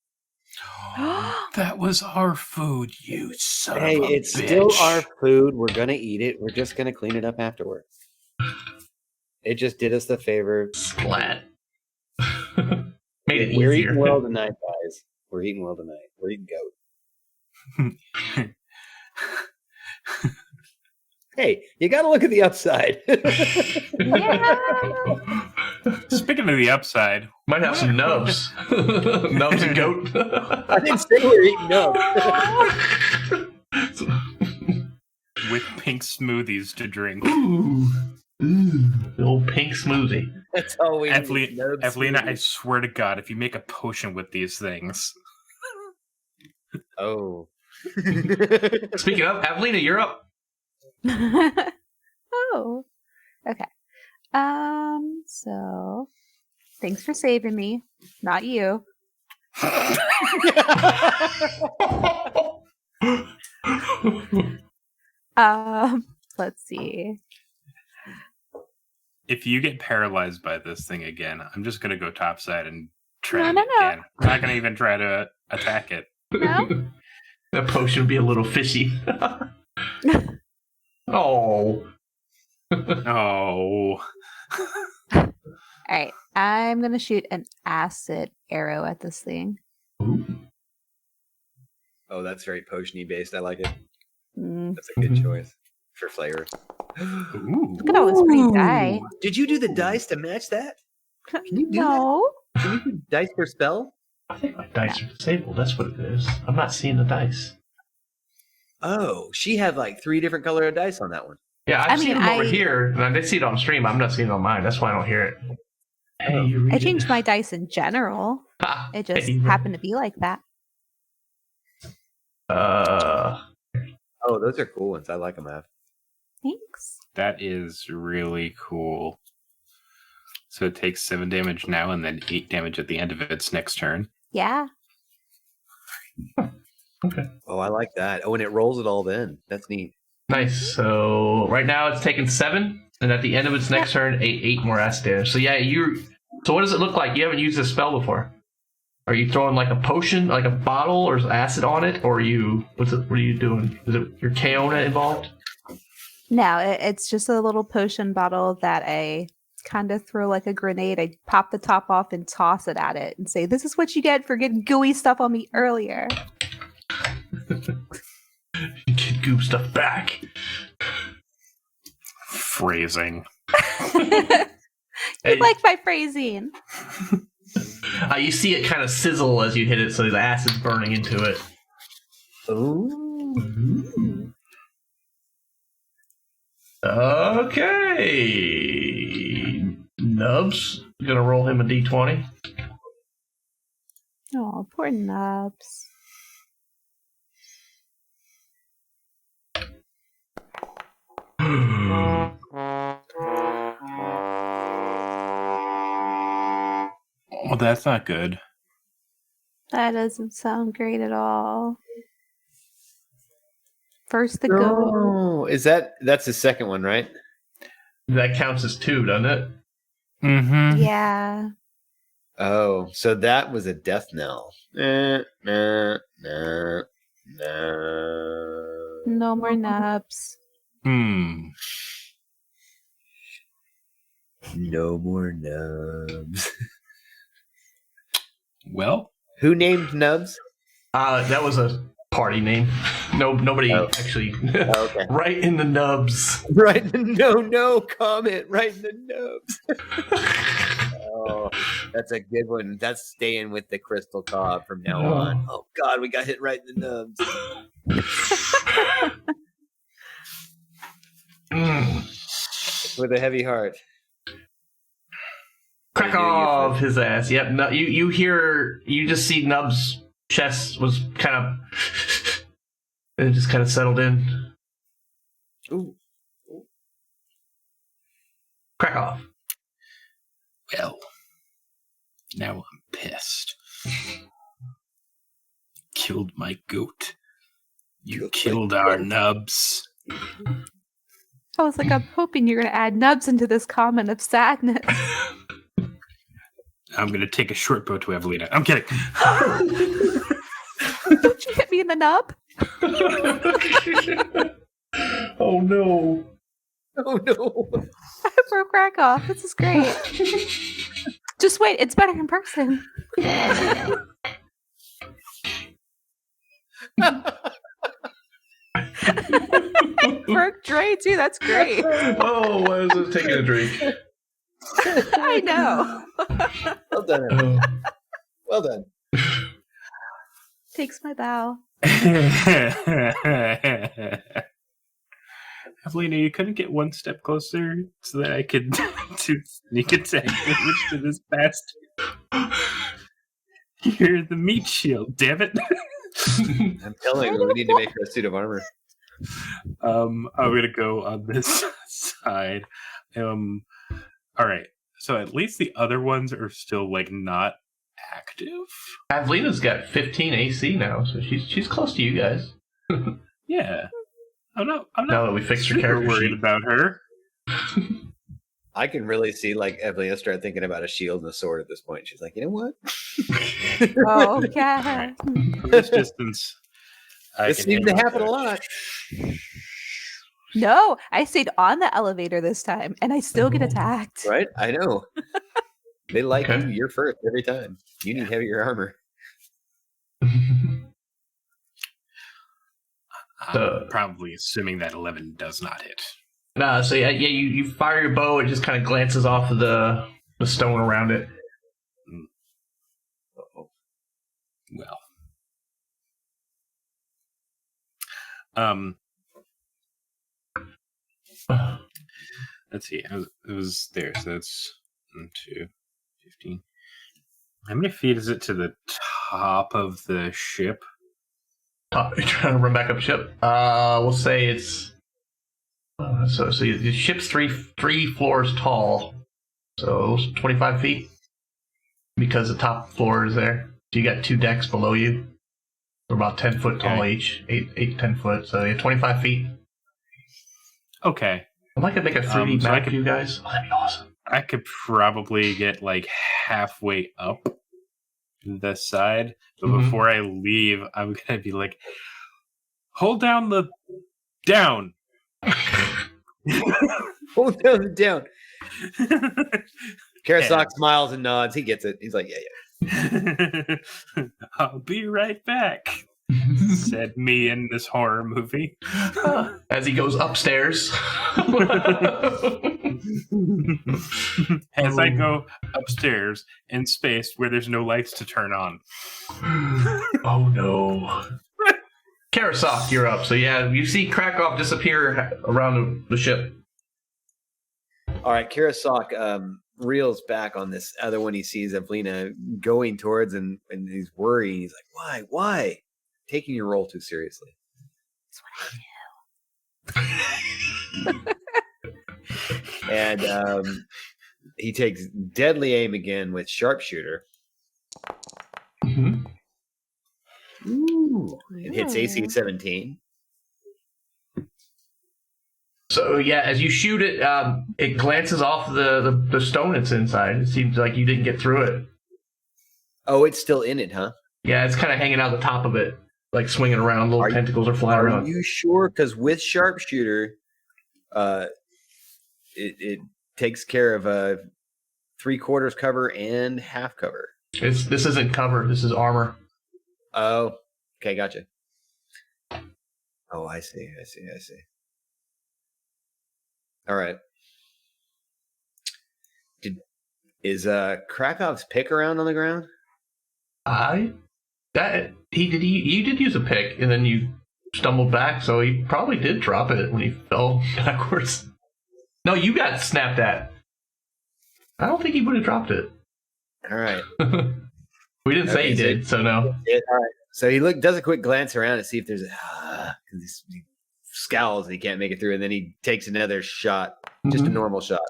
That was our food, you son of a it's bitch. Still our food. We're gonna eat it. We're just gonna clean it up afterwards. It just did us the favor. Splat. Made it We're easier. eating well tonight, guys. We're eating well tonight. We're eating goat. Hey, you got to look at the upside. Speaking of the upside, might have some nubs. Nubs and goat. I didn't say we were eating nubs. With pink smoothies to drink. Ooh. Ooh, the old pink smoothie. That's all we need. Evelina, I swear to God, if you make a potion with these things. Oh. Speaking of, Evelina, you're up. Oh. Okay. So thanks for saving me. Not you. Let's see. If you get paralyzed by this thing again, I'm just gonna go topside and try No, it no, no. again. I'm not gonna even try to attack it. No? That potion would be a little fishy. Oh. Oh. All right. I'm going to shoot an acid arrow at this thing. Oh, that's very potion-y based. I like it. Mm. That's a good choice for flavor. Ooh. Look at all this pretty die. Did you do the dice to match that? Can you do No. that? Can you do dice per spell? I think my dice are disabled. That's what it is. I'm not seeing the dice. Oh, she had like 3 different color of dice on that one. Yeah, I've seen them over here, and I did see it on stream. I'm not seeing it on mine. That's why I don't hear it. Hey, you read I changed my dice in general. It just happened to be like that. Oh, those are cool ones. I like them, Av. Thanks. That is really cool. So it takes 7 damage now and then 8 damage at the end of its next turn. Yeah. Okay. Oh, I like that. Oh, and it rolls it all then. That's neat. Nice. So right now it's taking 7, and at the end of its next turn, 8 more acid damage. So yeah, So what does it look like? You haven't used this spell before. Are you throwing like a potion, like a bottle, or acid on it, or what are you doing? Is it your Kaona involved? No, it's just a little potion bottle that I kind of throw like a grenade. I pop the top off and toss it at it and say, "This is what you get for getting gooey stuff on me earlier." Get goop stuff back. Phrasing. You like my phrasing. You see it kind of sizzle as you hit it, so the acid's burning into it. Ooh. Okay. Nubs. Gonna roll him a d20. Oh, poor Nubs. Well, that's not good. That doesn't sound great at all. First the goat. Oh, that's the second one, right? That counts as 2, doesn't it? Mm-hmm. Yeah. Oh, so that was a death knell. No more Nubs. No more Nubs. Well, who named Nubs? That was a party name. Nobody actually. Okay. Right in the nubs. Right in the no comment. Right in the nubs. Oh, that's a good one. That's staying with the crystal cob from now on. Oh God, we got hit right in the nubs. With a heavy heart. Crack off his ass. Yep. No, you just see Nub's chest was kind of, it just kind of settled in. Ooh. Crack off. Well, now I'm pissed. Killed my goat. You killed our Nubs. I was like, I'm hoping you're going to add Nubs into this comment of sadness. I'm going to take a short bow to Evelina. I'm kidding. Don't you hit me in the nub? Oh no. Oh no. I broke crack off. This is great. Just wait, it's better in person. I broke Dre too. That's great. Oh, I was taking a drink. I know. Well done. Well done. Takes my bow. Evelina, you couldn't get one step closer so that I could do sneak attack damage to this bastard. You're the meat shield, damn it. I'm telling you, we need to make her a suit of armor. I'm gonna go on this side. All right. So at least the other ones are still like not active. Avlina's got 15 AC now, so she's close to you guys. Yeah. I'm not now that we fixed her super character worried sheet. about her. I can really see like Evelina start thinking about a shield and a sword at this point. She's like, you know what? Oh, yeah. From this distance, This seemed to happen a lot. No, I stayed on the elevator this time, and I still get attacked. Right? I know. They like you. You're first every time. You need heavier armor. I'm probably assuming that 11 does not hit. Nah, so yeah, you fire your bow, it just kind of glances off of the stone around it. Well. Let's see. It was there, so that's 1, 2, 15. How many feet is it to the top of the ship? You're trying to run back up ship. We'll say it's so the ship's three floors tall, so 25 feet because the top floor is there. So you got 2 decks below you. They're about 10 foot tall each, 8 to 10 foot. So you're 25 feet. Okay. I'd like to make a 3D so map for you guys. Oh, that'd be awesome. I could probably get like halfway up the side, but before I leave, I'm gonna be like, hold down the down. Hold down the down. Karasok smiles and nods. He gets it. He's like, yeah. I'll be right back. Said me in this horror movie. As he goes upstairs. As I go upstairs in space where there's no lights to turn on. Oh no. Karasok, you're up. So yeah, you see Krakow disappear around the ship. All right, Karasok reels back on this other one. He sees Evelina going towards and he's worried. He's like, why? Taking your role too seriously. That's what I do. And he takes deadly aim again with sharpshooter. Ooh, it hits AC 17. So yeah, as you shoot it, it glances off the stone it's inside. It seems like you didn't get through it. Oh, it's still in it, huh? Yeah, it's kind of hanging out the top of it, like swinging around. Little tentacles are flying around. Are you sure? Because with sharpshooter, it takes care of 3/4 cover and half cover. This isn't cover. This is armor. Oh, okay, gotcha. Oh, I see. All right. Is Krakow's pick around on the ground? You did use a pick, and then you stumbled back, so he probably did drop it when he fell backwards. No, you got snapped at. I don't think he would have dropped it. All right. We didn't say he did, so no. All right. So he does a quick glance around to see if there's because he scowls, he can't make it through, and then he takes another shot, just a normal shot.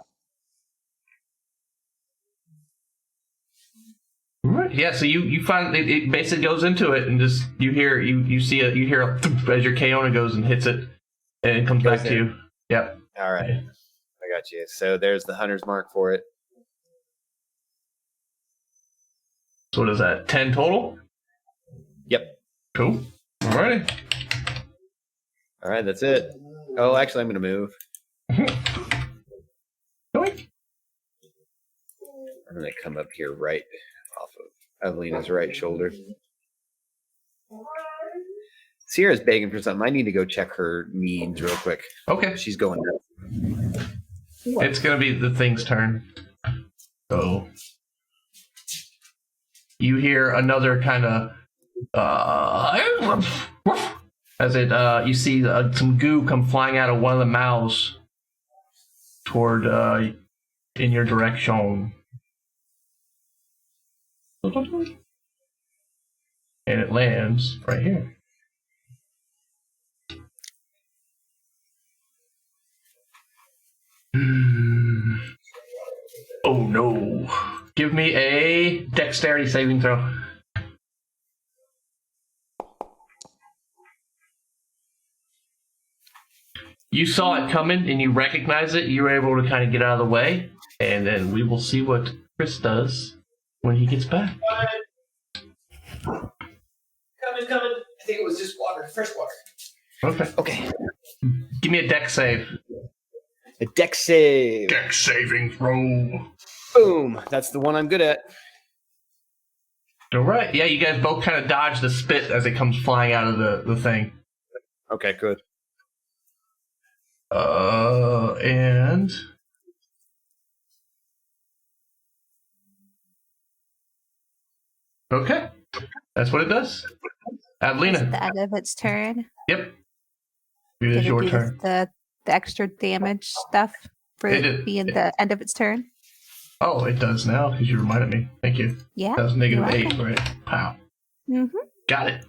Right. Yeah, so you find it basically goes into it, and just you hear as your Kaona goes and hits it, and it comes back to you. Yep. All right, I got you. So there's the hunter's mark for it. So what is that? 10 total? Yep. Cool. Alrighty. All right, that's it. Oh, actually, I'm going to move. Yoink. I'm going to come up here right off of Evelina's right shoulder. Sierra's begging for something. I need to go check her needs real quick. Okay. She's going nuts. It's going to be the thing's turn. So you hear another kind of As it, you see some goo come flying out of one of the mouths toward in your direction, and it lands right here. Oh no! Give me a dexterity saving throw. You saw it coming and you recognize it. You were able to kind of get out of the way, and then we will see what Chris does when he gets back. Coming. I think it was just water, fresh water. Okay. Give me a dex save. A dex save. Dex saving throw. Boom. That's the one I'm good at. All right. Yeah, you guys both kind of dodge the spit as it comes flying out of the thing. Okay, good. And okay, that's what it does. Adelina. At the end of its turn. Yep. It is your turn. The extra damage stuff for being the end of its turn. Oh, it does now because you reminded me. Thank you. Yeah. That was -8, right? Pow. Mm-hmm. Got it.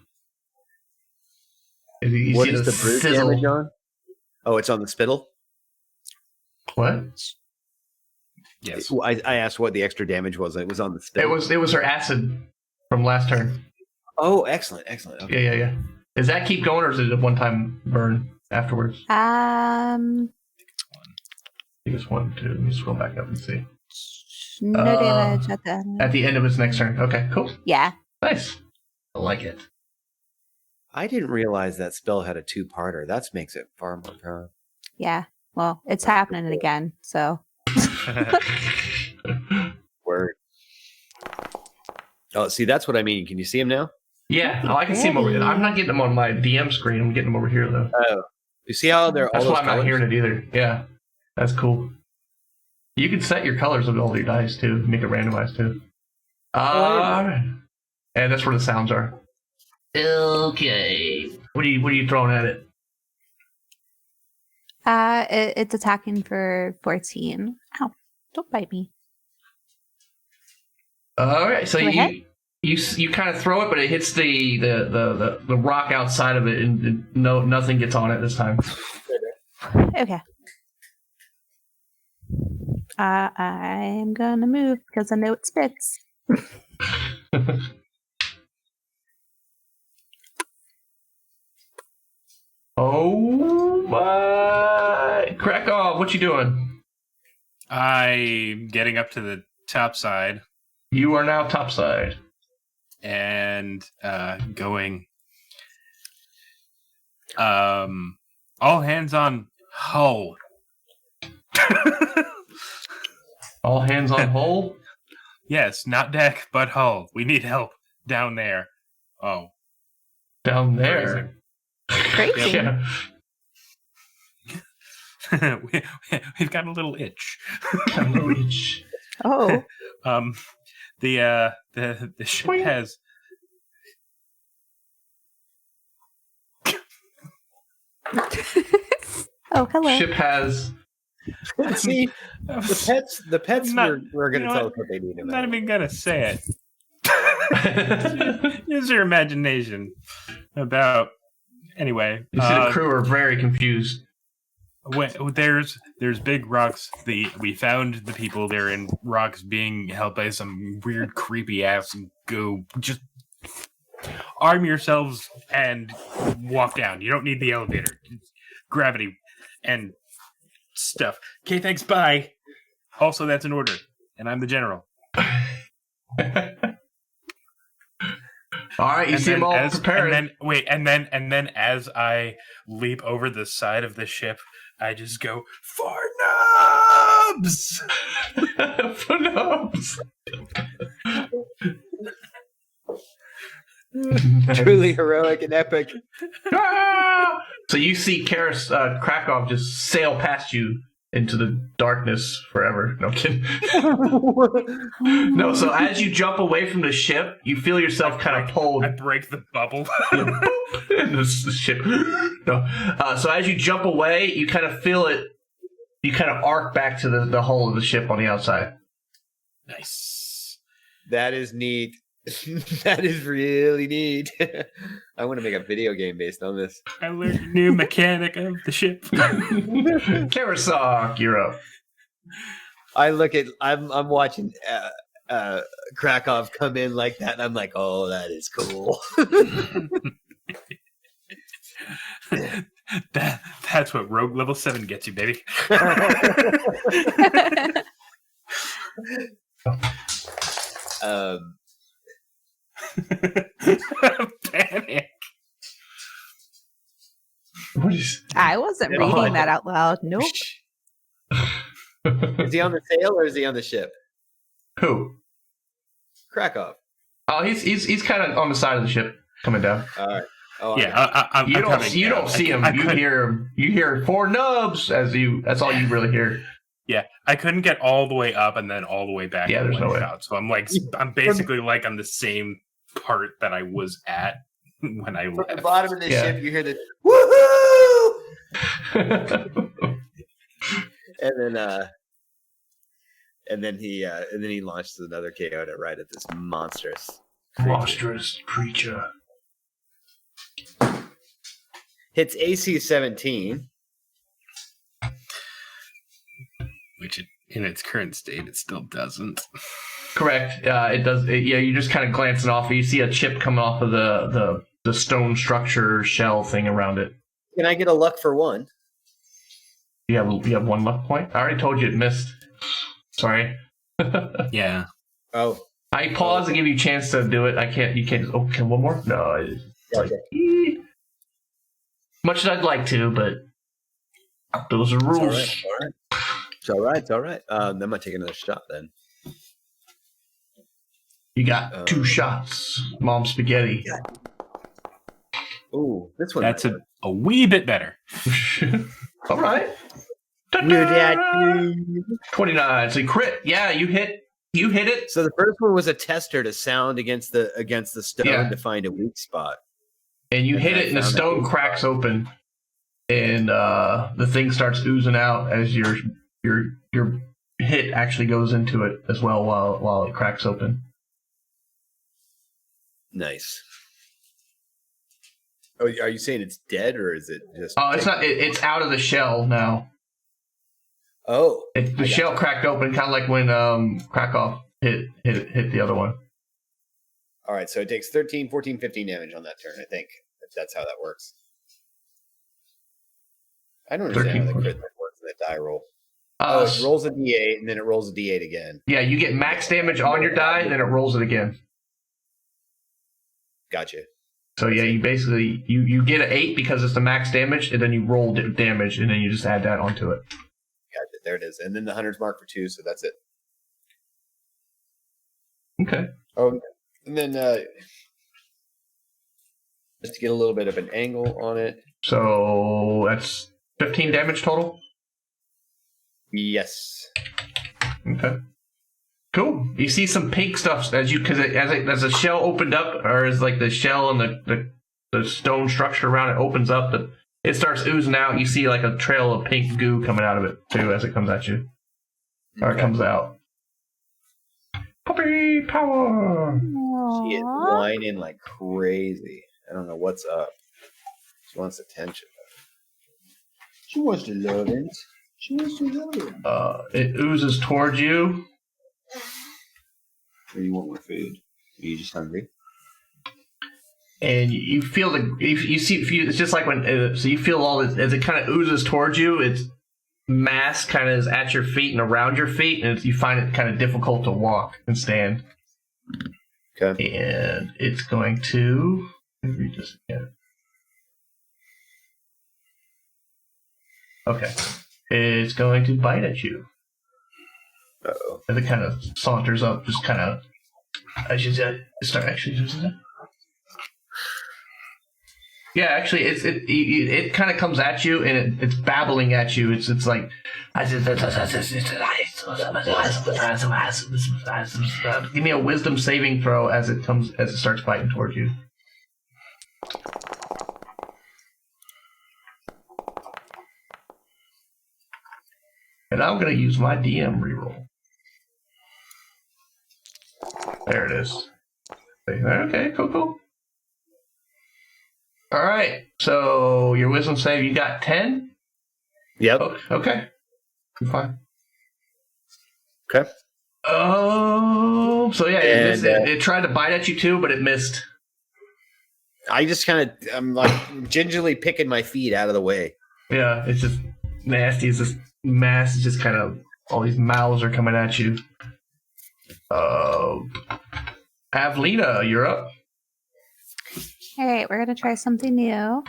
What is the bruise damage on? Oh, it's on the spittle? What? Yes. I asked what the extra damage was. It was on the spittle. It was her acid from last turn. Oh, excellent. Okay. Yeah. Does that keep going, or is it a one-time burn afterwards? I think it's 1, 2. Let me scroll back up and see. No damage at the end. At the end of its next turn. Okay, cool. Yeah. Nice. I like it. I didn't realize that spell had a 2-parter. That makes it far more powerful. Yeah. Well, it's happening again, so. Word. Oh, see, that's what I mean. Can you see him now? Yeah, I can see him over here. I'm not getting them on my DM screen. I'm getting them over here, though. Oh. You see how they're all That's why I'm not hearing it either. Yeah. That's cool. You can set your colors of all your dice, too. Make it randomized, too. And that's where the sounds are. Okay. What are you throwing at it? It's attacking for 14. Ow! Don't bite me. All right. So you kind of throw it, but it hits the rock outside of it, and nothing gets on it this time. Okay. I'm gonna move because I know it spits. Oh my! Crack off! What you doing? I'm getting up to the top side. You are now topside. And going. All hands on hull. All hands on hull? Yes, not deck, but hull. We need help down there. Oh. Down there? Crazy. Yeah. We've got a little itch. Oh. The ship has. Oh, hello. Ship has. See, the pets we're going to tell us what they need. I'm not even going to say it. Use your imagination about. Anyway, you see the crew are very confused. There's big rocks. We found the people. They're in rocks being held by some weird, creepy ass goo. Just arm yourselves and walk down. You don't need the elevator. Gravity and stuff. Okay, thanks. Bye. Also, that's an order, and I'm the general. All right, you see them all preparing. And then as I leap over the side of the ship, I just go, for nubs! For nubs! Truly heroic and epic. So you see Karis Krakow just sail past you into the darkness forever. No, I'm kidding. No, so as you jump away from the ship, you feel yourself kind of pulled. I break the bubble. And the ship. No. So as you jump away, you kind of feel it. You kind of arc back to the hull of the ship on the outside. Nice. That is neat. That is really neat. I want to make a video game based on this. I learned a new mechanic of the ship. Karasok, you're up. I look at. I'm watching Krakow come in like that, and I'm like, oh, that is cool. That's what Rogue level 7 gets you, baby. Panic. What is? I wasn't reading that out loud. Nope. Is he on the sail or is he on the ship? Who? Krakow. Oh, he's kind of on the side of the ship coming down. All right. Oh, yeah, you don't see him. You hear 4 nubs that's all you really hear. Yeah, I couldn't get all the way up and then all the way back. Yeah, there's no way out. So I'm basically like on the same part that I was at when I left. From the bottom of the ship, you hear the woohoo, and then he launches another KO to right at this monstrous creature. Hits AC 17. Which in its current state, it still doesn't. Correct. It does. You're just kind of glancing off. You see a chip coming off of the stone structure shell thing around it. Can I get a luck for 1? You have 1 luck point. I already told you it missed. Sorry. Yeah. Oh. I paused to give you a chance to do it. I can't. You can't. Oh, can one more? No. Okay. Much as I'd like to, but those are rules. It's all right. It's all right. I'm gonna take another shot then. You got 2 shots, Mom Spaghetti. Ooh, this one. That's a wee bit better. All right. 29. So you crit. Yeah, you hit it. So the first one was a tester to sound against the stone to find a weak spot. And you hit it, and the stone cracks open, and the thing starts oozing out as your hit actually goes into it as well while it cracks open. Nice. Oh, are you saying it's dead or is it just? Oh, it's not. It's out of the shell now. Oh, the shell cracked open, kind of like when Krakow hit the other one. All right, so it takes 13, 14, 15 damage on that turn. I think that's how that works. I don't understand how the crit works in the die roll. It rolls a d8 and then it rolls a d8 again. Yeah, you get max damage on your die, and then it rolls it again. Gotcha. So yeah, you basically you get an 8 because it's the max damage, and then you roll damage, and then you just add that onto it. Gotcha. There it is, and then the hunter's mark for 2, so that's it. Okay. Oh, and then just to get a little bit of an angle on it. So that's 15 damage total. Yes. Okay. Cool. You see some pink stuff as the shell opened up, or as like the shell and the stone structure around it opens up, it starts oozing out. You see like a trail of pink goo coming out of it too as it comes at you, or it comes out. Puppy power. She is whining like crazy. I don't know what's up. She wants attention. She wants to love it. It oozes towards you. Or you want more food? Are you just hungry? And you feel it's just like when so you feel all this as it kind of oozes towards you. Its mass kind of is at your feet and around your feet, and you find it kind of difficult to walk and stand. Okay. And it's going to read this again. Okay. It's going to bite at you. Uh-oh. As it kind of saunters up, just kind of as you start actually using it. Yeah, actually, it kind of comes at you and it's babbling at you. It's like, give me a wisdom saving throw as it starts fighting towards you. And I'm gonna use my DM reroll. There it is. Okay, cool. All right, so your wisdom save, you got 10? Yep. Oh, okay. You're fine. Okay. Oh, so yeah, And, it tried to bite at you too, but it missed. I just I'm like gingerly picking my feet out of the way. Yeah, it's just nasty. It's this mass. It's just kind of all these mouths are coming at you. Avlina, you're up. All right, we're gonna try something new.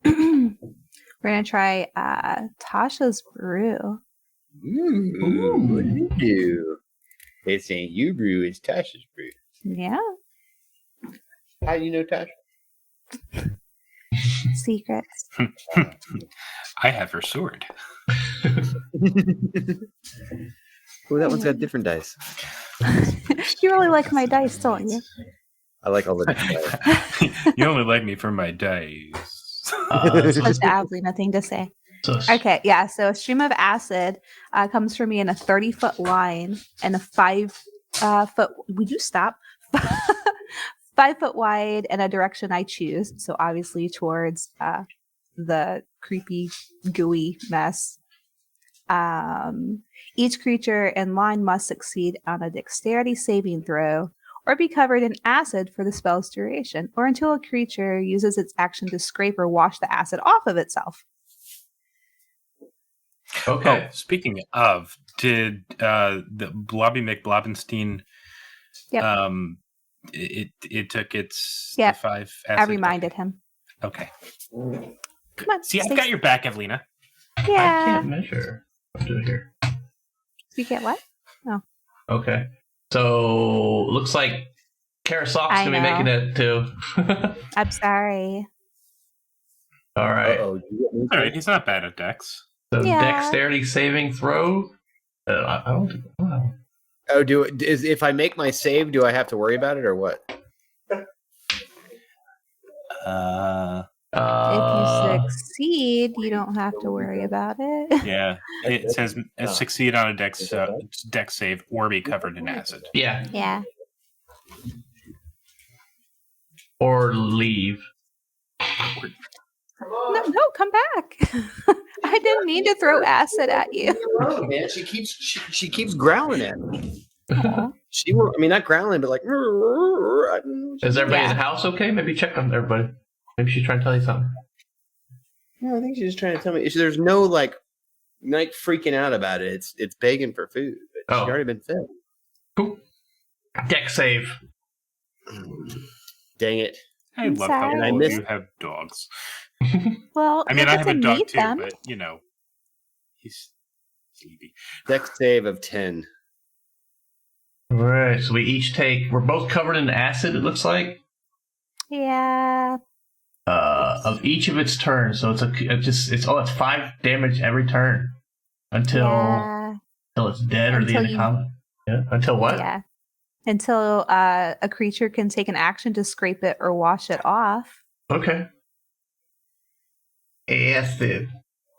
We're gonna try Tasha's brew. Ooh, what do you do? It's ain't you brew, it's Tasha's brew. Yeah, How do you know Tasha? secrets. I have her sword. Oh, that one's got different dice. You really like my dice, don't you? I like all the dice. You only like me for my dice. Such absolutely nothing to say. Okay, yeah. So a stream of acid comes from me in a 30-foot line and a 5-foot. Would you stop? 5 foot wide in a direction I choose. So obviously towards the creepy, gooey mess. Each creature in line must succeed on a dexterity saving throw or be covered in acid for the spell's duration, or until a creature uses its action to scrape or wash the acid off of itself. Okay. Oh, speaking of, did the Blobby McBlobbenstein? Yep. It took its Yep. 5 I acid. reminded him. Okay. Come on. See, I've got your back, Evelina. I Yeah. can't measure. I'll do it here. You get what? Okay. So looks like Karasok's I gonna be know. making it too. I'm sorry. All right. Uh-oh. All right, he's not bad at Dex. So Yeah. dexterity saving throw. I don't. Wow. Oh, if I make my save, do I have to worry about it or what? If you succeed, you don't have to worry about it. Yeah, it says succeed on a Dex save or be covered in acid. Yeah. Yeah. Or leave. No, come back. I didn't mean to throw acid at you. Oh, man, she keeps growling at me. She will. I mean, not growling, but like. Is everybody Yeah. in the house okay? Maybe check on everybody. Maybe she's trying to tell you something. No, I think she's just trying to tell me. There's no like freaking out about it. It's begging for food. But she's already been fed. Cool. Dex save. Dang it! I I'm love sorry. how all of you have dogs. Well, I mean, you I get have a to dog meet too, them. but you know, he's sleepy. Dex save of 10. All right. So we each take. We're both covered in acid. It looks like. Yeah. Of each of its turns. So it's 5 damage every turn until it's dead or the end of combat. Yeah. Until what? Yeah. Until a creature can take an action to scrape it or wash it off. Okay. Acid.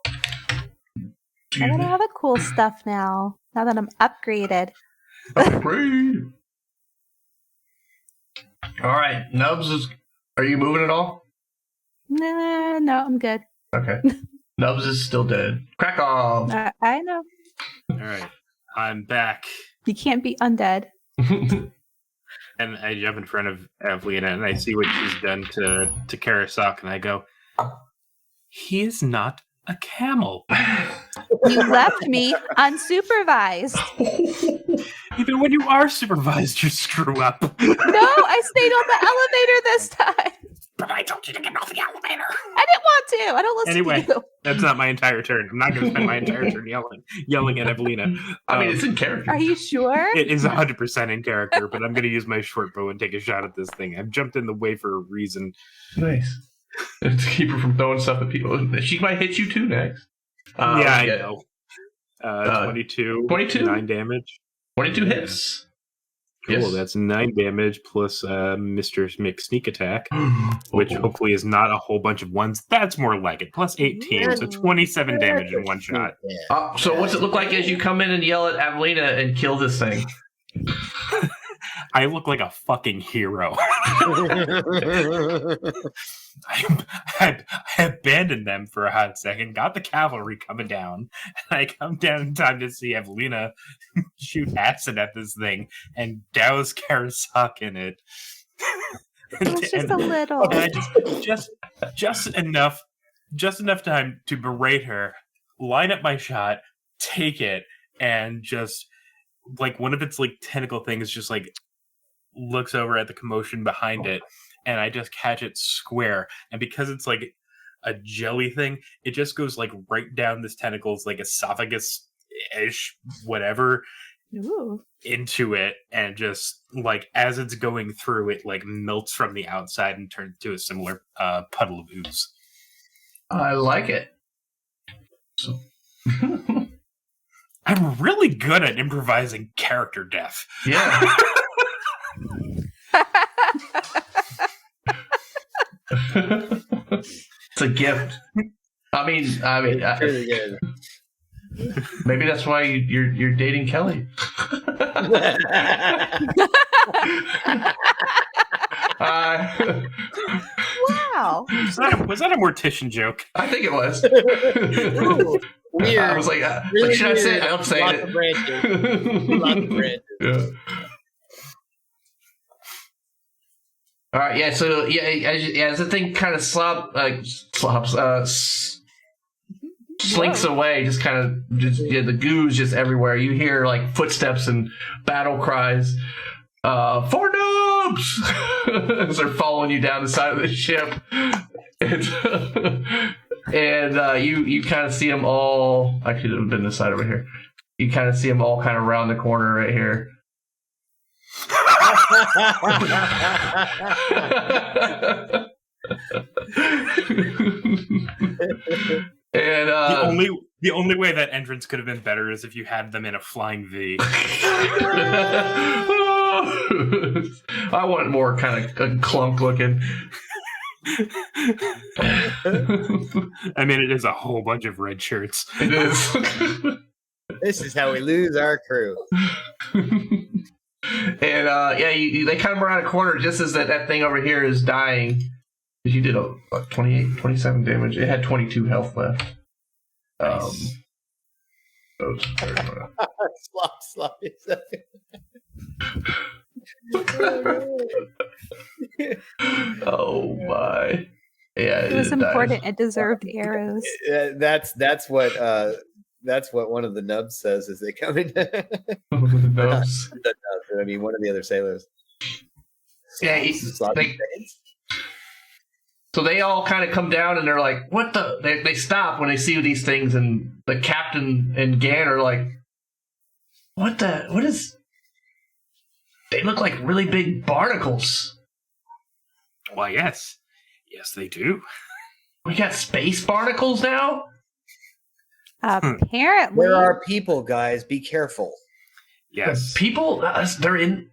I got all the cool stuff now. Now that I'm upgraded. Upgrade. All right, Nubs Are you moving at all? No, I'm good. Okay. Nubs is still dead. Crack off. I know. All right, I'm back, You can't be undead. and I jump in front of Evelina, and I see what she's done to Karasok, and I go, "He is not a camel." You left me unsupervised. Even when you are supervised, you screw up. No, I stayed on the elevator this time. I told you to get off the elevator. I didn't want to. I don't listen Anyway, to you. that's not my entire turn. I'm not going to spend my entire turn yelling at Evelina. I mean, it's in character. Are you sure? It is 100% in character, but I'm going to use my short bow and take a shot at this thing. I've jumped in the way for a reason. Nice. To keep her from throwing stuff at people. She might hit you too next. I know. 22. 22? 9 damage. 22 hits. Cool, Yes. that's 9 damage plus Mr. Mick sneak attack, which hopefully is not a whole bunch of ones. That's more like it. Plus 18, so 27 damage in one shot. So what's it look like as you come in and yell at Avelina and kill this thing? I look like a fucking hero. I abandoned them for a hot second, got the cavalry coming down, and I come down in time to see Evelina shoot acid at this thing and douse Karasak in it. It was just a little. And I just enough time to berate her, line up my shot, take it, and just like one of its like tentacle things just like looks over at the commotion behind it, and I just catch it square. And because it's like a jelly thing, it just goes like right down this tentacle's like esophagus-ish, whatever, into it, and just like as it's going through, it like melts from the outside and turns to a similar puddle of ooze. I like it. So. I'm really good at improvising character death. Yeah. It's a gift. I mean, Really good. maybe that's why you're dating Kelly. Wow. Was that a mortician joke? I think it was. Ooh, weird. I was like, Really should I say it? weird. I'm saying Lots it. of branches. Lots of branches. Yeah. All right, yeah. So yeah, as the thing kind of slinks away, just kind of the goo's just everywhere. You hear like footsteps and battle cries. For noobs! As they're following you down the side of the ship, and you kind of see them all. Actually, it would have been this side over here. You kind of see them all kind of around the corner right here. And the only way that entrance could have been better is if you had them in a flying V. I want more kind of clunk looking. I mean, it is a whole bunch of red shirts. It is. This is how we lose our crew. And they come around a corner just as that thing over here is dying. You did 28, 27 damage. It had 22 health left. Nice. Slop. Oh my! Yeah, it was important. It deserved arrows. That's what one of the nubs says as they come in. Nubs. I mean, one of the other sailors. Yeah, so they all kind of come down and they're like, "What the?" They stop when they see these things, and the captain and Gan are like, "What the? What is?" They look like really big barnacles. Why, yes, they do. We got space barnacles now. Apparently, there are people, guys. Be careful. Yes, people. They're in.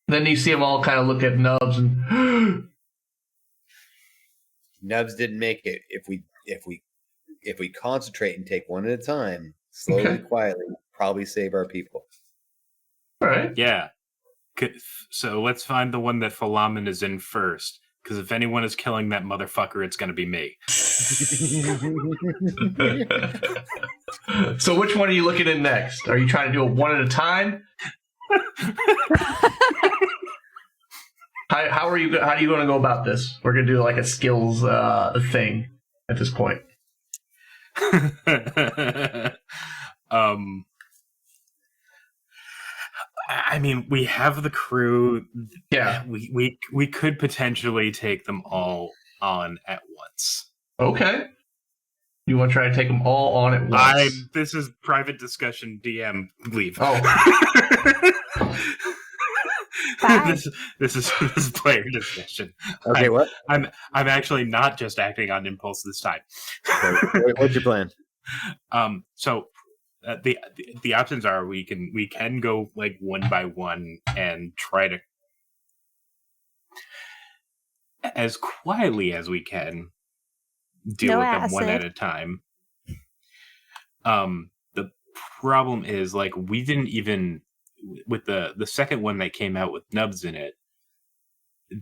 Then you see them all kind of look at Nubs and. Nubs didn't make it. If we concentrate and take one at a time, slowly, quietly, probably save our people. All right. Yeah. So let's find the one that Philamen is in first. Because if anyone is killing that motherfucker, it's going to be me. So which one are you looking at next? Are you trying to do it one at a time? How are you going to go about this? We're going to do like a skills thing at this point. I mean, we have the crew. Yeah, we could potentially take them all on at once. Okay. You want to try to take them all on at once? This is private discussion. DM, leave. Oh. This is player discussion. Okay, what? I'm actually not just acting on impulse this time. What's your plan? So the options are we can go like one by one and try to, as quietly as we can, deal with them one at a time. The problem is, like, we didn't even, with the second one that came out with nubs in it,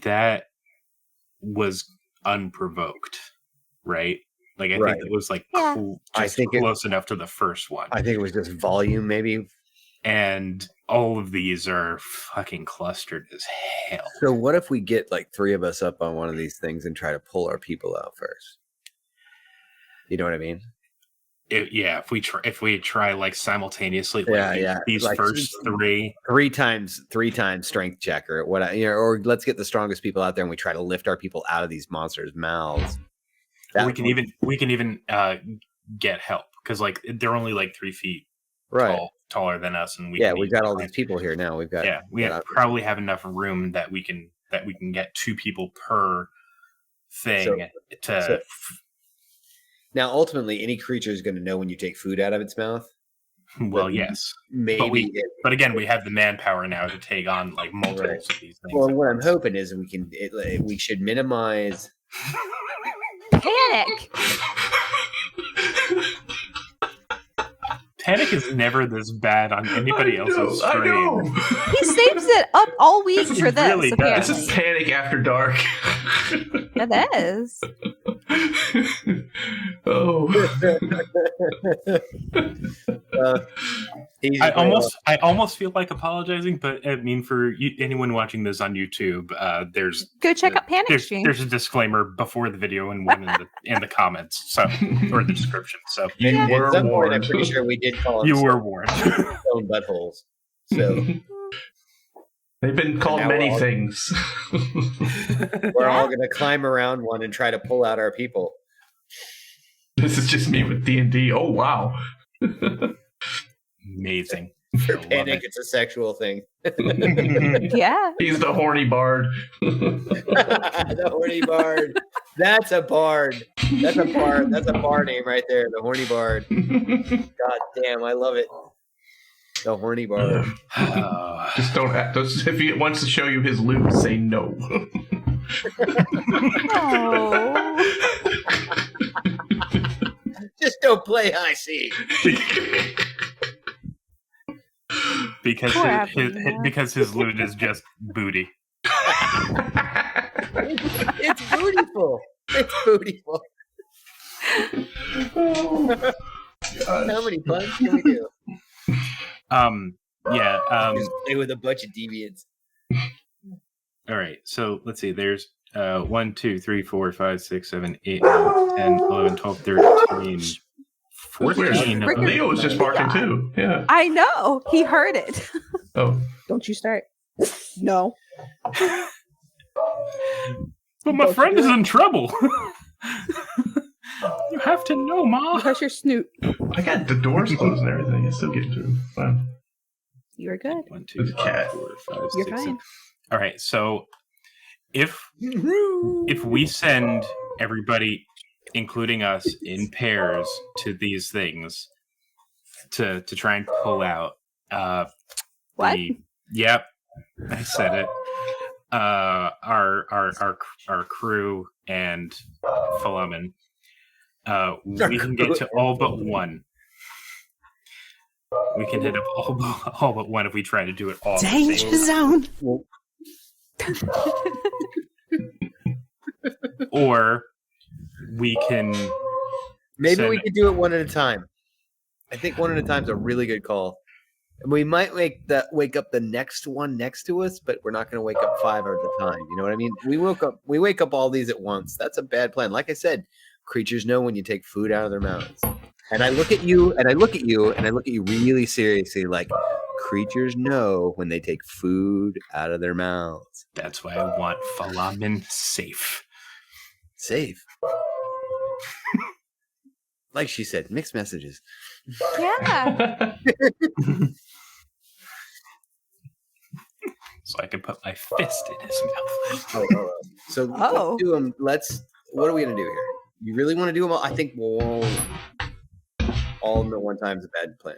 that was unprovoked, right? Like, I think it was like close enough to the first one. I think it was just volume, maybe. And all of these are fucking clustered as hell. So what if we get like 3 of us up on one of these things and try to pull our people out first? You know what I mean? If we try like simultaneously, these like first 3 times strength check or what, or let's get the strongest people out there and we try to lift our people out of these monsters' mouths. We can even get help because like they're only like 3 feet taller than us, and we've got all these people here now. We probably have enough room that we can get 2 people per thing Now, ultimately, any creature is going to know when you take food out of its mouth. Well, yes, maybe. But again, we have the manpower now to take on like multiples of these things. Well, what I'm hoping is we should minimize panic. Panic is never this bad on anybody else's screen. I know. He saves it up all week for this. Really apparently. This is Panic After Dark. It is. I almost feel like apologizing, but I mean, for anyone watching this on YouTube, there's go check out Panic Stream. There's a disclaimer before the video and one in the comments, or the description. So at some point, I'm pretty sure we did call them. You were warned. Stone buttholes. So they've been called many things. We're all going to climb around one and try to pull out our people. This is just me with D&D. Oh, wow. Amazing. For Panic, it's a sexual thing. Yeah. He's the horny bard. The horny bard. That's a bard. That's a bar name right there. The horny bard. God damn, I love it. The horny bard. Just don't act. If he wants to show you his loot, say no. Just don't play high C. Because his loot is just booty. It's bootyful. It's bootyful. How many puns can we do? Just play with a bunch of deviants. All right, so let's see. There's 1, 2, 3, 4, 5, 6, 7, 8, 9, 10, 11, 12, 13, 14. Leo was just barking too. Yeah. I know. He heard it. Oh. Don't you start. No. But my friend is in trouble. You have to know, Ma. Hush your snoot. I got the doors closed and everything. It's still getting through. Fine. You're good. 1, 2, 3, 4, 5, You're 6, fine. 7. All right, so if we send everybody, including us, in pairs to these things to try and pull out what? Yep, I said it. Our crew and Philomen, we can get to all but one. We can hit up all but one if we try to do it all. Danger zone. Or we can maybe we could do it one at a time. I think one at a time is a really good call. And we might wake up the next one next to us, but we're not going to wake up 5 at a time. You know what I mean? We wake up all these at once. That's a bad plan. Like I said, creatures know when you take food out of their mouths. And I look at you, and I look at you, and I look at you really seriously, like creatures know when they take food out of their mouths. That's why I want Philomen safe. Safe. Like she said, mixed messages. Yeah. So I can put my fist in his mouth. So let's do them. What are we gonna do here? You really want to do them all? I think all of them at one time is a bad plan.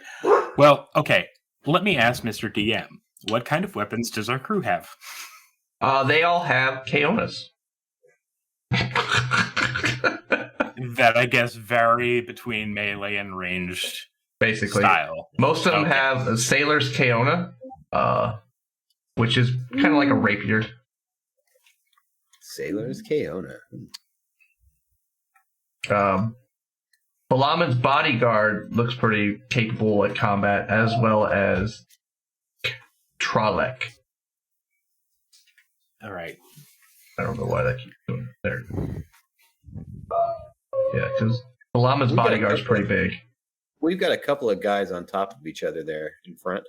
Well, okay. Let me ask Mr. DM. What kind of weapons does our crew have? They all have Kaonas. That I guess vary between melee and ranged basically style. Most of them have a sailor's Kaona, which is kind of like a rapier. Sailor's Kaona. Balaman's bodyguard looks pretty capable at combat, as well as Trolek. All right. I don't know why that keeps going there. Yeah, because Balaman's bodyguard's pretty big. We've got a couple of guys on top of each other there in front.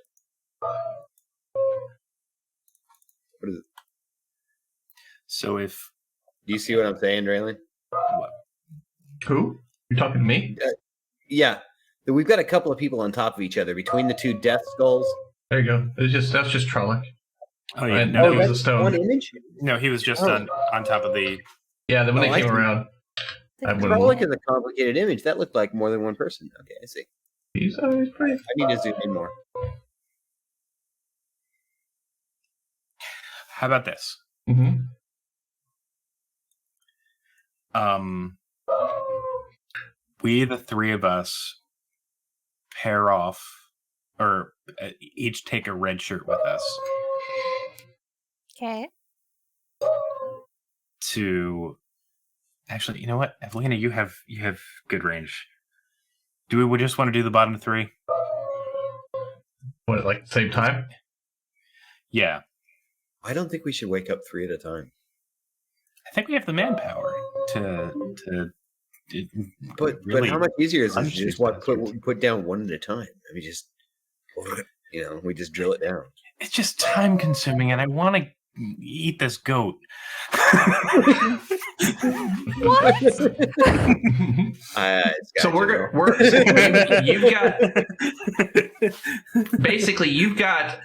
What is it? So if... Do you see what I'm saying, Draylon? What? Who? You're talking to me? Yeah. We've got a couple of people on top of each other between the two death skulls. There you go. That's just Trolek. Oh, yeah. No, he was a stone. One image? No, he was just on top of the... Yeah, then when they came around... Trolek is a complicated image. That looked like more than one person. Okay, I see. He's pretty... I need to zoom in more. How about this? Mm-hmm. We, the three of us, pair off, or each take a red shirt with us. Okay. To actually, you know what, Evelina, you have good range. Do we just want to do the bottom three? What, like the same time? Yeah. I don't think we should wake up three at a time. I think we have the manpower to But really how much easier is it to just put down one at a time? I mean, just we just drill it down. It's just time consuming, and I want to eat this goat. What? So you've got basically you've got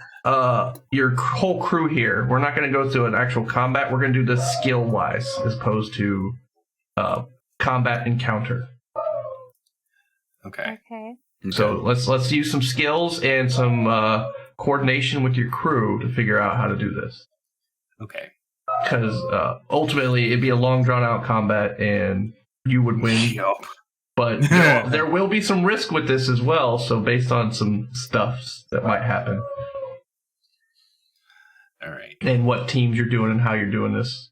your whole crew here. We're not going to go through an actual combat. We're going to do this skill wise as opposed to combat encounter. Okay. So let's use some skills and some coordination with your crew to figure out how to do this. Okay. Because ultimately it'd be a long drawn out combat and you would win. Yup. But there will be some risk with this as well. So based on some stuffs that might happen. All right. And what teams you're doing and how you're doing this.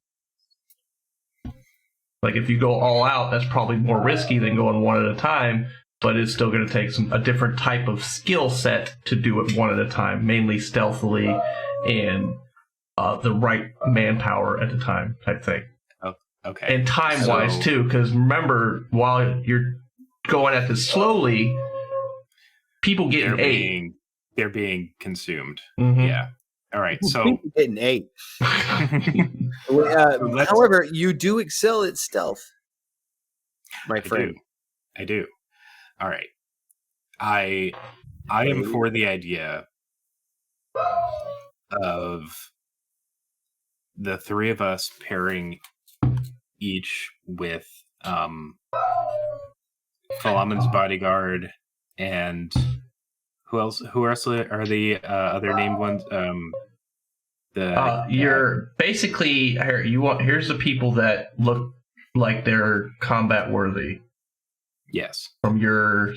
Like if you go all out, that's probably more risky than going one at a time. But it's still going to take a different type of skill set to do it one at a time, mainly stealthily and the right manpower at the time type thing. Oh, okay. And time-wise, too, because remember, while you're going at this slowly, people get an 8. They're being consumed. Mm-hmm. Yeah. All right, so... People get an 8. However, you do excel at stealth, my friend. I do. All right. I am for the idea of the three of us pairing each with Falaman's bodyguard and who else are the other named ones? You're basically here's the people that look like they're combat worthy. Yes. From your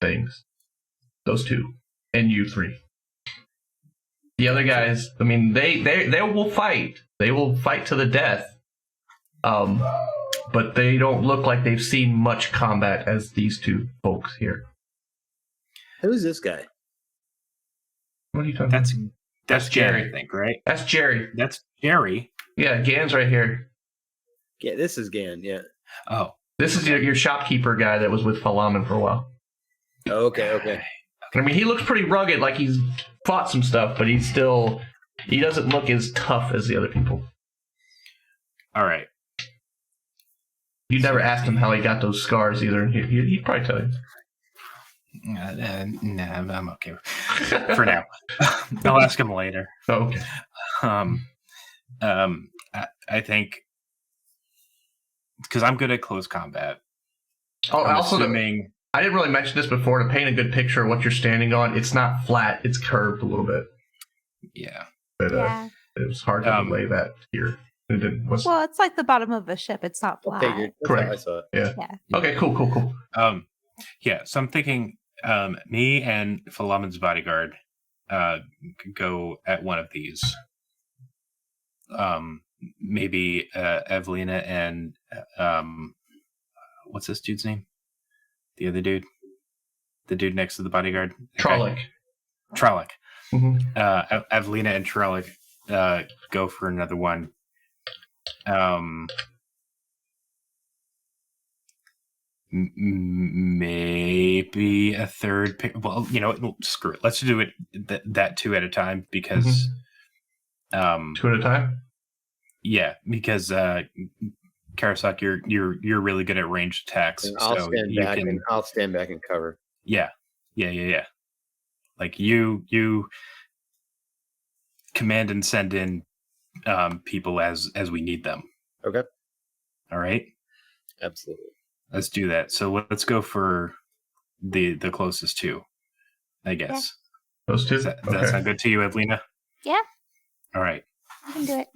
things. Those two. And you three. The other guys, I mean, they will fight. They will fight to the death. But they don't look like they've seen much combat as these two folks here. Who's this guy? What are you talking about? That's Jerry, I think, right? That's Jerry. That's Jerry. Yeah, Gan's right here. Yeah, this is Gan, yeah. Oh. This is your shopkeeper guy that was with Falaman for a while. Okay. I mean, he looks pretty rugged, like he's fought some stuff, but he doesn't look as tough as the other people. All right. You never asked him how he got those scars either. He'd probably tell you. Nah, I'm okay for now. I'll ask him later. Okay. I think because I'm good at close combat. Oh, I'm also, assuming... I didn't really mention this before. To paint a good picture of what you're standing on, it's not flat; it's curved a little bit. Yeah, but it was hard to relay that here. Well, it's like the bottom of a ship; it's not flat. Correct. I saw it. Yeah. Okay. Cool. Yeah. So I'm thinking, me and Philomen's bodyguard, could go at one of these. Maybe Evelina and what's this dude's name? The other dude, the dude next to the bodyguard, Trolloc. Mm-hmm. Evelina and Trolloc go for another one. Maybe a third pick. Well, screw it. Let's do it that two at a time because two at a time. Yeah, because Karasok, you're really good at ranged attacks. And I'll stand back and cover. Yeah. Like you command and send in people as we need them. Okay. All right. Absolutely. Let's do that. So let's go for the closest two, I guess. Yeah. Those two. Does that sound good to you, Evelina? Yeah. All right. You can do it.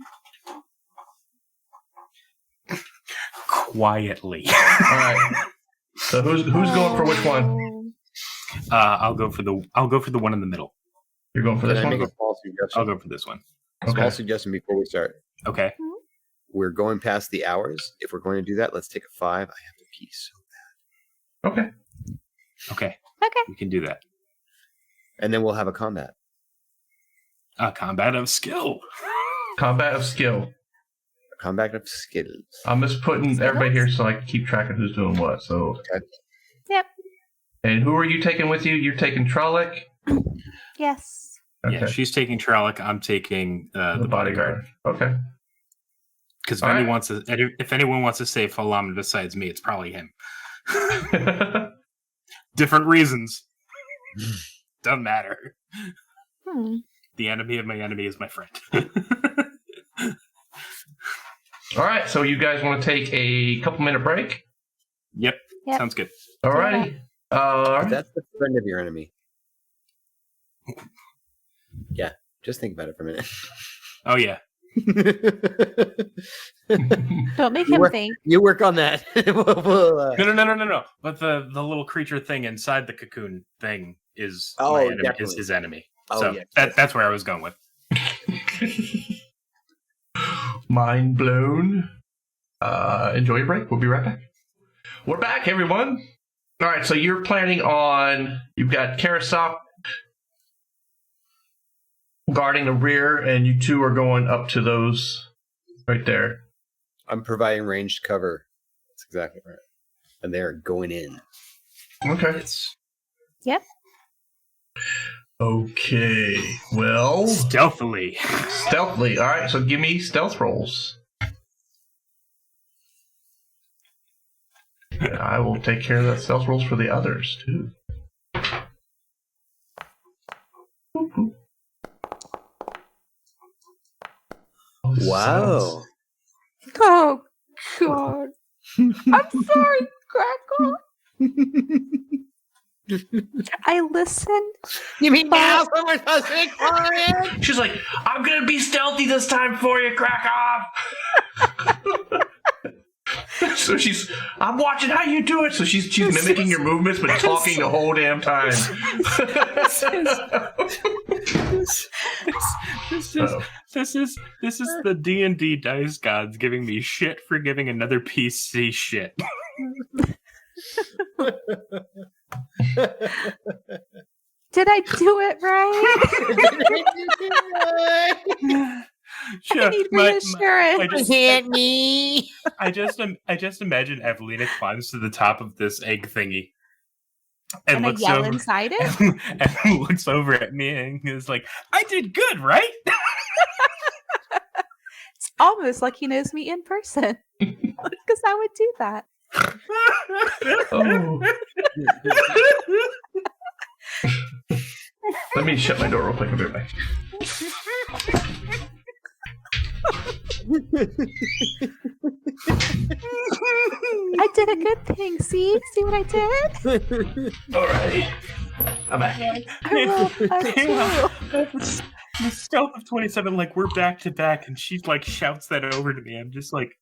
Quietly. All right. So who's going for which one? I'll go for the one in the middle. You're going for this one? Make a small suggestion? I'll go for this one. Small suggestion before we start. Okay. We're going past the hours. If we're going to do that, let's take a 5. I have to pee so bad. Okay. We can do that. And then we'll have a combat. A combat of skill. Combat of skill. Combat of skills. I'm just putting everybody here so I can keep track of who's doing what. So. Okay. Yep. And who are you taking with you? You're taking Trolloc? Yes. Okay. Yeah, she's taking Trolloc. I'm taking the bodyguard. Okay. Because if anyone wants to save Philomen besides me, it's probably him. Different reasons. Doesn't matter. The enemy of my enemy is my friend. All right, so you guys want to take a couple-minute break? Yep. Sounds good. All righty. That's the friend of your enemy. Yeah, just think about it for a minute. Oh, yeah. Don't make him think. You work on that. No. But the little creature thing inside the cocoon thing is is his enemy. That's where I was going with. Mind blown. Enjoy your break. We'll be right back. We're back, everyone. All right, so you're planning on... You've got Karasok guarding the rear, and you two are going up to those right there. I'm providing ranged cover. That's exactly right. And they're going in. Okay. Yep. Okay. Well... Stealthily. All right, so give me stealth rolls. And I will take care of the stealth rolls for the others, too. Wow. Oh, God. I'm sorry, Crackle. I listened. You mean now someone's supposed to be quiet? She's like, I'm going to be stealthy this time for you, crack off. So I'm watching how you do it. So she's mimicking your movements, but talking the whole damn time. This is the D&D dice gods giving me shit for giving another PC shit. Did I do it right? I need reassurance. Hit me. I just imagine Evelina climbs to the top of this egg thingy and I looks yell over, inside it. and looks over at me and is like, "I did good, right?" It's almost like he knows me in person. Because I would do that. Oh. Let me shut my door real quick. I'll be right back. I did a good thing. See what I did? Alrighty. I'm back. The stealth of 27, like we're back to back, and she like shouts that over to me. I'm just like,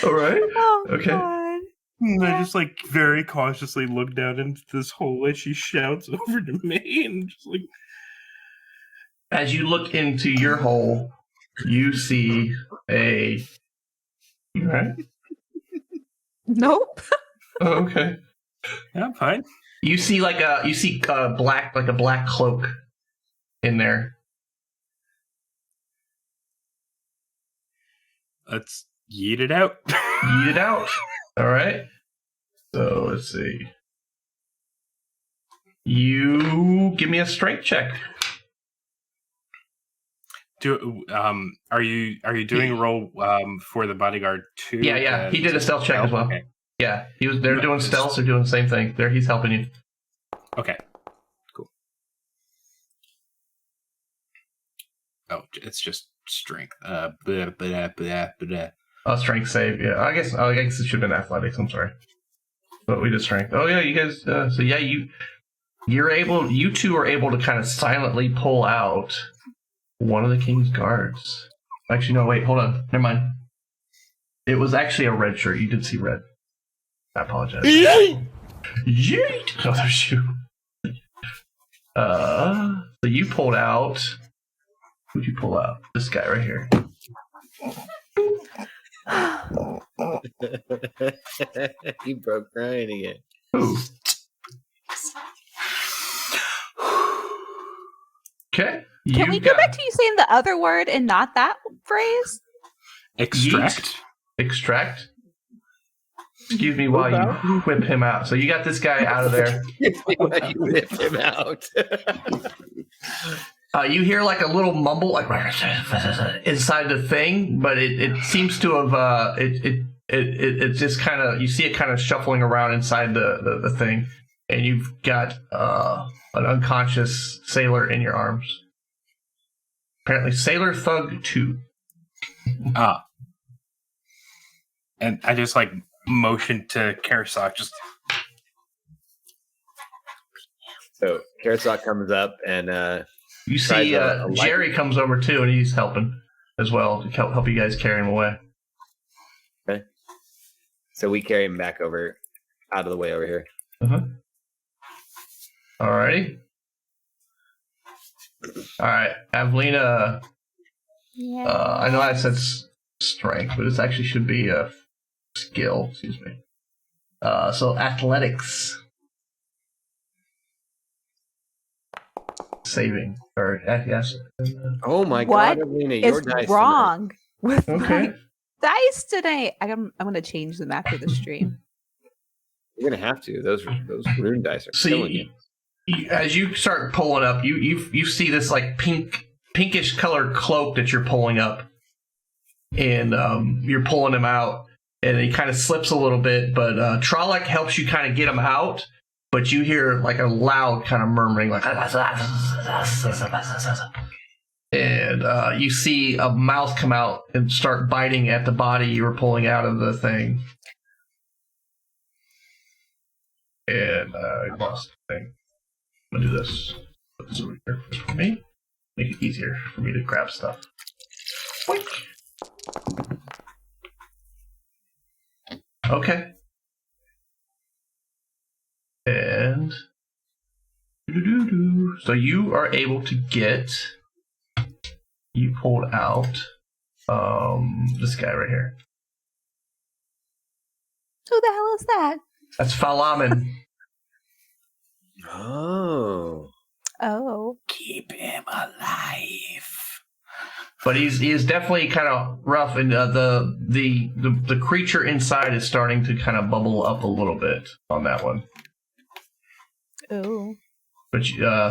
all right. Oh, okay. God. And I just like very cautiously look down into this hole as she shouts over to me, and just like, as you look into your hole, you see a. You right? Nope. Oh, okay. yeah, I'm fine. You see a black cloak in there. Let's yeet it out. Yeet it out. All right. So let's see. You give me a strength check. Are you doing a roll for the bodyguard too? Yeah. He did a stealth check as well. Okay. Yeah, they're doing stealth. They're doing the same thing. He's helping you. Okay. Cool. Oh, it's just strength. Strength save. Yeah, I guess it should have been athletics. I'm sorry, but we did strength. Oh yeah, you guys. So yeah, you two are able to kind of silently pull out one of the king's guards. Actually, no, wait, hold on. Never mind. It was actually a red shirt. You did see red. I apologize. Yeet! Oh, there's you. So you pulled out. Who'd you pull out? This guy right here. He broke crying again. Who? Okay. Can we go back to you saying the other word and not that phrase? Extract. Extract. Excuse me while you whip him out. So you got this guy out of there. While you whip him out. You hear like a little mumble, like inside the thing, but it seems to have it just kind of, you see it kind of shuffling around inside the thing, and you've got an unconscious sailor in your arms. Apparently, Sailor Thug 2. And I just like motion to Karasok, just. So Karasok comes up and you see Jerry comes over too, and he's helping as well to help you guys carry him away. Okay. So we carry him back over, out of the way over here. Alrighty. Alright, Avlina. Yeah. I know I said strength, but it actually should be a skill. Excuse me. So athletics. Saving. Or yes. Oh my What God, Avlina, is your dice wrong with Okay. my dice tonight? I'm gonna change them after the stream. You're gonna have to. Those rune dice are killing you. As you start pulling up, you see this like pinkish colored cloak that you're pulling up, and you're pulling him out, and he kind of slips a little bit, but Trolloc helps you kind of get him out, but you hear like a loud kind of murmuring, like, and you see a mouth come out and start biting at the body you were pulling out of the thing, and I lost the thing. I'm gonna do this. Put this over here for me. Make it easier for me to grab stuff. Boink. Okay. And so you are able to get. You pulled out this guy right here. Who the hell is that? That's Falaman. Oh. Keep him alive. But he is definitely kind of rough, and the creature inside is starting to kind of bubble up a little bit on that one. Oh. But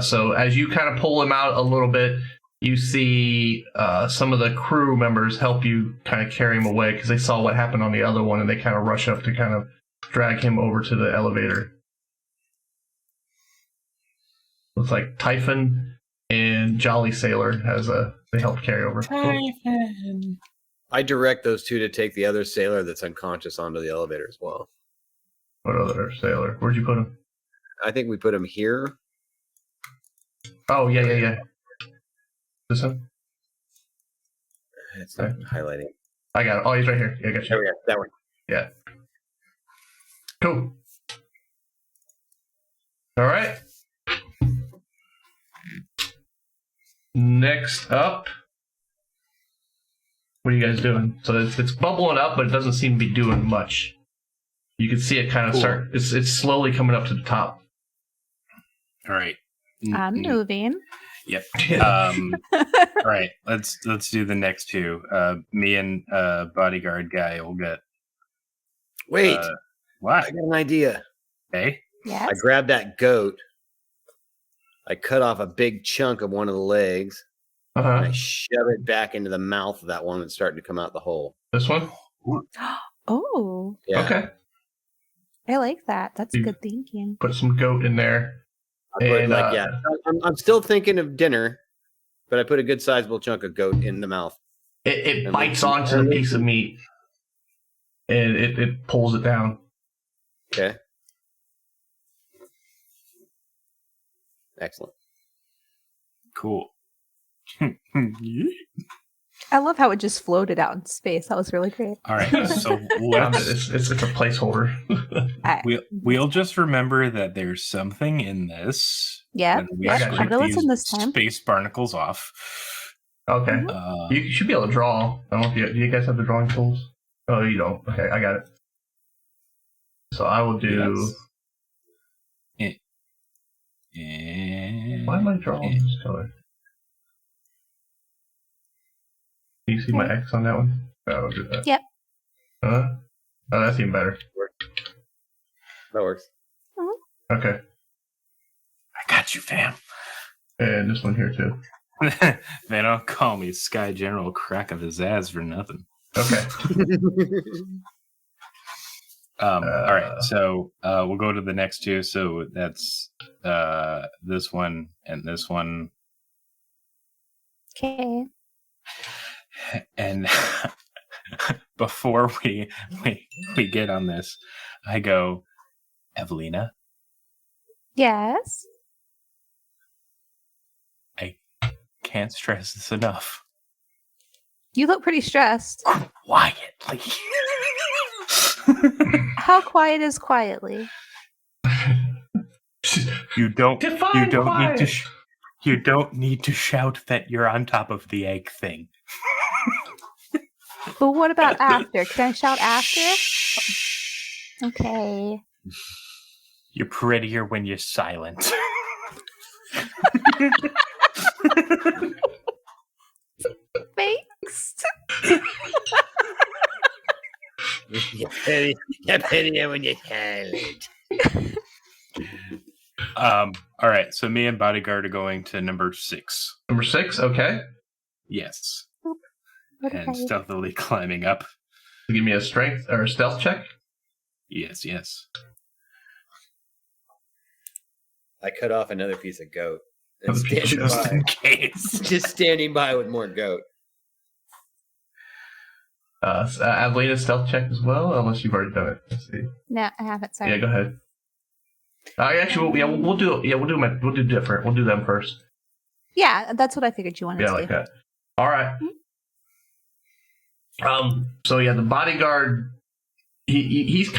so as you kind of pull him out a little bit, you see some of the crew members help you kind of carry him away because they saw what happened on the other one, and they kind of rush up to kind of drag him over to the elevator. Looks like Typhon and Jolly Sailor they help carry over. Typhon. I direct those two to take the other sailor that's unconscious onto the elevator as well. What other sailor? Where'd you put him? I think we put him here. Oh, yeah. This one? It's not highlighting. I got it. Oh, he's right here. Yeah, I got you. There we go. That one. Yeah. Cool. All right. Next up, what are you guys doing? So it's bubbling up, but it doesn't seem to be doing much. You can see it kind of start. It's slowly coming up to the top. All right. I'm moving. Yep. All right. Let's do the next two. Me and bodyguard guy will get. Wait. What? I got an idea. Hey. Yes. I grabbed that goat. I cut off a big chunk of one of the legs. And I shove it back into the mouth of that one that's starting to come out the hole. This one? Oh. Yeah. Okay. I like that. That's good thinking. Put some goat in there. And I'm still thinking of dinner, but I put a good sizable chunk of goat in the mouth. It bites onto the piece of meat, and it pulls it down. Okay. Excellent. Cool. I love how it just floated out in space. That was really great. All right, so it's a placeholder. We'll just remember that there's something in this. Yeah, I'm gonna listen this time. Space barnacles off. Okay, you should be able to draw. I don't know if do you guys have the drawing tools? Oh, you don't. Okay, I got it. So I will do. Yes. Why am I drawing this color? Do you see my X on that one? No, I don't do that. Yep. Oh, that's even better. That works. Okay. I got you, fam. And this one here, too. They don't call me Sky General Crack of his ass for nothing. Okay. All right, so we'll go to the next two. So that's this one and this one. Okay. And before we get on this, I go, Evelina. Yes. I can't stress this enough. You look pretty stressed. Quietly. How quiet is quietly? You don't quiet. need to shout that you're on top of the egg thing. But what about after? Can I shout after? Okay. You're prettier when you're silent. Thanks. You're prettier when you're silent. All right, so me and bodyguard are going to number 6. Number 6, okay. Yes. Okay. And stealthily climbing up. Give me a strength or a stealth check. Yes. I cut off another piece of goat. And Another piece standing just by. In case. Just standing by with more goat. Adelina stealth check as well, unless you've already done it. Let's see. No, I haven't. Sorry. Yeah, go ahead. Actually, we'll do different. We'll do them first. Yeah, that's what I figured you wanted Yeah, to like do. that. All right. So yeah, the bodyguard. He's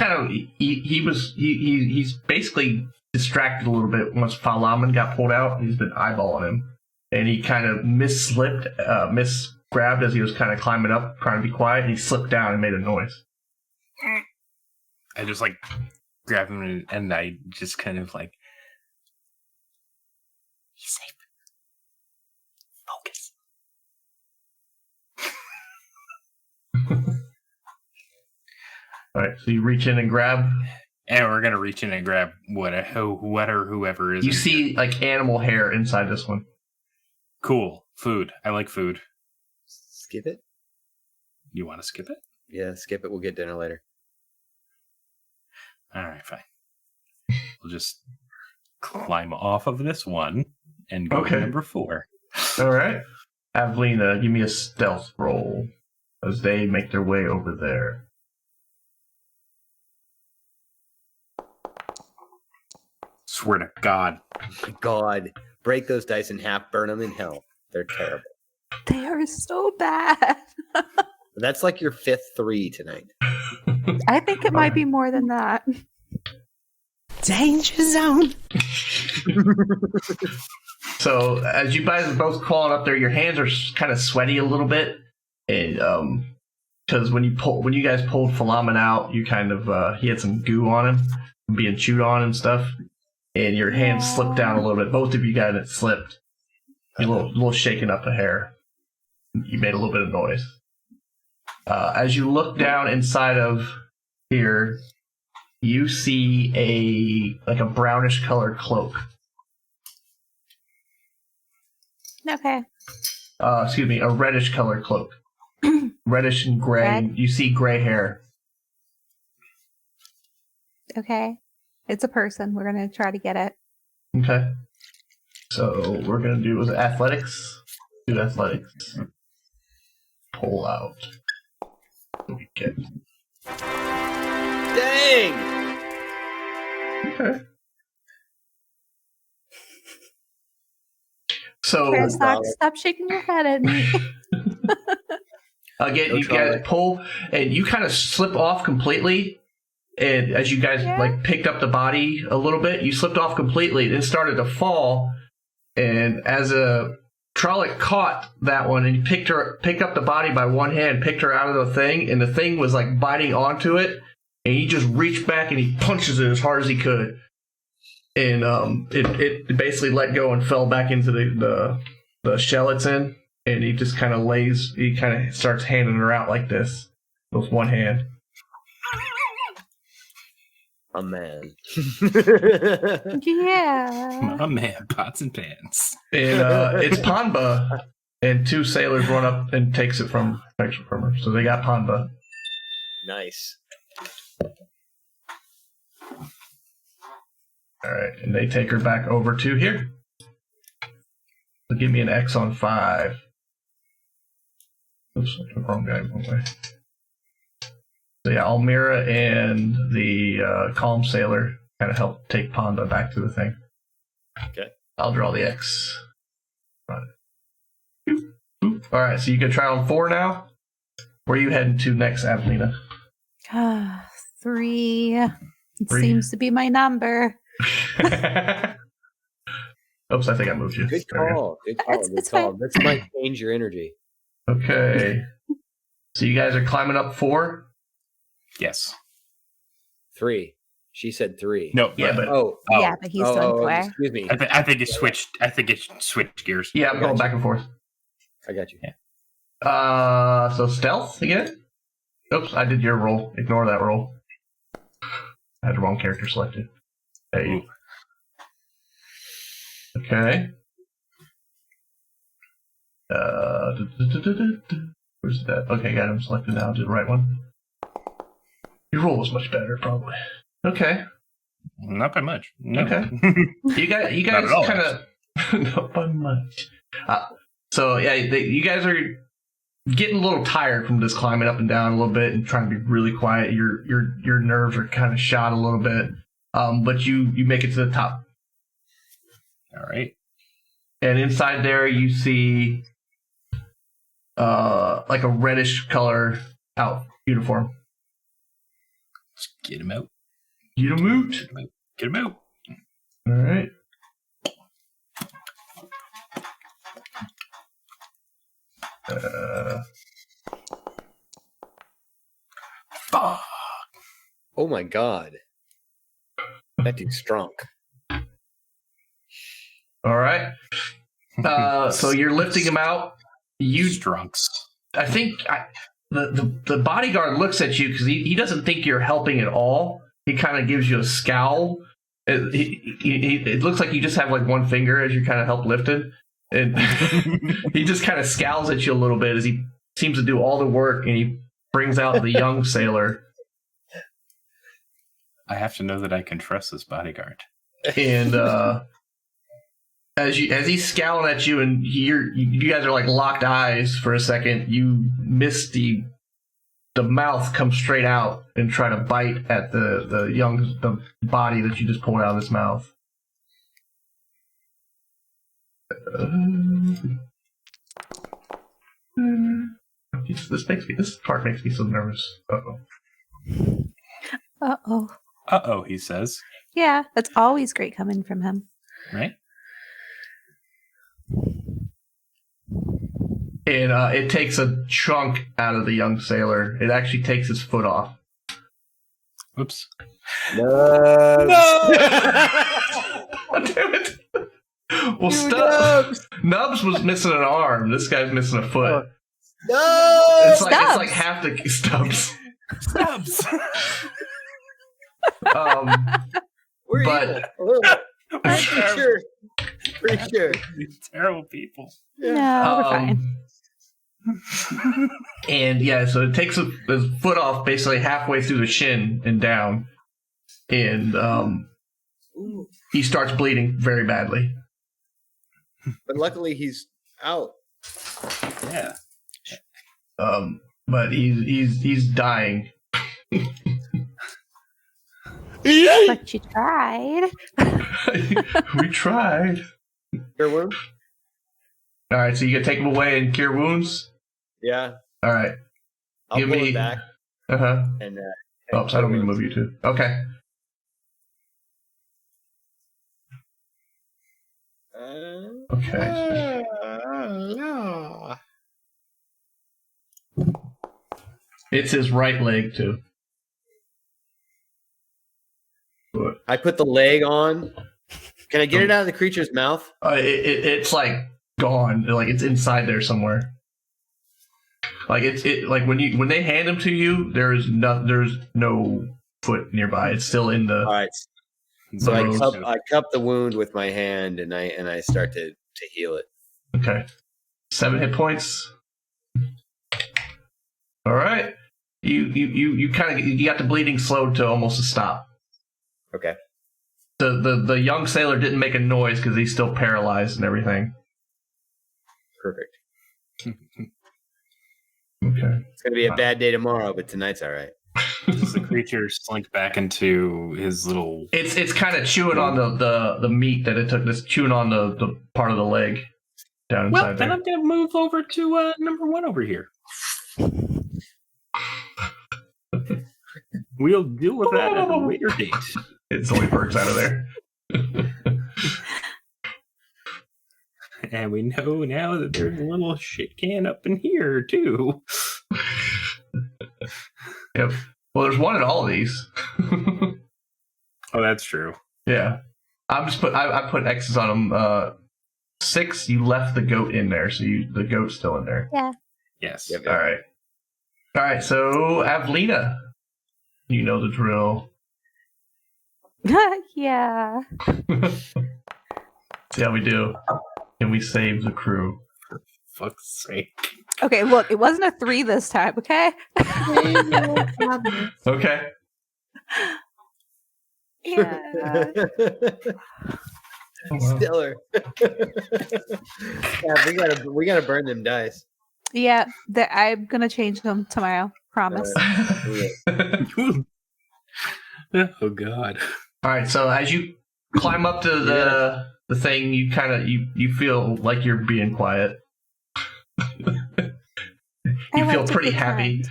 basically distracted a little bit once Falaman got pulled out. He's been eyeballing him, and he kind of misgrabbed as he was kind of climbing up, trying to be quiet. And he slipped down and made a noise. I just grab him and I just kind of he's safe. Focus. All right, so you reach in and grab. And we're gonna reach in and grab whoever is. You see animal hair inside this one. Cool. Food. I like food. Skip it? You want to skip it? Yeah, skip it. We'll get dinner later. All right, fine. We'll just climb off of this one and go to number 4. All right. Avelina, give me a stealth roll as they make their way over there. Swear to God. God. Break those dice in half, burn them in hell. They're terrible. They are so bad. That's like your 5th 3 tonight. I think it might be more than that. Danger zone. So as you guys are both crawling up there, your hands are kind of sweaty a little bit, and because when you guys pulled Philamen out, you kind of he had some goo on him, being chewed on and stuff, and your hands slipped down a little bit. Both of you guys it slipped. You're a little shaking up the hair. You made a little bit of noise. As you look down inside of here, you see a brownish colored cloak. Okay. Excuse me, a reddish colored cloak. Reddish and gray. Red? You see gray hair. Okay. It's a person. We're going to try to get it. Okay. So we're going to do was it athletics? Do athletics. Pull out. Okay. Dang! Okay. So Chris, stop shaking your head at me. again, you guys pull, and you kind of slip off completely. And as you guys like picked up the body a little bit, you slipped off completely. Then started to fall, and as a Trolloc caught that one and he picked up the body by one hand, picked her out of the thing, and the thing was like biting onto it, and he just reached back and he punches it as hard as he could, and it basically let go and fell back into the shell it's in, and he just kind of starts handing her out like this with one hand. A man. Yeah. My man, pots and pans. And it's Panba, and 2 sailors run up and takes it from her. So they got Panba. Nice. All right, and they take her back over to here. So give me an X on 5. Oops, I took wrong guy. Wrong way. So yeah, Almira and the Calm Sailor kind of help take Panda back to the thing. Okay. I'll draw the X. Right. Boop, boop. All right, so you can try on 4 now. Where are you heading to next, Avelina? 3. It 3. seems to be my number. Oops, I think I moved you. Good call. Good call. It's Good call. fine. This might change your energy. Okay. So you guys are climbing up 4? Yes. 3. She said 3. No. Yeah, but Yeah, but he's doing 4. Excuse me. I think it switched. I think it switched gears. yeah, I'm going back and forth. I got you. Yeah. So stealth again? Oops, I did your roll. Ignore that roll. I had the wrong character selected. Hey. Okay. Where's that? Okay, got him selected now. Did the right one. Your roll was much better, probably. Okay. Not by much. No. Okay. You guys kind of not by much. So yeah, you guys are getting a little tired from just climbing up and down a little bit and trying to be really quiet. Your nerves are kind of shot a little bit, but you make it to the top. All right. And inside there you see like a reddish color uniform. Let's get him out. Get him out. Get him out. All right. Fuck. Oh my god. That dude's strong. All right. So you're lifting him out. You drunks. I think the bodyguard looks at you because he doesn't think you're helping at all. He kind of gives you a scowl. It looks like you just have like one finger as you kind of help lifted. And he just kind of scowls at you a little bit as he seems to do all the work, and he brings out the young sailor. I have to know that I can trust this bodyguard. And as he's scowling at you, and you guys are like locked eyes for a second, you miss the mouth come straight out and try to bite at the body that you just pulled out of his mouth. This part makes me so nervous. Uh-oh, he says. Yeah, that's always great coming from him. Right? And it takes a chunk out of the young sailor. It actually takes his foot off. Oops. No! Damn it. Well, Nubs was missing an arm. This guy's missing a foot. No! It's like half the Stubbs. Stubbs! We're but pretty sure. Pretty sure. These terrible people. No, we're fine. And yeah, so it takes his foot off basically halfway through the shin and down. And he starts bleeding very badly. But luckily he's out. Yeah. But he's dying. But you tried. We tried. Cure wound? All right, so you can take him away and cure wounds? Yeah. All right. I'll pull him back. Uh-huh. And oops, I don't mean to move you too. Okay. Okay. It's his right leg too. I put the leg on. Can I get it out of the creature's mouth? It's like gone. Like it's inside there somewhere. Like like when they hand him to you, there's no foot nearby. It's still in the. All right. So I cup the wound with my hand and I start to heal it. Okay. 7 hit points. All right. You kind of got the bleeding slowed to almost a stop. Okay. The young sailor didn't make a noise because he's still paralyzed and everything. Perfect. Okay. It's gonna be a bad day tomorrow, but tonight's all right. Does the creature slink back into his little... It's kind of chewing on the meat that it took. It's chewing on the part of the leg down inside Well, then there. I'm going to move over to number 1 over here. We'll deal with that at a later date. It's only perks out of there. And we know now that there's a little shit can up in here, too. Yep. Well, there's one in all of these. Oh, that's true. Yeah. I put X's on them. 6, you left the goat in there, so the goat's still in there. Yeah. Yes. Yep. All right. So Avlina, you know the drill. Yeah. See how we do. Can we save the crew? For fuck's sake. Okay, look, it wasn't a 3 this time, okay? Okay. Yeah. Stellar. Yeah, we gotta burn them dice. Yeah, I'm gonna change them tomorrow. Promise. Oh God. All right. So as you climb up to the thing, you kind of you feel like you're being quiet. You feel pretty happy.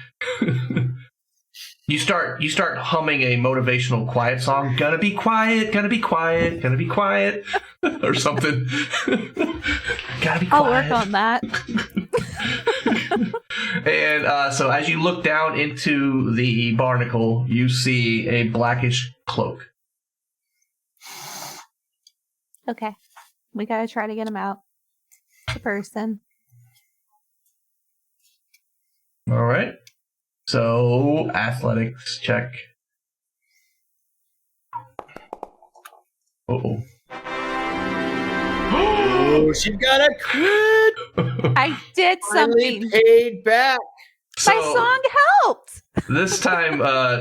You start humming a motivational quiet song. Gonna be quiet, gonna be quiet, gonna be quiet, or something. Gotta be quiet. I'll work on that. And so as you look down into the barnacle, you see a blackish cloak. Okay, we gotta try to get him out. The person. All right. So, athletics check. Uh-oh. Oh, she got a crit. I did Finally something. paid back. So, My song helped. This time,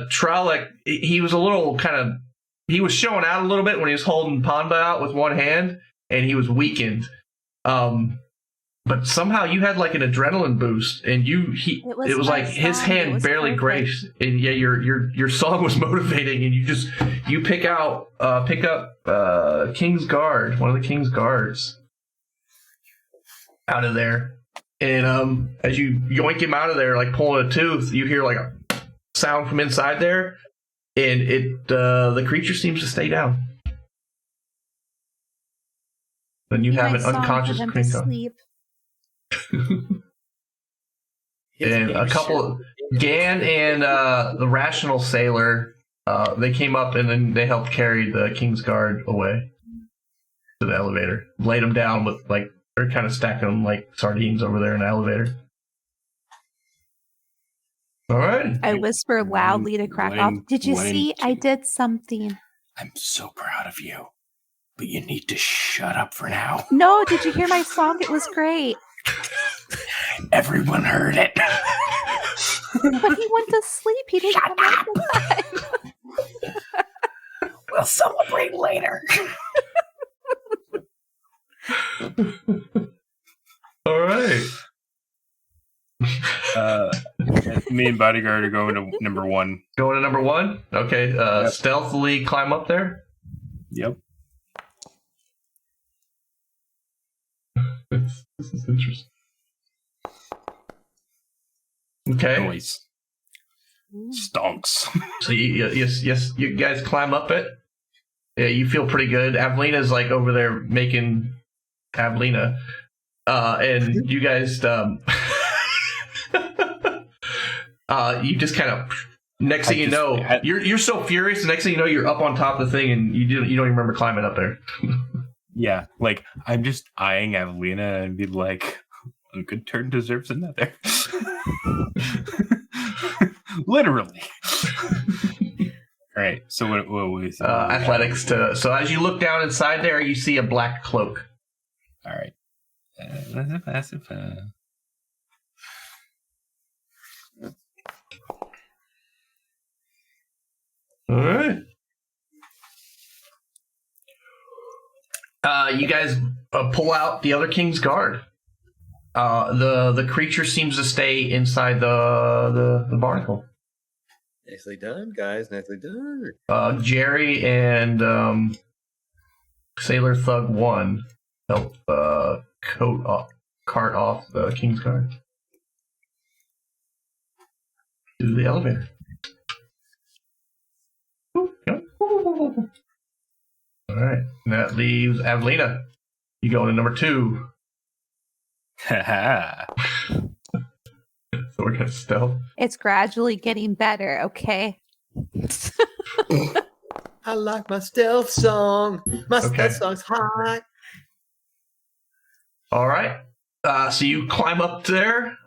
Trolloc, he was a little he was showing out a little bit when he was holding Panda out with one hand, and he was weakened. But somehow you had like an adrenaline boost, and it was like his hand barely grazed, and yeah, your song was motivating, and you pick up King's Guard, one of the King's Guards, out of there, and as you yoink him out of there, like pulling a tooth, you hear like a sound from inside there, and the creature seems to stay down. Then you have an unconscious Krinko. And a couple, Gan and the Rational Sailor, they came up and then they helped carry the King's Guard away to the elevator. Laid them down with they're kind of stacking them like sardines over there in the elevator. All right. I whisper loudly to Krakow. Did you see? I did something. I'm so proud of you, but you need to shut up for now. No, did you hear my song? It was great. Everyone heard it. But he went to sleep. He didn't come out the time. We'll celebrate later. All right. Me and Bodyguard are going to number 1. Going to number 1? Okay. Yep. Stealthily climb up there? Yep. This is interesting. Okay. Noise. Stonks. So you guys climb up it. Yeah, you feel pretty good. Avelina's like over there making Avelina, and you guys, you just kind of. Next thing you know, you're so furious. The next thing you know, you're up on top of the thing, and you don't even remember climbing up there. Yeah, like I'm just eyeing Avelina and be like, a good turn deserves another. Literally. All right. So what was athletics to? So as you look down inside there, you see a black cloak. All right. All right. You guys pull out the other King's Guard. The creature seems to stay inside the barnacle. Nicely done, guys. Nicely done. Jerry and Sailor Thug 1 help cart off the King's Guard to the elevator. All right, and that leaves Avelina. You go into number 2. Haha. So we're gonna stealth. It's gradually getting better, okay? I like my stealth song. My stealth song's hot. All right. So you climb up there.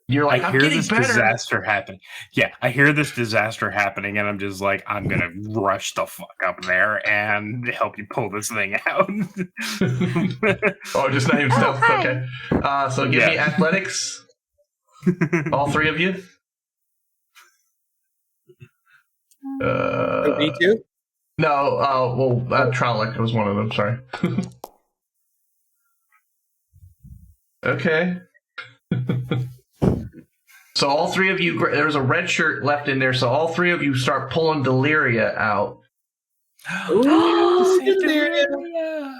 You're like, I hear this disaster happening. Yeah, I hear this disaster happening, and I'm just like, I'm gonna rush the fuck up there and help you pull this thing out. Oh, just not even stealth. Okay. So give me athletics. All 3 of you. Me too? No. Trolloc was one of them. Sorry. Okay. So all 3 of you, there's a red shirt left in there, so all 3 of you start pulling Deliria out. Ooh, Deliria.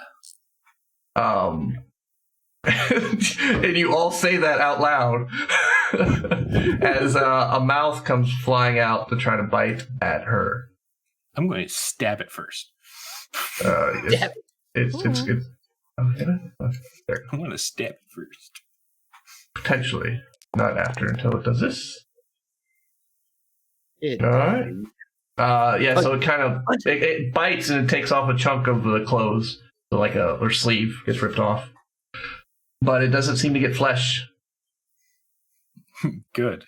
And you all say that out loud as a mouth comes flying out to try to bite at her. I'm going to stab it first. It's okay. I want to stab it first. Potentially. Not after, until it does this. All right. So it kind of it bites and it takes off a chunk of the clothes, so like her sleeve gets ripped off, but it doesn't seem to get flesh. Good.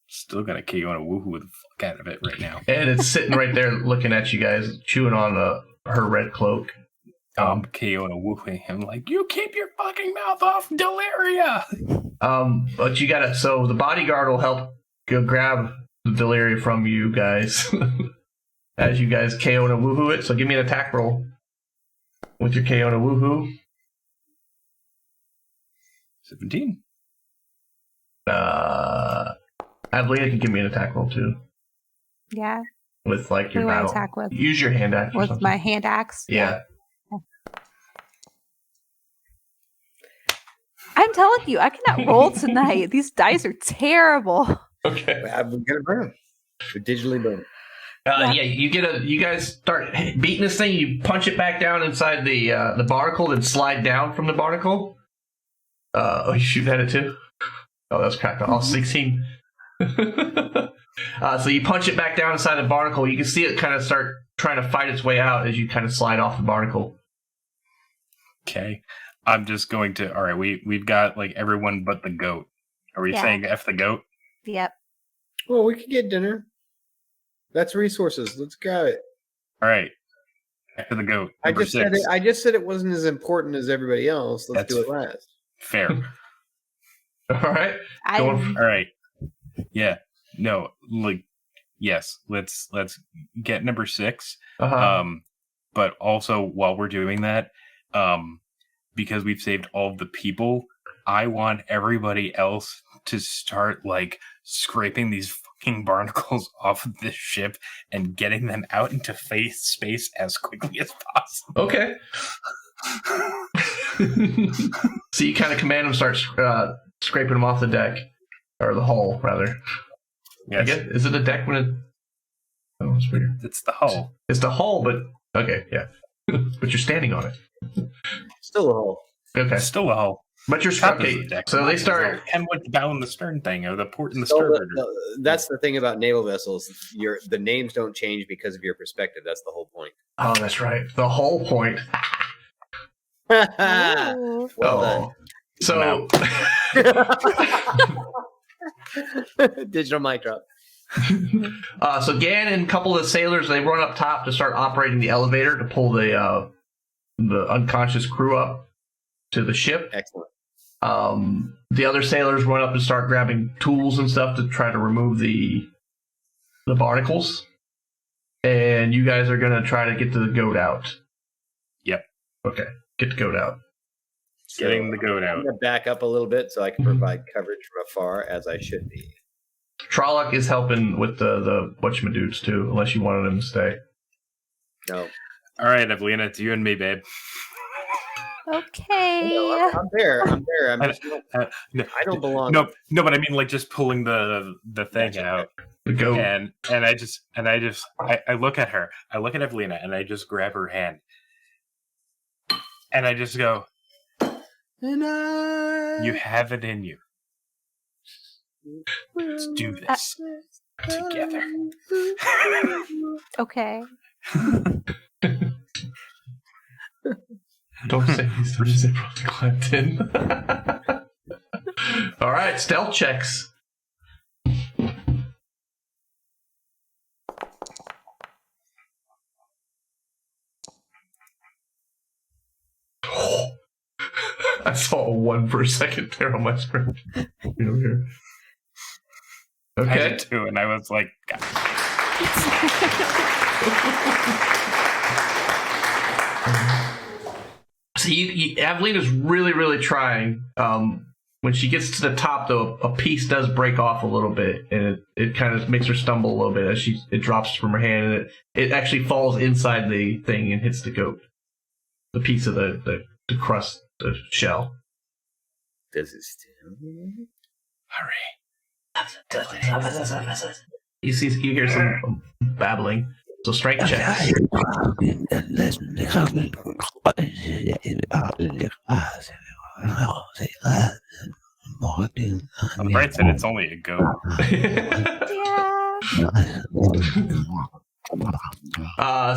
Still gonna kill you on a woohoo the fuck out of it right now. And it's sitting right there looking at you guys, chewing on her red cloak. Keona wooing him like, you keep your fucking mouth off Deliria. But you gotta. So the bodyguard will help go grab the Deliria from you guys as you guys Keona woohoo it. So give me an attack roll with your Keona woohoo. 17. Adelina can give me an attack roll too. Yeah. With like your Who do I battle. attack with? Use your hand axe. With my hand axe? Yeah. I'm telling you, I cannot roll tonight. These dice are terrible. Okay. I'm gonna burn them. We're digitally burn. Yeah, you guys start beating this thing. You punch it back down inside the barnacle and slide down from the barnacle. You shoot at it too. Oh, that's cracked. All 16. So you punch it back down inside the barnacle. You can see it kind of start trying to fight its way out as you kind of slide off the barnacle. Okay. I'm just going to. All right, we've got like everyone but the goat. Are we saying F the goat? Yep. Well, we could get dinner. That's resources. Let's grab it. All right. F the goat. I just said it wasn't as important as everybody else. Let's do it last. Fair. All right. All right. Yeah. No. Like. Yes. Let's get number 6. But also while we're doing that, because we've saved all of the people, I want everybody else to start like scraping these fucking barnacles off of this ship and getting them out into space as quickly as possible. Okay. So you kind of command them start scraping them off the deck, or the hull, rather. Yes. Is it a deck when it? Oh, it's weird. It's the hull. It's the hull, but okay, yeah. But you're standing on it. Still a hull. Okay. Still a hull. But you're okay. So they start. And what's bow in the stern thing, or the port in the starboard. That's the thing about naval vessels. The names don't change because of your perspective. That's the whole point. Oh, that's right. The whole point. Well done. So. Digital mic drop. So Gan and a couple of the sailors, they run up top to start operating the elevator to pull the unconscious crew up to the ship. Excellent. The other sailors run up and start grabbing tools and stuff to try to remove the barnacles. And you guys are going to try to get the goat out. Yep. Okay. Get the goat out. Getting the goat out. I'm going to back up a little bit so I can provide coverage from afar, as I should be. Trolloc is helping with the whatchamadudes too, unless you wanted him to stay. No. All right, Evelina, it's you and me, babe. Okay. No, I'm there. I'm just, I don't belong. No, but I mean, like, just pulling the thing out. The goat. And I look at her. I look at Evelina, and I just grab her hand, and I just go, "You have it in you. Let's do this together." Okay. Don't say he's the Clapton. All right, stealth checks. I saw a 1 for a second there on my screen. Here. Okay. I did too, and I was like, God. So Avelina's really, really trying. When she gets to the top, though, a piece does break off a little bit, and it kind of makes her stumble a little bit as it drops from her hand, and it actually falls inside the thing and hits the goat. The piece of the crust, the shell. Does it still? Hurry. You hear some babbling. So strength check. On the bright side, it's only a goat.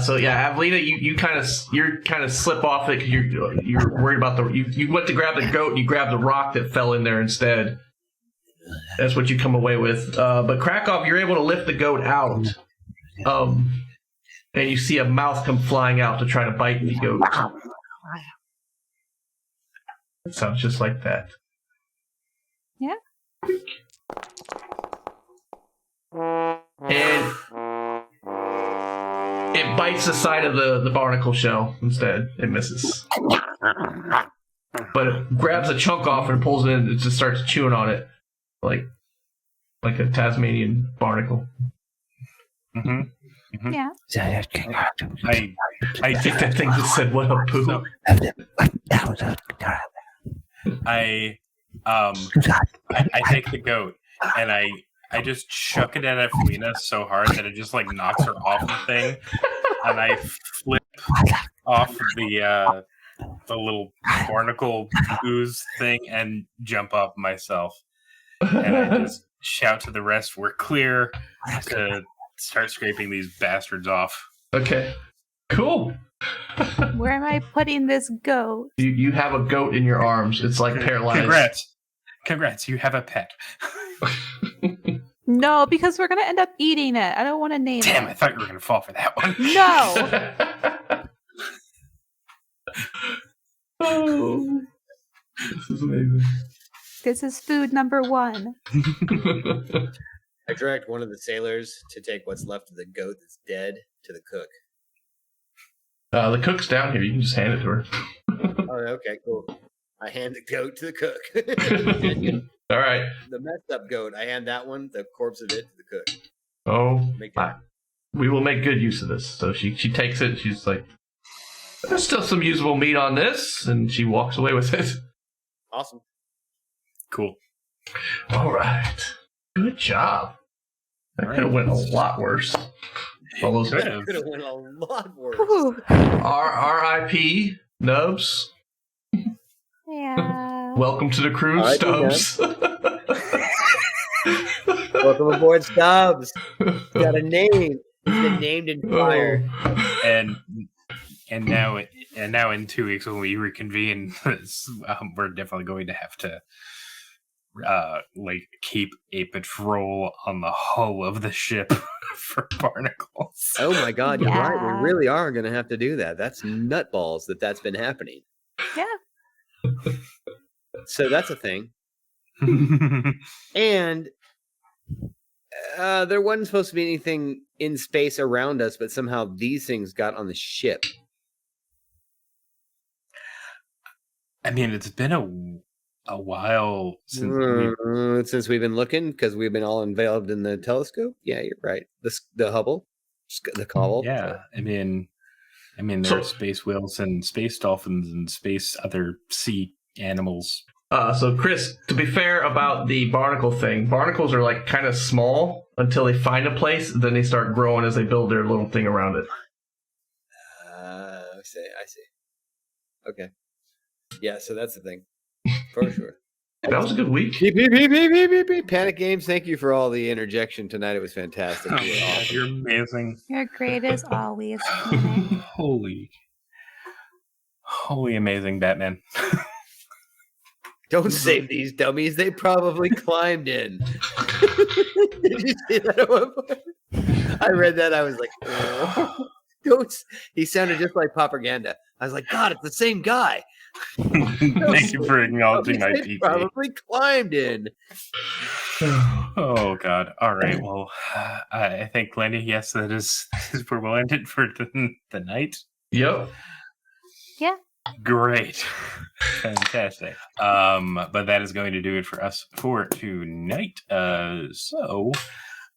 So yeah, Avelina, you're kind of slip off it because you're worried about you went to grab the goat and you grabbed the rock that fell in there instead. That's what you come away with. But Krakow, you're able to lift the goat out, and you see a mouth come flying out to try to bite the goat. It sounds just like that. Yeah. And it bites the side of the barnacle shell instead. It misses. But it grabs a chunk off and pulls it in and just starts chewing on it. Like a Tasmanian barnacle. Mm-hmm. Mm-hmm. Yeah. I think that thing just said, "What a poo." I take the goat and I just chuck it at Evelina so hard that it just like knocks her off the thing, and I flip off the little barnacle ooze thing and jump up myself, and I just shout to the rest, "We're clear to start scraping these bastards off." Okay, cool. Where am I putting this goat? You have a goat in your arms. It's like paralyzed. Congrats! You have a pet. No, because we're gonna end up eating it. I don't want to name it. Damn! I thought you were gonna fall for that one. No. Oh, this is amazing. This is food number 1. I direct one of the sailors to take what's left of the goat that's dead to the cook. The cook's down here. You can just hand it to her. Oh, okay, cool. I hand the goat to the cook. All right. The messed up goat, I hand that one, the corpse of it, to the cook. Oh, we will make good use of this. So she takes it. She's like, "There's still some usable meat on this," and she walks away with it. Awesome. Cool. All right. Good job. That could have went a lot worse. All those could have went a lot worse. R.I.P. Nubs. Yeah. Welcome to the cruise, Stubbs. Welcome aboard, Stubbs. Got a name. He's been named in fire. And now in 2 weeks when we reconvene, we're definitely going to have to keep a patrol on the hull of the ship for barnacles. Oh my God, you're right. We really are going to have to do that. That's nutballs that's been happening. Yeah. So that's a thing. And there wasn't supposed to be anything in space around us, but somehow these things got on the ship. I mean, it's been a while since we've been looking, because we've been all involved in the telescope. Yeah, you're right. The Hubble, the Cobble. Yeah, I mean, there are space whales and space dolphins and space other sea animals. So Chris, to be fair about the barnacle thing, barnacles are like kind of small until they find a place, then they start growing as they build their little thing around it. I see. Okay. Yeah, so that's the thing. For sure. That was a good week. Beep, beep, beep, beep, beep, beep, beep. Panic Games, thank you for all the interjection tonight. It was fantastic. Oh, yeah, you're amazing. You're great as always. Holy amazing, Batman. Don't save these dummies. They probably climbed in. Did you see that at one point? I read that. I was like, oh. Don't. He sounded just like propaganda. I was like, God, it's the same guy. Thank you for acknowledging my PT. Probably climbed in. Oh God! All right. Well, I think, Lenny, yes, that is where we'll end it for the night. Yep. Yeah. Great. Fantastic. But that is going to do it for us for tonight.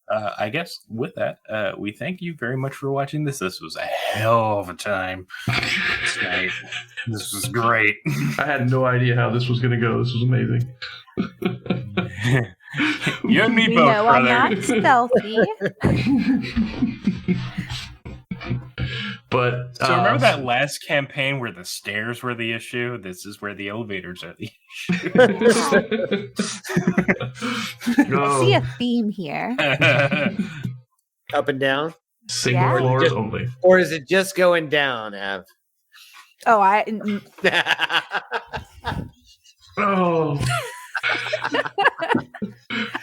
I guess with that, we thank you very much for watching this. This was a hell of a time tonight. This was great. I had no idea how this was going to go. This was amazing. You and me both, brother. I'm not stealthy. But so remember that last campaign where the stairs were the issue? This is where the elevators are the issue. I see a theme here. Up and down? Single floors only. Or is it just going down, Av? Oh, Oh.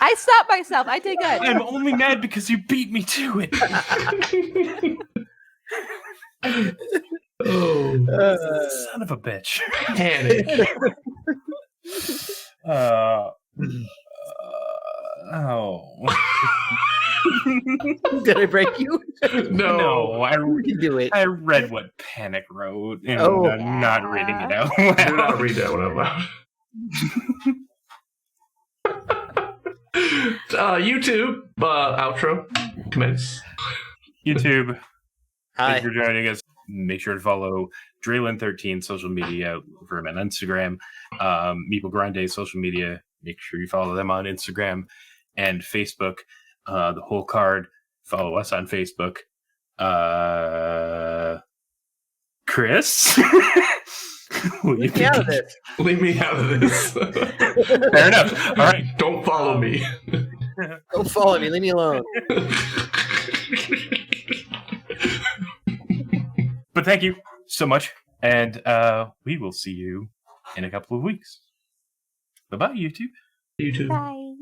I stopped myself. I did good. I'm only mad because you beat me to it. Oh, son of a bitch. Panic. Did I break you? No, I can do it. I read what Panic wrote, and Oh. I'm not reading it out do loud. not read that one out loud. YouTube outro commence. YouTube, Hi. thank you for joining us. Make sure to follow Draylin13 social media for him on Instagram. Meeple Grande social media. Make sure you follow them on Instagram and Facebook. The whole card. Follow us on Facebook. Chris? Leave me out of this. Leave me out of this. Fair enough. All right. Don't follow me. Don't follow me. Leave me alone. But thank you so much. And we will see you in a couple of weeks. Bye-bye, YouTube. YouTube. Bye.